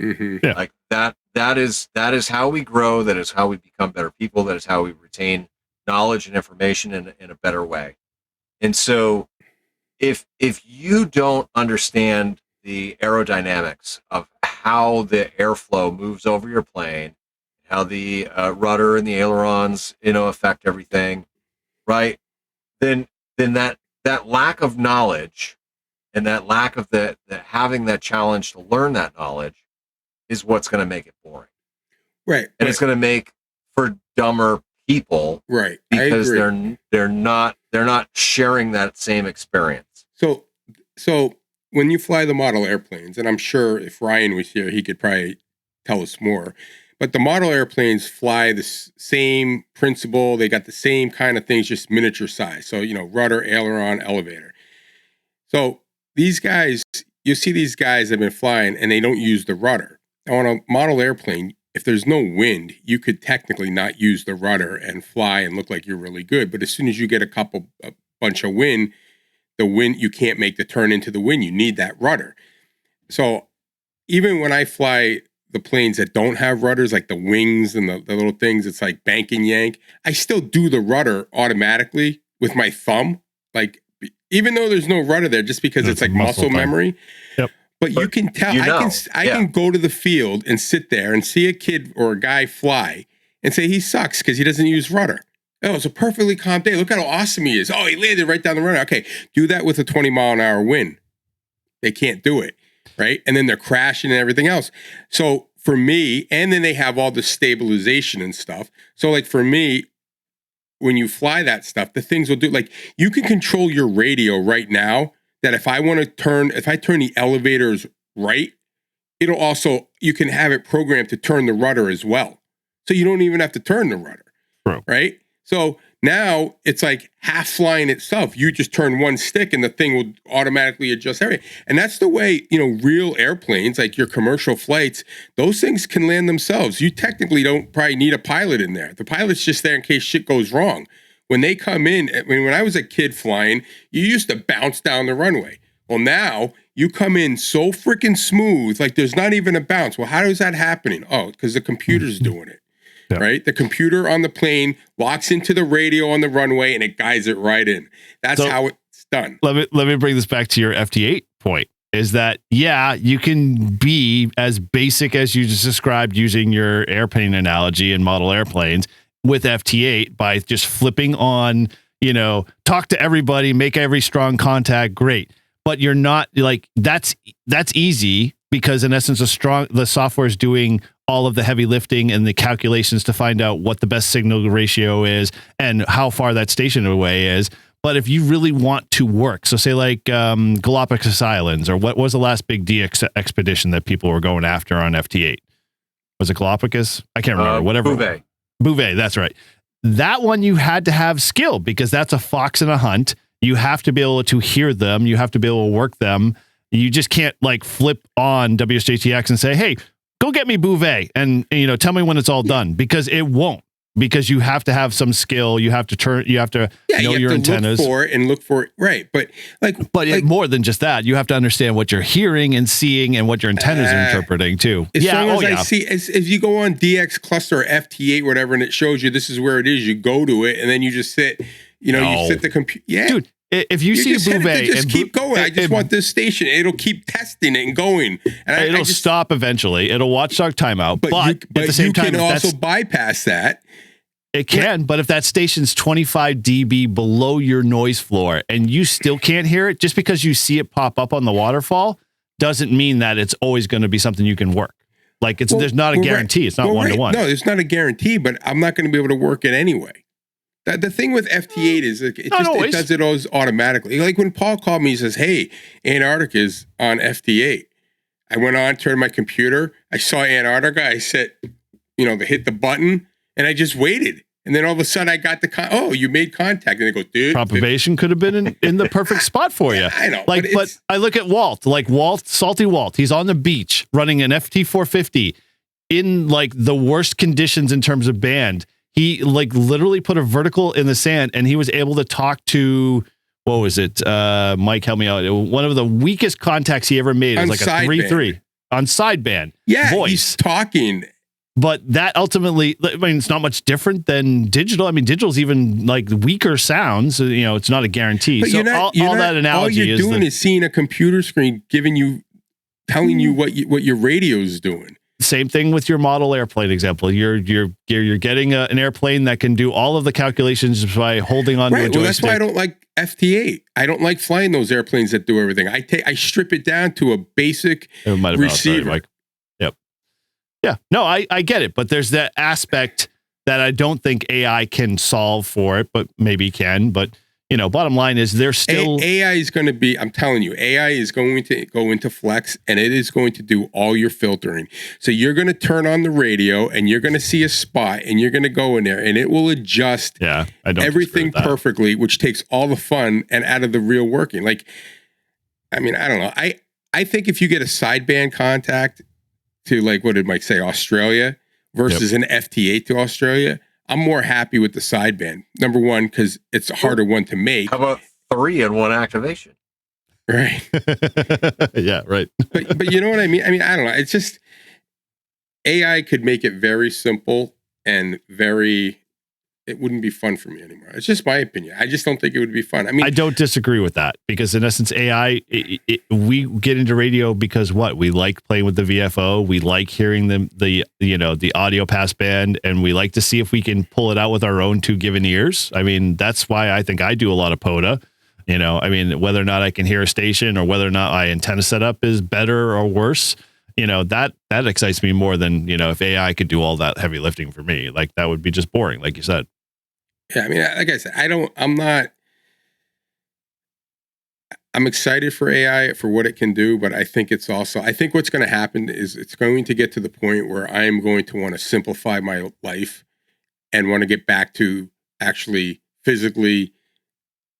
C: Mm-hmm.
A: Yeah.
B: Like that is how we grow, that is how we become better people, that is how we retain knowledge and information in a better way. And so if you don't understand the aerodynamics of how the airflow moves over your plane, how the rudder and the ailerons, affect everything, right? Then that lack of knowledge and that lack of the having that challenge to learn that knowledge is what's going to make it boring.
C: Right.
B: And it's going to make for dumber people,
C: right?
B: Because they're not sharing that same experience.
C: So when you fly the model airplanes, and I'm sure if Ryan was here, he could probably tell us more. But the model airplanes fly the same principle. They got the same kind of things, just miniature size. So, rudder, aileron, elevator. So these guys, you see these guys have been flying and they don't use the rudder. Now on a model airplane, if there's no wind, you could technically not use the rudder and fly and look like you're really good. But as soon as you get a bunch of wind, you can't make the turn into the wind. You need that rudder. So even when I fly the planes that don't have rudders, like the wings and the little things, it's like bank and yank, I still do the rudder automatically with my thumb. Like, even though there's no rudder there, just because it's like muscle memory.
A: Yep.
C: But you can tell, I can go to the field and sit there and see a kid or a guy fly and say he sucks because he doesn't use rudder. Oh, it's a perfectly calm day. Look how awesome he is. Oh, he landed right down the runway. Okay, do that with a 20-mile-an-hour wind. They can't do it, right? And then they're crashing and everything else. So for me, and then they have all the stabilization and stuff. So like for me, when you fly that stuff, the things will do, like you can control your radio right now that if I turn the elevators right, it'll also, you can have it programmed to turn the rudder as well. So you don't even have to turn the rudder, right? So now it's like half flying itself. You just turn one stick and the thing will automatically adjust everything. And that's the way, real airplanes, like your commercial flights, those things can land themselves. You technically don't probably need a pilot in there. The pilot's just there in case shit goes wrong. When they come in, when I was a kid flying, you used to bounce down the runway. Well, now you come in so freaking smooth, like there's not even a bounce. Well, how is that happening? Oh, because the computer's doing it. Yeah. Right? The computer on the plane locks into the radio on the runway and it guides it right in. That's how it's done.
A: Let me bring this back to your FT8 point. Is that, you can be as basic as you just described using your airplane analogy and model airplanes with FT8 by just flipping on, talk to everybody, make every strong contact. Great. But you're not like, that's easy because in essence, the software is doing all of the heavy lifting and the calculations to find out what the best signal ratio is and how far that station away is. But if you really want to work, so say like Galapagos Islands, or what was the last big DX expedition that people were going after on FT8? Was it Galapagos? I can't remember. Whatever. Bouvet, that's right. That one you had to have skill because that's a fox and a hunt. You have to be able to hear them. You have to be able to work them. You just can't like flip on WSJTX and say, hey, go get me Bouvet and tell me when it's all done, because it won't, because you have to have some skill. You have to know your antennas.
C: Look for it. Right. But
A: more than just that, you have to understand what you're hearing and seeing and what your antennas are interpreting too.
C: As you go on DX Cluster or FT8, whatever, and it shows you this is where it is, you go to it and then you just sit, you sit the computer. Yeah.
A: Dude, if you see Bouvet,
C: just keep going. I just want this station. It'll keep testing it and going, and
A: it'll stop eventually. It'll watchdog timeout, but at the same time,
C: you can also bypass that.
A: It can, but if that station's 25 dB below your noise floor and you still can't hear it, just because you see it pop up on the waterfall doesn't mean that it's always going to be something you can work. Like there's not a guarantee. Right. It's not one-to-one.
C: No, it's not a guarantee, but I'm not going to be able to work it anyway. The thing with FT8 is it does it always automatically. Like when Paul called me, he says, hey, Antarctica's on FT8. I went on, turned my computer. I saw Antarctica. I said, hit the button, and I just waited. And then all of a sudden I got you made contact. And they go, dude.
A: Propagation could have been in the perfect spot for you.
C: I know.
A: But I look at Walt, Salty Walt. He's on the beach running an FT450 in like the worst conditions in terms of band. He like literally put a vertical in the sand and he was able to talk to, what was it? Mike, help me out. One of the weakest contacts he ever made. It was like a 3-3 on sideband.
C: Yeah,
A: voice.
C: He's talking.
A: But that ultimately, it's not much different than digital. Digital's even like weaker sounds. It's not a guarantee.
C: But
A: so all that analogy
C: all you're doing is seeing a computer screen telling you what your radio is doing.
A: Same thing with your model airplane example. You're getting an airplane that can do all of the calculations by holding on to a joystick.
C: Well, that's why I don't like FT8. I don't like flying those airplanes that do everything. I strip it down to a basic receiver.
A: Mike. Yep. Yeah. No, I get it, but there's that aspect that I don't think AI can solve for it, but maybe can. But bottom line is there's still
C: AI is going to be, I'm telling you, AI is going to go into Flex and it is going to do all your filtering. So you're going to turn on the radio and you're going to see a spot and you're going to go in there and it will adjust everything perfectly, which takes all the fun and out of the real working. Like, I mean, I don't know. I think if you get a sideband contact to, like, what did Mike say, Australia versus an FT8 to Australia, I'm more happy with the sideband. Number one, because it's a harder one to make.
B: How about 3 in 1 activation?
C: Right.
A: Yeah, right.
C: But you know what I mean? I mean, I don't know. It's just AI could make it very simple and it wouldn't be fun for me anymore. It's just my opinion. I just don't think it would be fun. I mean,
A: I don't disagree with that because in essence, AI, we get into radio because we like playing with the VFO. We like hearing the audio passband, and we like to see if we can pull it out with our own 2 given ears. I mean, that's why I think I do a lot of POTA. I mean, whether or not I can hear a station or whether or not my antenna setup is better or worse, that excites me more than, if AI could do all that heavy lifting for me. Like, that would be just boring, like you said.
C: Yeah, I mean, like I said, I'm excited for AI for what it can do, but I think what's going to happen is it's going to get to the point where I am going to want to simplify my life and want to get back to actually physically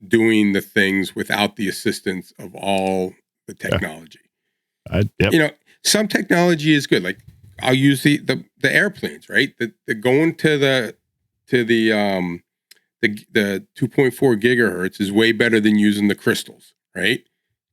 C: doing the things without the assistance of all the technology. Some technology is good. Like, I'll use the airplanes, right? The going to the 2.4 gigahertz is way better than using the crystals, right?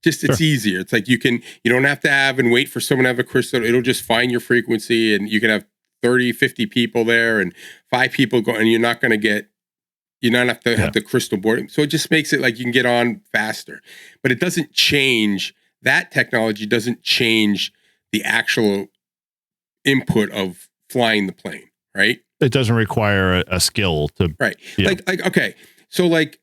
C: It's easier. It's like you don't have to have and wait for someone to have a crystal. It'll just find your frequency and you can have 30, 50 people there and 5 people go, and you're not have to have the crystal board. So it just makes it like you can get on faster, but it doesn't change, that technology doesn't change the actual input of flying the plane, right?
A: It doesn't require a skill to
C: right. Okay. So like,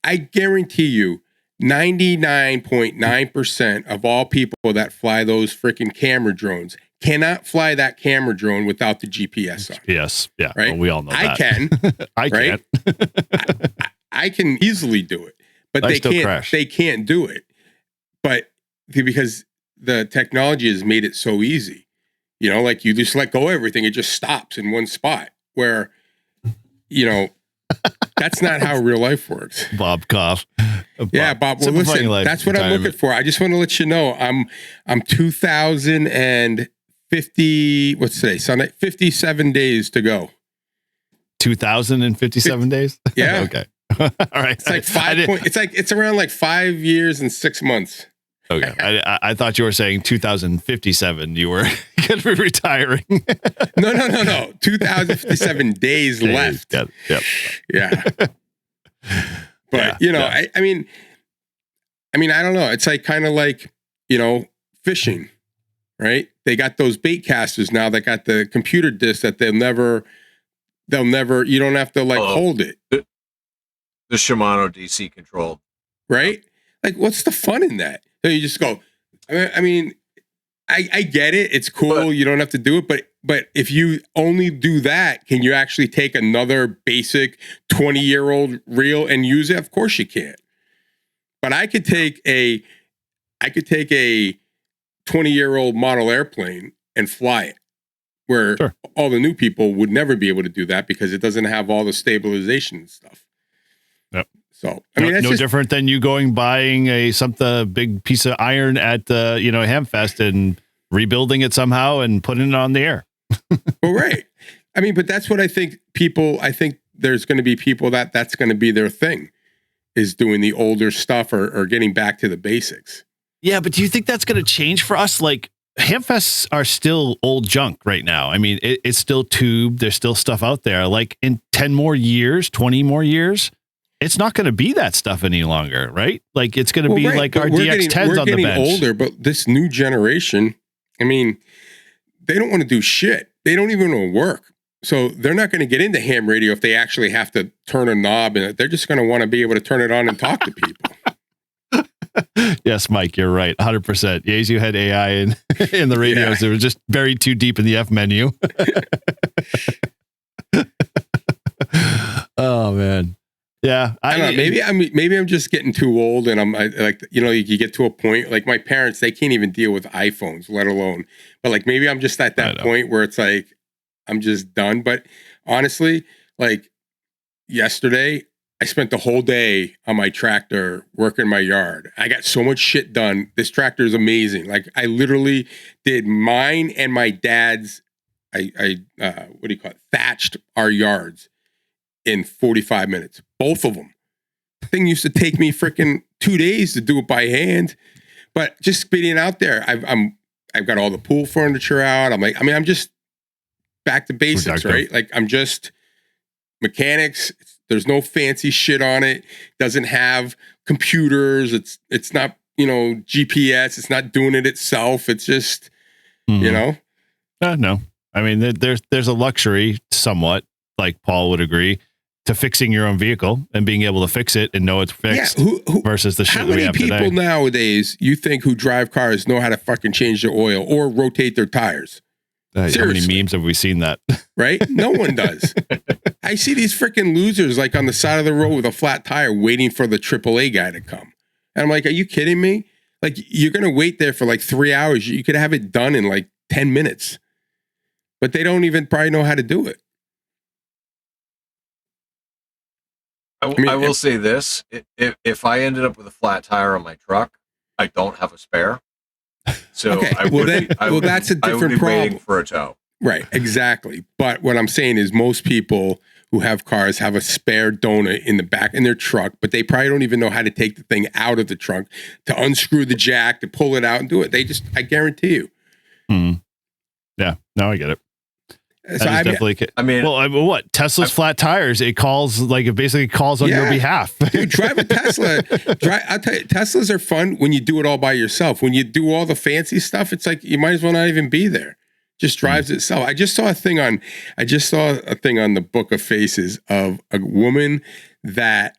C: I guarantee you 99.9% of all people that fly those freaking camera drones cannot fly that camera drone without the GPS on.
A: Yes. Yeah.
C: Right.
A: Well, we all know that.
C: I can.
A: I
C: right?
A: can't.
C: I can easily do it, but they can't.
A: Crash.
C: They can't do it. But because the technology has made it so easy. Like you just let go of everything. It just stops in one spot where, that's not how real life works.
A: Bob cough.
C: Yeah, Bob. Well, listen, that's what I'm looking for. I just want to let you know I'm 2,050. What's today? Sunday. 57 days to go.
A: 2,057 days.
C: Yeah.
A: Okay. All right.
C: It's like it's around like 5 years and 6 months.
A: Okay. I thought you were saying 2057. You were going to be retiring.
C: No. 2057 days left.
A: Yep.
C: Yeah. But, I mean, I don't know. It's like kind of like, fishing, right? They got those bait casters now that got the computer disc that they'll never, you don't have to hold it.
B: The Shimano DC controlled.
C: Right? Like, what's the fun in that? So you just go, I mean, I get it. It's cool. You don't have to do it. But if you only do that, can you actually take another basic 20-year-old reel and use it? Of course you can't. But I could take a 20-year-old model airplane and fly it, where all the new people would never be able to do that because it doesn't have all the stabilization and stuff.
A: Yep.
C: So I mean,
A: no different than you buying a big piece of iron at Hamfest and rebuilding it somehow and putting it on the air.
C: Well, right. I mean, but that's what I think. I think there's going to be people that's going to be their thing, is doing the older stuff or getting back to the basics.
A: Yeah, but do you think that's going to change for us? Like, Hamfests are still old junk right now. I mean, it's still tube. There's still stuff out there. Like, in 10 more years, 20 more years, it's not going to be that stuff any longer, right? Like, it's going to be like our DX10s on the bench.
C: We're getting older, but this new generation, I mean, they don't want to do shit. They don't even want to work. So they're not going to get into ham radio if they actually have to turn a knob, and they're just going to want to be able to turn it on and talk to people.
A: Yes, Mike, you're right. 100%. Yazu had AI in the radios. It was just buried too deep in the F menu. Oh, man. Yeah,
C: I don't know. Maybe I'm just getting too old, and you get to a point like my parents, they can't even deal with iPhones, let alone. But like maybe I'm just at that point where it's like I'm just done. But honestly, like yesterday, I spent the whole day on my tractor working my yard. I got so much shit done. This tractor is amazing. Like I literally did mine and my dad's. I what do you call it? Thatched our yards in 45 minutes. Both of them. The thing used to take me freaking 2 days to do it by hand. But just being out there, I've got all the pool furniture out. I'm just back to basics, right? Like I'm just mechanics. There's no fancy shit on it. Doesn't have computers. It's not, GPS. It's not doing it itself. It's just,
A: No. I mean, there's a luxury somewhat, like Paul would agree, to fixing your own vehicle and being able to fix it and know it's fixed versus the shit we have today.
C: How many people nowadays you think who drive cars know how to fucking change their oil or rotate their tires?
A: How many memes have we seen that?
C: Right? No one does. I see these freaking losers like on the side of the road with a flat tire waiting for the AAA guy to come. And I'm like, are you kidding me? Like, you're going to wait there for like 3 hours. You could have it done in like 10 minutes. But they don't even probably know how to do it.
B: I will say this. If I ended up with a flat tire on my truck, I don't have a spare. So
C: okay. That's a different
B: I would be
C: problem.
B: Waiting for a tow.
C: Right, exactly. But what I'm saying is most people who have cars have a spare donut in the back in their truck, but they probably don't even know how to take the thing out of the trunk, to unscrew the jack, to pull it out and do it. I guarantee you.
A: Yeah, now I get it.
C: So
A: what? Tesla's flat tires, it basically calls on your behalf.
C: Dude, drive a Tesla. I'll tell you, Teslas are fun when you do it all by yourself. When you do all the fancy stuff, it's like you might as well not even be there. Just drives itself. I just saw a thing on the Book of Faces of a woman that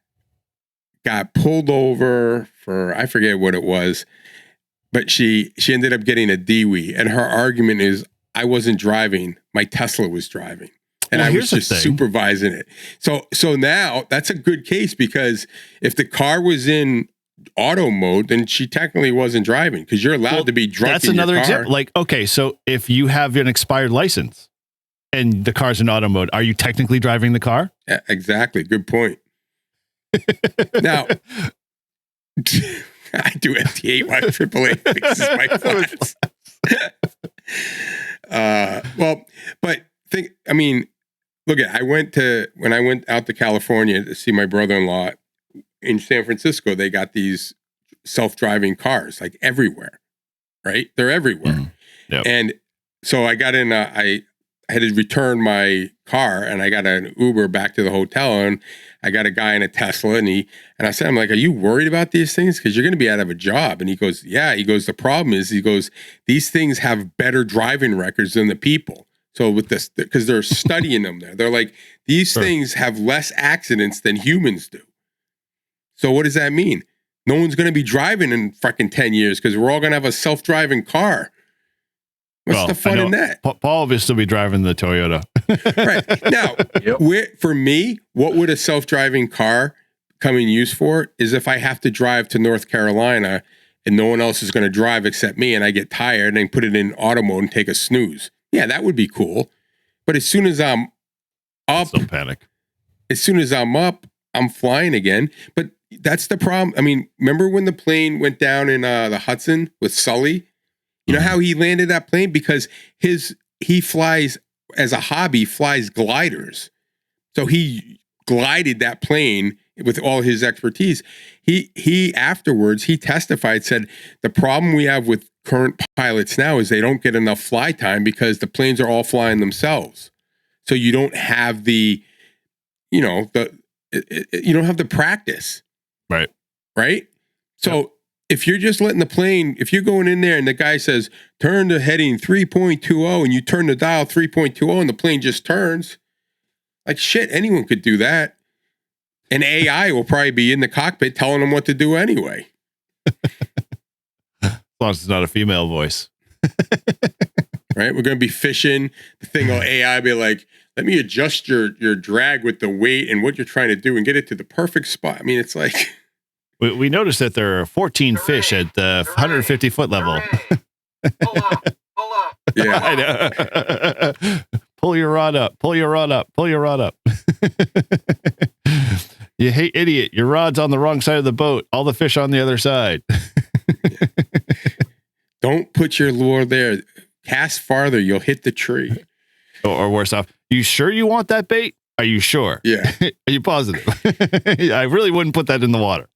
C: got pulled over for, I forget what it was, but she ended up getting a DWI, and her argument is, I wasn't driving, my Tesla was driving, and I was just supervising it. So now that's a good case, because if the car was in auto mode, then she technically wasn't driving, because you're allowed to be drunk. That's another example.
A: Like, okay, so if you have an expired license and the car's in auto mode, are you technically driving the car?
C: Yeah, exactly. Good point. Now, I do MT8 while AAA fixes my flats. When I went out to California to see my brother-in-law in San Francisco, they got these self-driving cars like everywhere, right? They're everywhere.
A: Yep.
C: And so I got in, I had to return my car, and I got an Uber back to the hotel, and I got a guy in a Tesla, and I said, I'm like, are you worried about these things? Because you're going to be out of a job. And he goes, yeah. He goes, the problem is, these things have better driving records than the people. So with this, because they're studying them there, they're like, these things have less accidents than humans do. So what does that mean? No one's going to be driving in fucking 10 years because we're all going to have a self-driving car. What's the fun in that?
A: Paul will still be driving the Toyota.
C: Right. Now, for me, what would a self-driving car come in use for is if I have to drive to North Carolina and no one else is going to drive except me, and I get tired and put it in auto mode and take a snooze. Yeah, that would be cool. But as soon as I'm up,
A: don't panic.
C: As soon as I'm up, I'm flying again. But that's the problem. I mean, remember when the plane went down in the Hudson with Sully? You know how he landed that plane? Because he flies, as a hobby, flies gliders. So he glided that plane with all his expertise. He afterwards, he testified, said, the problem we have with current pilots now is they don't get enough fly time because the planes are all flying themselves. So you don't have you don't have the practice.
A: Right.
C: Right? So if you're just letting the plane, if you're going in there and the guy says, turn to heading 3.20 and you turn the dial 3.20 and the plane just turns, like shit, anyone could do that. And AI will probably be in the cockpit telling them what to do anyway.
A: As long as it's not a female voice.
C: right? We're going to be fishing. The thing will AI be like, let me adjust your drag with the weight and what you're trying to do and get it to the perfect spot. I mean, it's like...
A: We noticed that there are 14 fish at the 150 foot level.
B: Pull up.
C: Yeah.
A: I know. Pull your rod up. Pull your rod up. Pull your rod up. You hate idiot. Your rod's on the wrong side of the boat. All the fish on the other side.
C: Don't put your lure there. Cast farther. You'll hit the tree.
A: Or worse off. You sure you want that bait? Are you sure?
C: Yeah.
A: Are you positive? I really wouldn't put that in the water.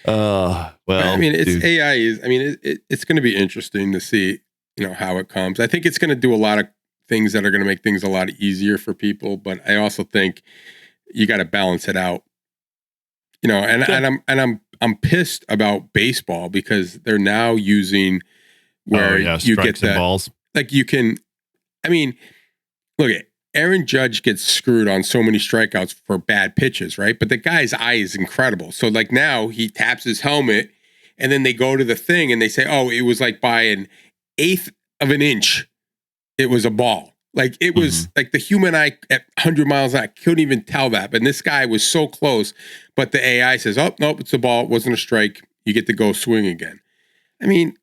A: Well,
C: I mean, it's
A: dude.
C: AI is. I mean, it's going to be interesting to see, how it comes. I think it's going to do a lot of things that are going to make things a lot easier for people. But I also think you got to balance it out. And I'm pissed about baseball because they're now using where you get the
A: balls.
C: Like you can. I mean, look at. Aaron Judge gets screwed on so many strikeouts for bad pitches, right? But the guy's eye is incredible. So like now he taps his helmet and then they go to the thing and they say, oh, it was like by an eighth of an inch. It was a ball. Like it was like the human eye at 100 miles an hour couldn't even tell that. But this guy was so close. But the AI says, oh, nope, it's a ball. It wasn't a strike. You get to go swing again. I mean,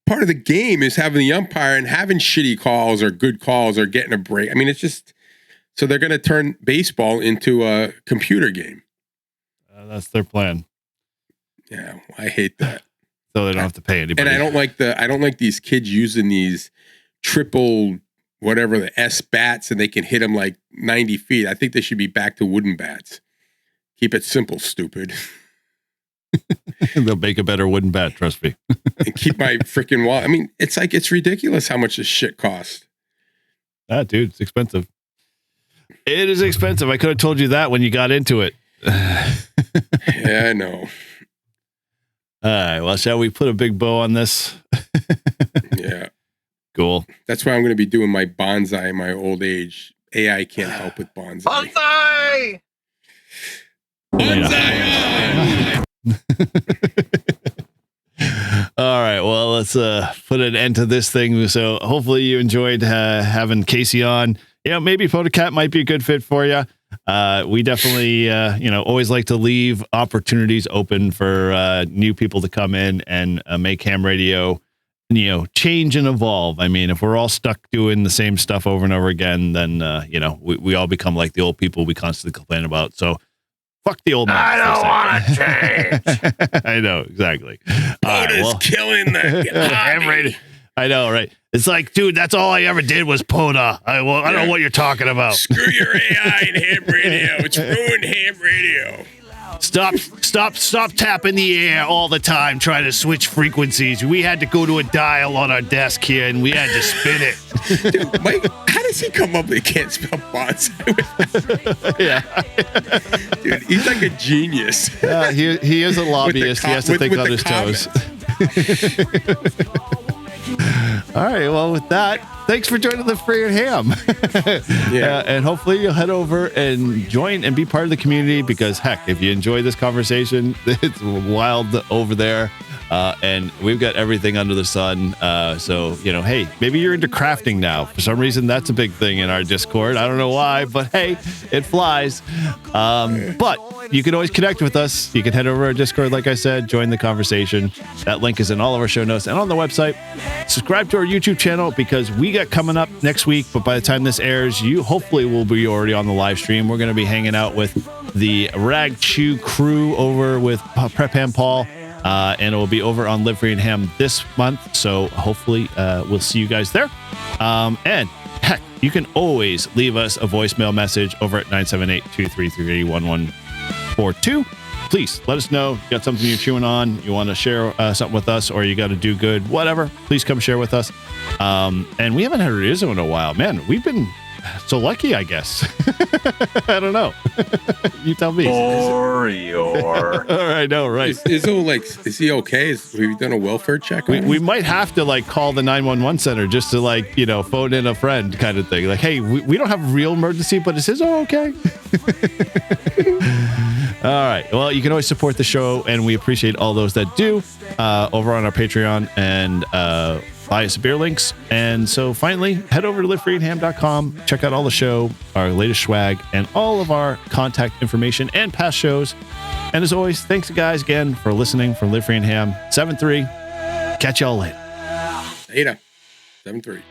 C: part of the game is having the umpire and having shitty calls or good calls or getting a break. I mean, it's just... So they're going to turn baseball into a computer game.
A: That's their plan.
C: Yeah, I hate that.
A: So they don't have to pay anybody.
C: And I don't like these kids using these triple whatever the S bats and they can hit them like 90 feet. I think they should be back to wooden bats. Keep it simple, stupid.
A: They'll make a better wooden bat, trust me.
C: And keep my freaking wall. I mean, it's ridiculous how much this shit costs.
A: Dude, it's expensive. It is expensive. I could have told you that when you got into it.
C: Yeah, I know.
A: All right. Well, shall we put a big bow on this?
C: Yeah.
A: Cool.
C: That's why I'm going to be doing my bonsai in my old age. AI can't help with bonsai.
B: Bonsai!
C: Bonsai!
A: All right. Well, let's put an end to this thing. So hopefully you enjoyed having Casey on. Maybe POTACat might be a good fit for you. We definitely, always like to leave opportunities open for new people to come in and make ham radio, change and evolve. I mean, if we're all stuck doing the same stuff over and over again, then, we all become like the old people we constantly complain about. So fuck the old man.
B: I don't want to change.
A: I know, exactly.
C: POTA's killing the
A: ham radio. I know, right? It's like, dude, that's all I ever did was POTA. I don't know what you're talking about.
C: Screw your AI and ham radio. It's ruined ham radio.
A: Stop tapping the air all the time trying to switch frequencies. We had to go to a dial on our desk here and we had to spin it.
C: Dude, Mike, how does he come up with he can't spell bonsai?
A: Yeah.
C: Dude, he's like a genius.
A: He is a lobbyist. He has to think on his toes. All right. Well, with that, thanks for joining the Free Ham.
C: Yeah.
A: And hopefully you'll head over and join and be part of the community because, heck, if you enjoy this conversation, it's wild over there. And we've got everything under the sun. So, hey, maybe you're into crafting now. For some reason, that's a big thing in our Discord. I don't know why, but hey, it flies. But you can always connect with us. You can head over to our Discord, like I said, join the conversation. That link is in all of our show notes and on the website. Subscribe to our YouTube channel because we got coming up next week. But by the time this airs, you hopefully will be already on the live stream. We're going to be hanging out with the Rag Chew crew over with Prep Ham Paul. And it will be over on Live Free and Ham this month. So hopefully we'll see you guys there. And heck, you can always leave us a voicemail message over at 978-233-1142. Please let us know you got something you're chewing on, you want to share something with us, or you got to do good, whatever. Please come share with us. And we haven't had a Rizzo in a while. Man, we've been so lucky, I guess. I don't know. You tell me.
B: Or your.
A: I know, right?
C: Is he okay? Have we done a welfare check?
A: We might have to call the 911 center just to phone in a friend kind of thing. Like, hey, we don't have real emergency, but is his okay? All right. Well, you can always support the show, and we appreciate all those that do over on our Patreon and buy us beer links. And so finally, head over to livefreeandham.com, check out all the show, our latest swag, and all of our contact information and past shows. And as always, thanks guys again for listening from Live Free and Ham 7-3. Catch y'all later.
C: Later. 7-3.